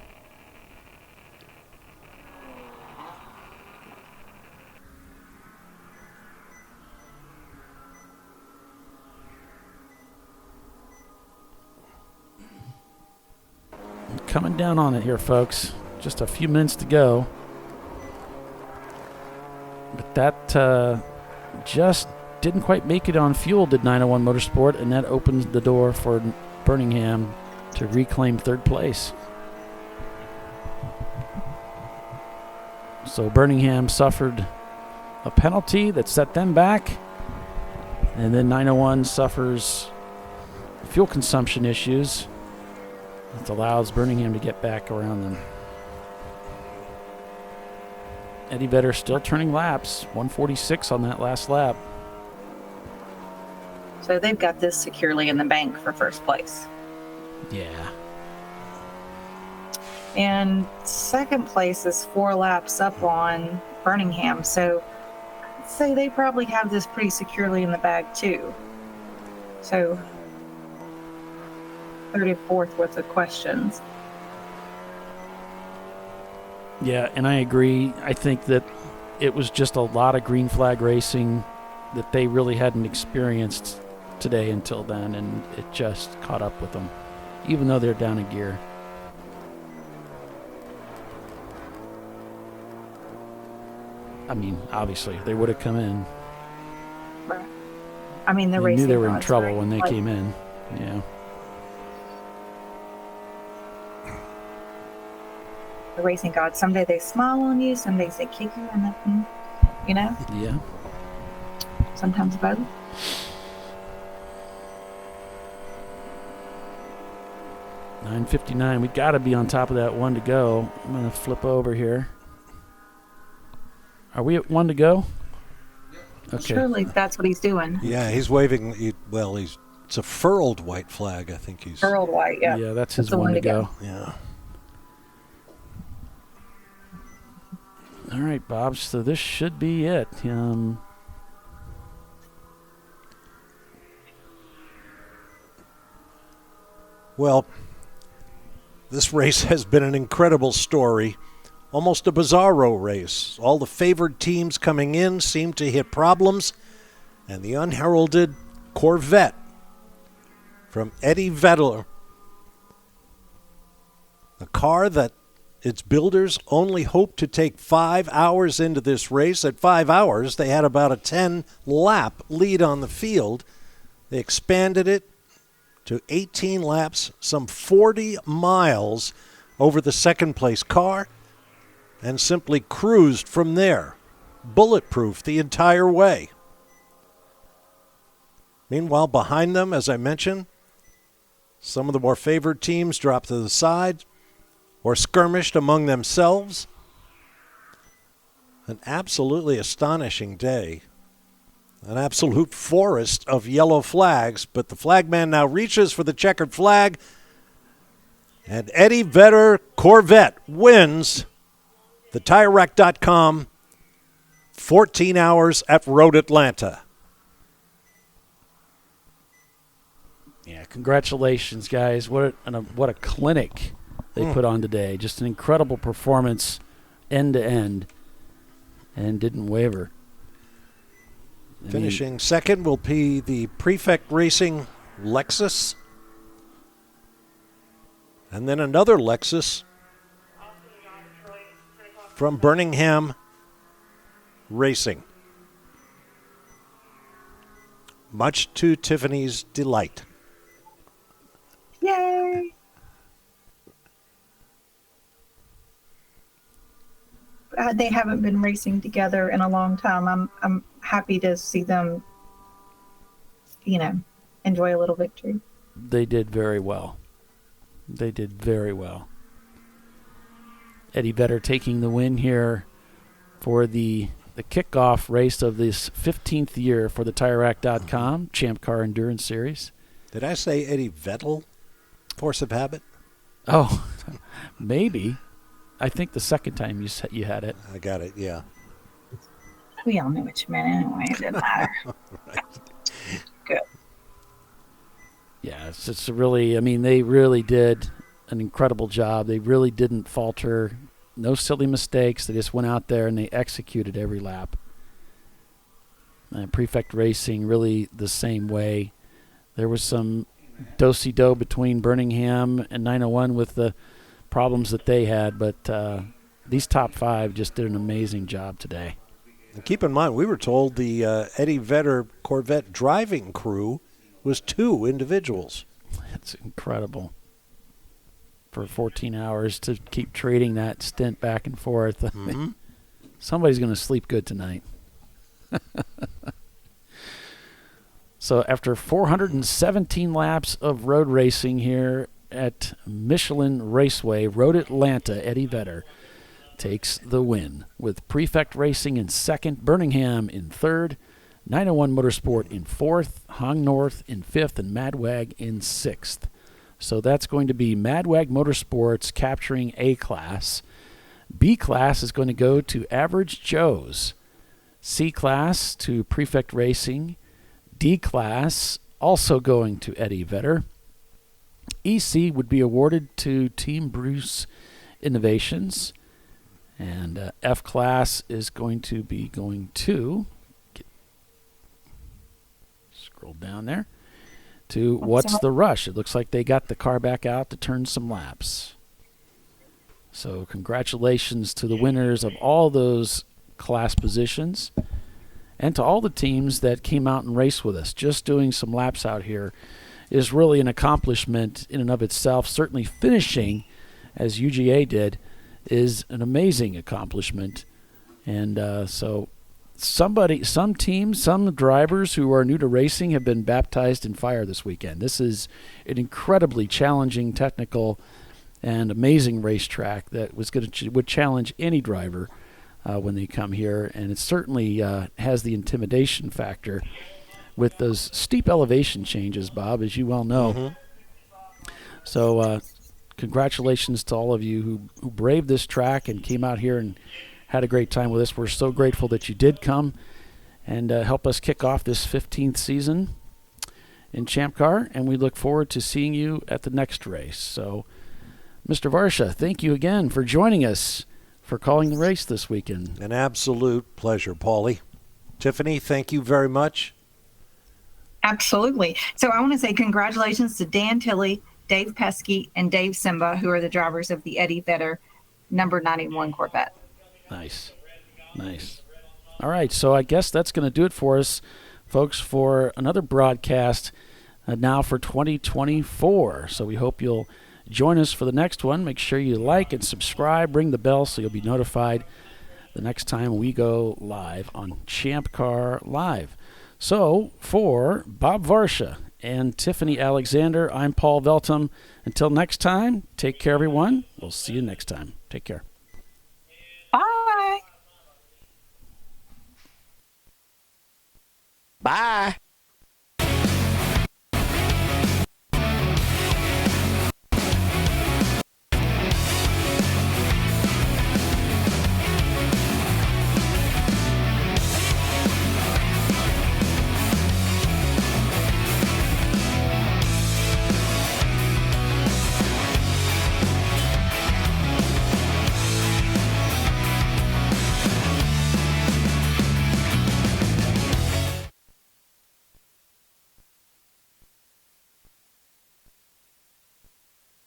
Coming down on it here, folks. Just a few minutes to go. But that just didn't quite make it on fuel, did 901 Motorsport, and that opens the door for Birmingham to reclaim third place. So Birmingham suffered a penalty that set them back, and then 901 suffers fuel consumption issues. It allows Birmingham to get back around them. Eddie Vedder still turning laps, 146 on that last lap. So they've got this securely in the bank for first place. Yeah. And second place is 4 laps up on Birmingham. So I'd say they probably have this pretty securely in the bag too. So third and fourth with the questions. Yeah, and I agree. I think that it was just a lot of green flag racing that they really hadn't experienced today until then, and it just caught up with them, even though they're down a gear. I mean, obviously, they would have come in. Right. I mean, the They racing knew they were in gods, trouble right? when they Like, came in. Yeah. the racing gods. Someday they smile on you, some days they kick you, and then, you know, Yeah. sometimes both. $9.59. We got to be on top of that 1 to go. I'm going to flip over here. Are we at 1 to go? Okay. Surely that's what he's doing. Yeah, he's waving. It's a furled white flag. I think he's Furled white, yeah. Yeah, that's his the 1 to go. Yeah. All right, Bob. So this should be it. Well, this race has been an incredible story, almost a bizarro race. All the favored teams coming in seem to hit problems, and the unheralded Corvette from Eddie Vedder, a car that its builders only hoped to take 5 hours into this race. At 5 hours, they had about a 10-lap lead on the field. They expanded it to 18 laps, some 40 miles over the second-place car, and simply cruised from there, bulletproof the entire way. Meanwhile, behind them, as I mentioned, some of the more favored teams dropped to the side or skirmished among themselves. An absolutely astonishing day. An absolute forest of yellow flags, but the flagman now reaches for the checkered flag, and Eddie Vedder Corvette wins the TireRack.com 14 hours at Road Atlanta. Yeah, congratulations, guys. What a clinic they put on today. Just an incredible performance end to end, and didn't waver. Finishing second will be the Prefect Racing Lexus, and then another Lexus from Birmingham Racing. Much to Tiffany's delight. Yay! They haven't been racing together in a long time. I'm happy to see them, enjoy a little victory. They did very well. They did very well. Eddie Vedder taking the win here for the kickoff race of this 15th year for the TireRack.com Champ Car Endurance Series. Did I say Eddie Vettel? Force of habit? Oh, maybe. I think the second time you had it. I got it, yeah. We all knew what you meant anyway. It didn't matter. Right. Good. Yeah, it's really, they really did an incredible job. They really didn't falter. No silly mistakes. They just went out there and they executed every lap. Prefect Racing really the same way. There was some do-si-do between Birmingham and 901 with the problems that they had, but these top five just did an amazing job today. And keep in mind, we were told the Eddie Vedder Corvette driving crew was 2 individuals. It's incredible. For 14 hours to keep trading that stint back and forth. Mm-hmm. Somebody's going to sleep good tonight. So after 417 laps of road racing here at Michelin Raceway, Road Atlanta, Eddie Vedder takes the win, with Prefect Racing in second, Birmingham in third, 901 Motorsport in fourth, Hong North in fifth, and Madwag in sixth. So that's going to be Madwag Motorsports capturing A class. B class is going to go to Average Joe's. C class to Prefect Racing. D class also going to Eddie Vedder. EC would be awarded to Team Bruce Innovations. And F class is going to be going to, scroll down there, to What's the Rush. It looks like they got the car back out to turn some laps. So congratulations to the winners of all those class positions and to all the teams that came out and raced with us. Just doing some laps out here is really an accomplishment in and of itself. Certainly finishing, as UGA did, is an amazing accomplishment. And so some teams, some drivers who are new to racing have been baptized in fire this weekend. This is an incredibly challenging, technical, and amazing racetrack that would challenge any driver when they come here. And it certainly has the intimidation factor with those steep elevation changes, Bob, as you well know. Mm-hmm. So congratulations to all of you who braved this track and came out here and had a great time with us. We're so grateful that you did come and help us kick off this 15th season in Champ Car, and we look forward to seeing you at the next race. So, Mr. Varsha, thank you again for joining us for calling the race this weekend. An absolute pleasure, Paulie. Tiffany, thank you very much. Absolutely. So I want to say congratulations to Dan Tilley, Dave Pesky, and Dave Simba, who are the drivers of the Eddie Vedder number 91 Corvette. Nice. Nice. All right, so I guess that's going to do it for us, folks, for another broadcast now for 2024. So we hope you'll join us for the next one. Make sure you like and subscribe, ring the bell so you'll be notified the next time we go live on ChampCar.Live. So for Bob Varsha and Tiffany Alexander, I'm Paul Veltum. Until next time, take care, everyone. We'll see you next time. Take care. Bye. Bye.